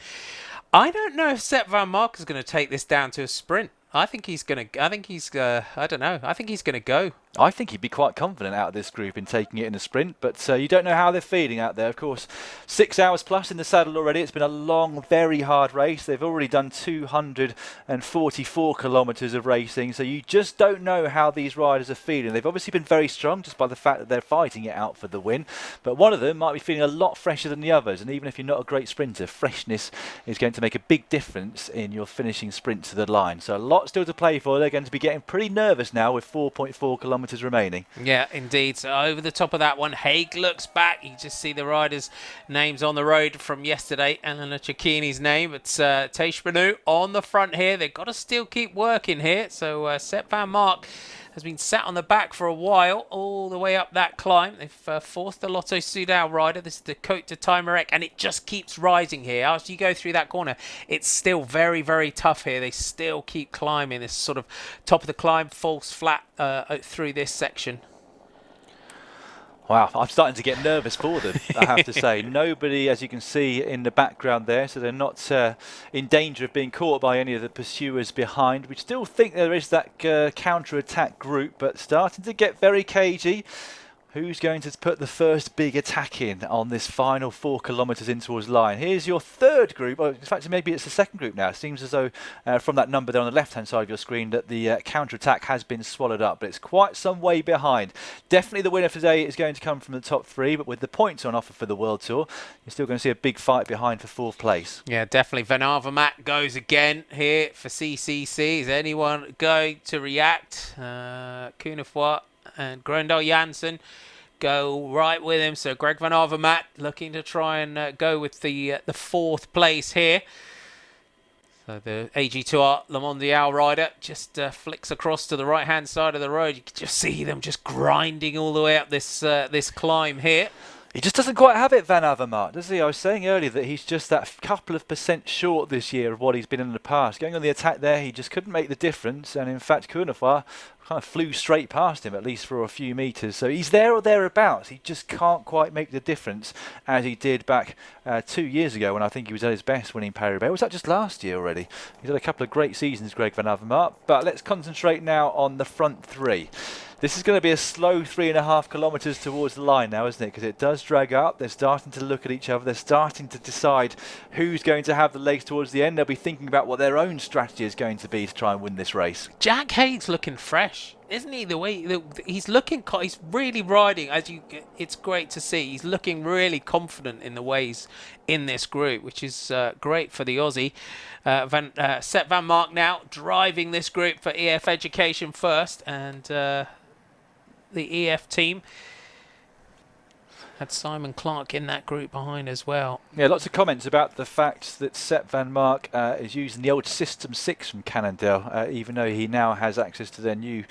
I don't know if Sepp van Mark is going to take this down to a sprint. I think he's going to. I think he's going to go. I think he'd be quite confident out of this group in taking it in a sprint, but you don't know how they're feeling out there. Of course, 6 hours plus in the saddle already. It's been a long, very hard race. They've already done 244 kilometres of racing, so you just don't know how these riders are feeling. They've obviously been very strong just by the fact that they're fighting it out for the win, but one of them might be feeling a lot fresher than the others, and even if you're not a great sprinter, freshness is going to make a big difference in your finishing sprint to the line. So a lot still to play for. They're going to be getting pretty nervous now with 4.4 kilometres remaining. Yeah, indeed. So over the top of that one, Haig looks back. You just see the riders' names on the road from yesterday. Elena Cecchini's name. It's Teish Benoot on the front here. They've got to still keep working here. So Sepp van Mark has been sat on the back for a while, all the way up that climb. They've forced the Lotto Soudal rider. This is the Côte de Timerec, and it just keeps rising here. As you go through that corner, it's still very, very tough here. They still keep climbing this sort of top of the climb, falls flat through this section. Wow, I'm starting to get nervous for them, I have to say. Nobody, as you can see in the background there, so they're not in danger of being caught by any of the pursuers behind. We still think there is that counter-attack group, but starting to get very cagey. Who's going to put the first big attack in on this final 4 kilometres in towards line? Here's your third group. In fact, maybe it's the second group now. It seems as though from that number there on the left-hand side of your screen that the counter-attack has been swallowed up, but it's quite some way behind. Definitely the winner today is going to come from the top 3, but with the points on offer for the World Tour, you're still going to see a big fight behind for 4th place. Yeah, definitely. Van Avermaet goes again here for CCC. Is anyone going to react? Kunefoy and Grendel Jansen go right with him. So Greg Van Avermaet looking to try and go with the 4th place here. So the AG2R Le Mondial rider just flicks across to the right-hand side of the road. You can just see them just grinding all the way up this this climb here. He just doesn't quite have it, Van Avermaet, does he? I was saying earlier that he's just that couple of % short this year of what he's been in the past. Going on the attack there, he just couldn't make the difference. And in fact, Kunefoy kind of flew straight past him, at least for a few metres. So he's there or thereabouts. He just can't quite make the difference as he did back 2 years ago when I think he was at his best winning Paris-Roubaix. Was that just last year already? He's had a couple of great seasons, Greg Van Avermaet. But let's concentrate now on the front 3. This is going to be a slow 3.5 kilometres towards the line now, isn't it? Because it does drag up. They're starting to look at each other. They're starting to decide who's going to have the legs towards the end. They'll be thinking about what their own strategy is going to be to try and win this race. Jack Haig's looking fresh, isn't he? The way he's looking, he's really riding. It's great to see. He's looking really confident in the ways in this group, which is great for the Aussie. Sepp van Mark now driving this group for EF Education first, and the EF team had Simon Clark in that group behind as well. Yeah, lots of comments about the fact that Sepp van Mark is using the old System 6 from Cannondale, even though he now has access to their new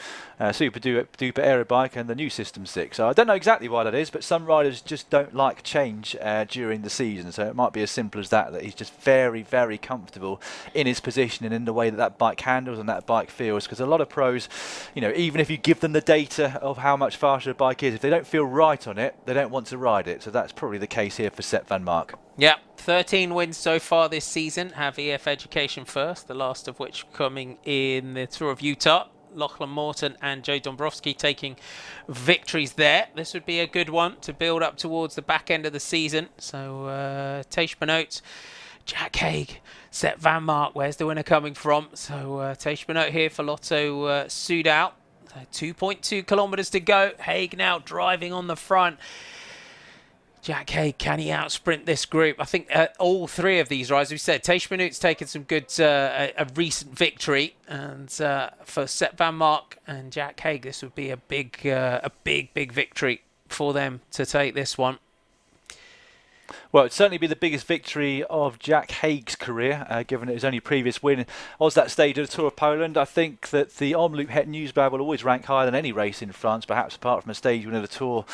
super duper aero bike and the new System 6. So I don't know exactly why that is, but some riders just don't like change during the season. So it might be as simple as that he's just very, very comfortable in his position and in the way that that bike handles and that bike feels. Because a lot of pros, you know, even if you give them the data of how much faster a bike is, if they don't feel right on it, they don't want to to ride it. So that's probably the case here for Sepp van Mark. Yeah, 13 wins so far this season. Have EF Education first, the last of which coming in the Tour of Utah. Lachlan Morton and Joe Dombrowski taking victories there. This would be a good one to build up towards the back end of the season. So Teish Benoot, Jack Haig, Sepp van Mark, where's the winner coming from? So Teish Benoot here for Lotto Soudal. 2.2 kilometres to go. Haig now driving on the front. Jack Haig, can he out-sprint this group? I think all three of these riders, we said, Teish Benoot's taken some good, a recent victory. And for Sepp van Mark and Jack Haig, this would be a big victory for them to take this one. Well, it'd certainly be the biggest victory of Jack Haig's career, given his only previous win was that stage of the Tour of Poland. I think that the Omloop Het Nieuwsblad will always rank higher than any race in France, perhaps apart from a stage win of the Tour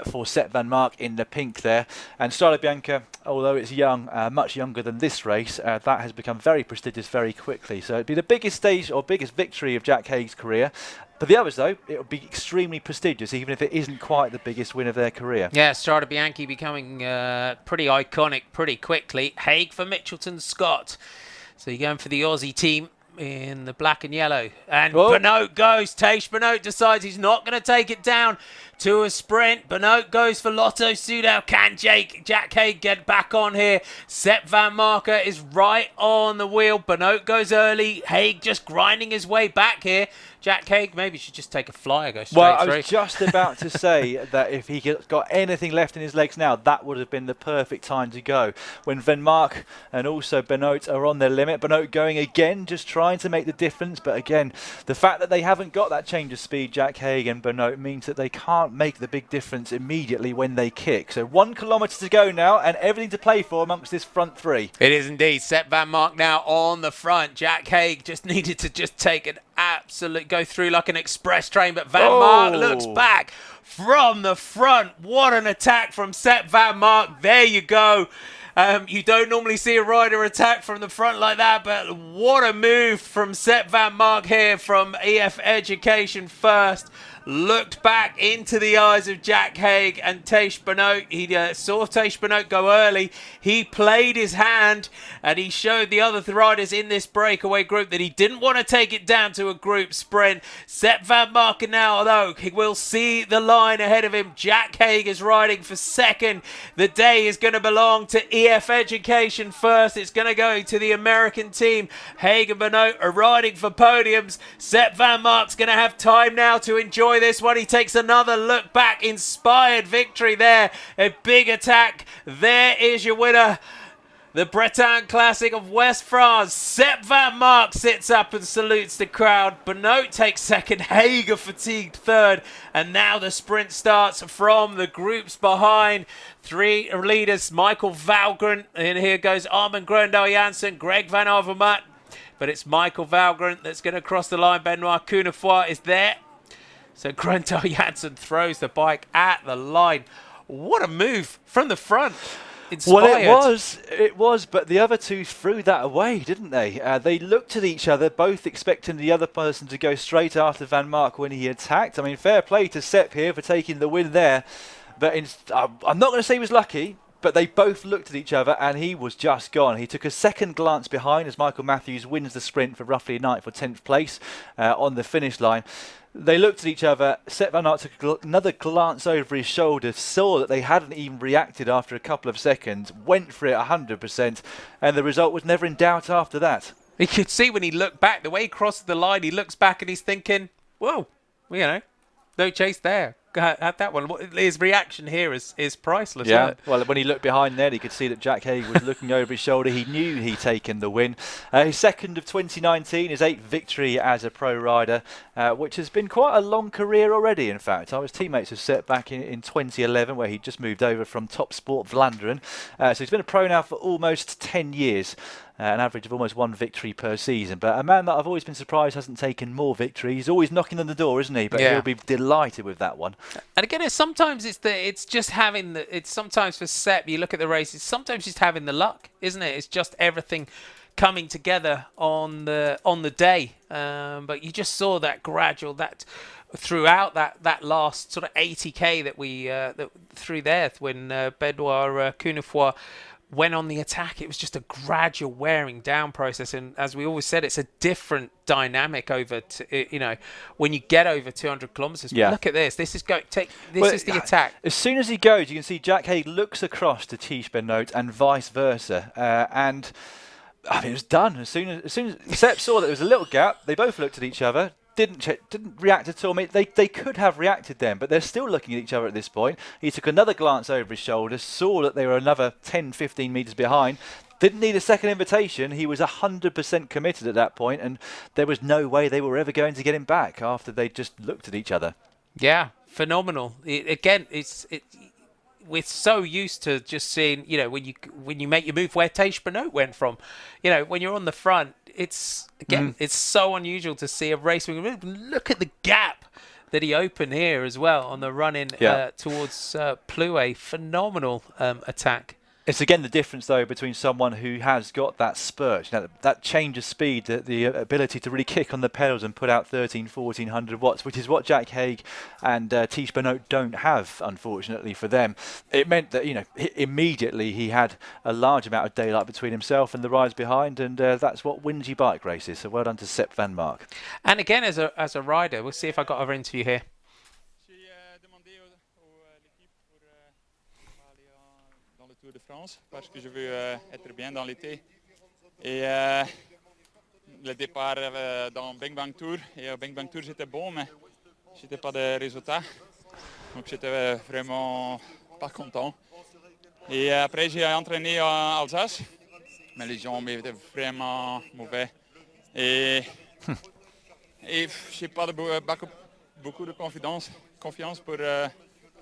for Sepp van Mark in the pink there. And Strade Bianche, although it's young, much younger than this race, that has become very prestigious very quickly. So it'd be the biggest stage or biggest victory of Jack Haig's career. For the others, though, it will be extremely prestigious, even if it isn't quite the biggest win of their career. Yeah, Strade Bianche becoming pretty iconic pretty quickly. Haig for Mitchelton Scott. So you're going for the Aussie team in the black and yellow. And Benoot goes. Teish Benoot decides he's not going to take it down to a sprint. Benoot goes for Lotto Soudal. Can Jack Haig get back on here? Sepp van Marke is right on the wheel. Benoot goes early. Haig just grinding his way back here. Jack Haig maybe should just take a flyer, go straight through. Well, I was just about to say that if he got anything left in his legs now, that would have been the perfect time to go. When Van Mark and also Benoot are on their limit. Benoot going again, just trying to make the difference. But again, the fact that they haven't got that change of speed, Jack Haig and Benoot, means that they can't make the big difference immediately when they kick. So 1 kilometre to go now and everything to play for amongst this front three. It is indeed. Sepp van Mark now on the front. Jack Haig just needed to just take an absolute go through like an express train, but Van Mark looks back from the front. What an attack from Sepp van Mark. There you go. You don't normally see a rider attack from the front like that, but what a move from Sepp van Mark here from EF Education first. Looked back into the eyes of Jack Haig and Teish Benoot. He saw Teish Benoot go early. He played his hand and he showed the other riders in this breakaway group that he didn't want to take it down to a group sprint. Sepp van Marken now, though, he will see the line ahead of him. Jack Haig is riding for second. The day is going to belong to EF Education first. It's going to go to the American team. Haig and Benoot are riding for podiums. Sepp van Mark's going to have time now to enjoy this one. He takes another look back. Inspired victory there. A big attack. There is your winner. The Bretagne Classic of West France. Sepp van Mark sits up and salutes the crowd. Benoot takes second. Haig a fatigued third. And now the sprint starts from the groups behind. Three leaders. Michael Valgren. And here goes Armin Grøndal Jansen. Greg Van Avermaet. But it's Michael Valgren that's going to cross the line. Benoit Cunefroy is there. So Grøndal Jansen throws the bike at the line. What a move from the front. Inspired. Well, it was, but the other two threw that away, didn't they? They looked at each other, both expecting the other person to go straight after Van Mark when he attacked. I mean, fair play to Sepp here for taking the win there. But I'm not going to say he was lucky, but they both looked at each other and he was just gone. He took a second glance behind as Michael Matthews wins the sprint for roughly 9th or 10th place on the finish line. They looked at each other. Sepp van Aert took another glance over his shoulder, saw that they hadn't even reacted after a couple of seconds, went for it 100%, and the result was never in doubt after that. You could see when he looked back, the way he crossed the line, he looks back and he's thinking, whoa, no chase there. Had that one. His reaction here is priceless. Yeah, isn't it? well, when he looked behind there, he could see that Jack Haig was looking over his shoulder. He knew he'd taken the win. His second of 2019, his 8th victory as a pro rider, which has been quite a long career already, in fact. I was teammates with Sepp back in 2011, where he just moved over from Top Sport Vlaanderen. So he's been a pro now for almost 10 years. An average of almost 1 victory per season. But a man that I've always been surprised hasn't taken more victories. He's always knocking on the door, isn't he? But he'll be delighted with that one. And again, sometimes it's just having it's sometimes for Sepp, you look at the races, sometimes just having the luck, isn't it? It's just everything coming together on the day. But you just saw that gradual, that throughout that last sort of 80k that we that through there when Benoit Cunefroy went on the attack, it was just a gradual wearing down process. And as we always said, it's a different dynamic over to, when you get over 200 kilometers. Yeah. But look at this. This is the attack. As soon as he goes, you can see Jack Haig looks across to Tish Benoit and vice versa. And I mean, it was done as soon as Sepp saw that there was a little gap. They both looked at each other. Didn't react at all. I mean, they could have reacted then, but they're still looking at each other at this point. He took another glance over his shoulder, saw that they were another 10, 15 metres behind. Didn't need a second invitation. He was 100% committed at that point, and there was no way they were ever going to get him back after they just looked at each other. Yeah, phenomenal. We're so used to just seeing, when you make your move where Tish Benoit went from. When you're on the front, it's so unusual to see a race move. Look at the gap that he opened here as well on the run in towards Plouay. Phenomenal attack. It's again the difference, though, between someone who has got that spurt, that change of speed, the ability to really kick on the pedals and put out 1,400 watts, which is what Jack Haig and Tish Benoit don't have, unfortunately for them. It meant that, immediately he had a large amount of daylight between himself and the rides behind, and that's what wins you bike races. So well done to Sepp van Mark. And again, as a rider, we'll see if I got another interview here. Tour de France parce que je veux être bien dans l'été et le départ dans Bing Bang Tour et au Bing Bang Tour j'étais bon mais j'étais pas de résultats donc j'étais vraiment pas content et après j'ai entraîné en Alsace mais les jambes étaient vraiment mauvais et j'ai pas beaucoup de confiance pour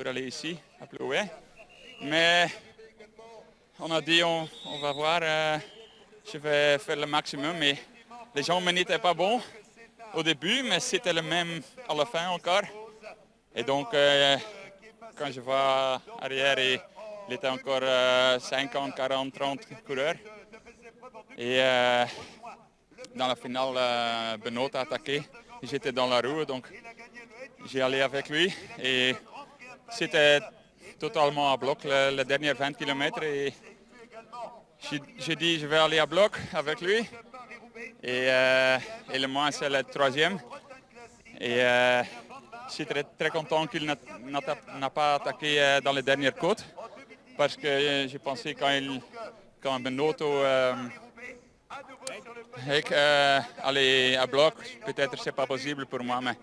aller ici à Plouay mais on a dit on va voir, je vais faire le maximum, mais les jambes n'étaient pas bons au début, mais c'était le même à la fin encore. Et donc, quand je vois arrière, il était encore 50, 40, 30 coureurs. Et dans la finale, Benoît a attaqué. J'étais dans la roue, donc j'ai allé avec lui. Et c'était totalement à bloc le dernier 20 km et j'ai dit je vais aller à bloc avec lui et le Mans c'est le troisième et je suis très, très content qu'il n'a pas attaqué dans les dernières côtes parce que j'ai pensé quand Benoît aller à bloc, peut-être c'est pas possible pour moi mais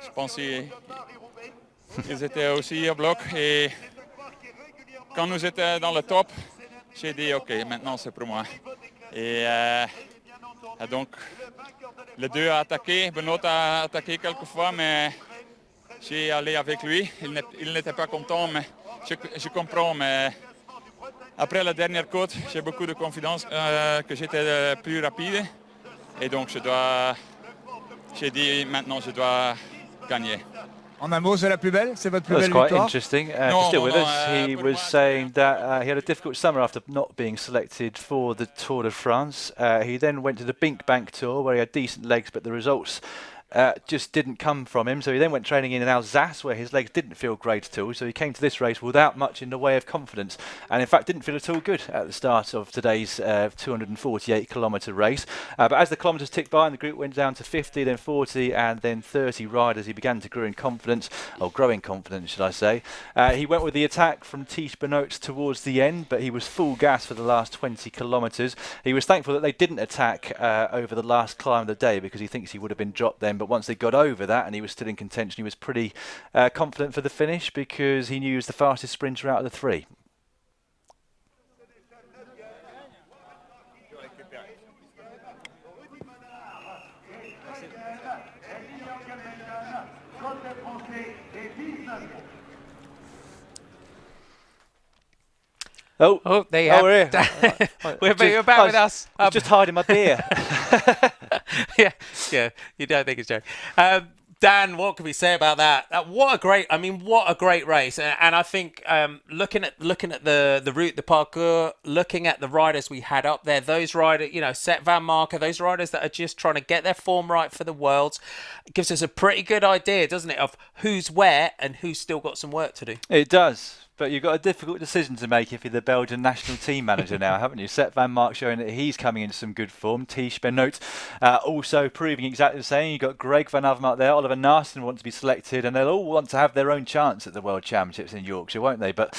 je pense qu'ils étaient aussi à bloc et quand nous étions dans le top, j'ai dit ok, maintenant c'est pour moi. Et donc, les deux a attaqué, Benoît a attaqué quelques fois, mais j'ai allé avec lui. Il n'était pas content, mais je comprends. Mais après la dernière côte, j'ai beaucoup de confiance que j'étais plus rapide. Et donc, j'ai dit maintenant je dois gagner. En un mot, c'est la plus belle? C'est votre plus That's belle quite victoire? interesting. Still with us, he was saying that he had a difficult summer after not being selected for the Tour de France. He then went to the Bink Bank Tour where he had decent legs, but the results just didn't come from him. So he then went training in Alsace where his legs didn't feel great at all. So he came to this race without much in the way of confidence, and in fact didn't feel at all good at the start of today's 248 kilometre race. But as the kilometres ticked by and the group went down to 50, then 40 and then 30 riders, he began to grow in confidence, or growing confidence should I say. He went with the attack from Tish Benoit towards the end, but he was full gas for the last 20 kilometres. He was thankful that they didn't attack over the last climb of the day because he thinks he would have been dropped then. But once they got over that and he was still in contention, he was pretty confident for the finish because he knew he was the fastest sprinter out of the three. Oh, there you have we're here. You're back with us. I was just hiding my beer. yeah, you don't think it's joke. Dan, what can we say about that? What a great race. And I think looking at the route, the parcours, looking at the riders we had up there, those riders, Seth Van Marker, those riders that are just trying to get their form right for the Worlds, it gives us a pretty good idea, doesn't it, of who's where and who's still got some work to do. It does. But you've got a difficult decision to make if you're the Belgian national team manager now, haven't you? Seth Van Mark showing that he's coming into some good form. Tish Benoit also proving exactly the same. You've got Greg Van Avermaet there. Oliver Narston wants to be selected, and they'll all want to have their own chance at the World Championships in Yorkshire, won't they? But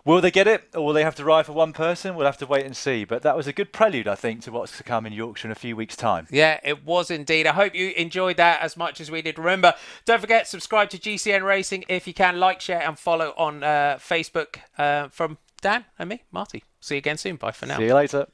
will they get it, or will they have to ride for one person? We'll have to wait and see. But that was a good prelude, I think, to what's to come in Yorkshire in a few weeks' time. Yeah, it was indeed. I hope you enjoyed that as much as we did. Remember, don't forget, subscribe to GCN Racing if you can. Like, share and follow on Facebook from Dan and me, Marty. See you again soon. Bye for now. See you later.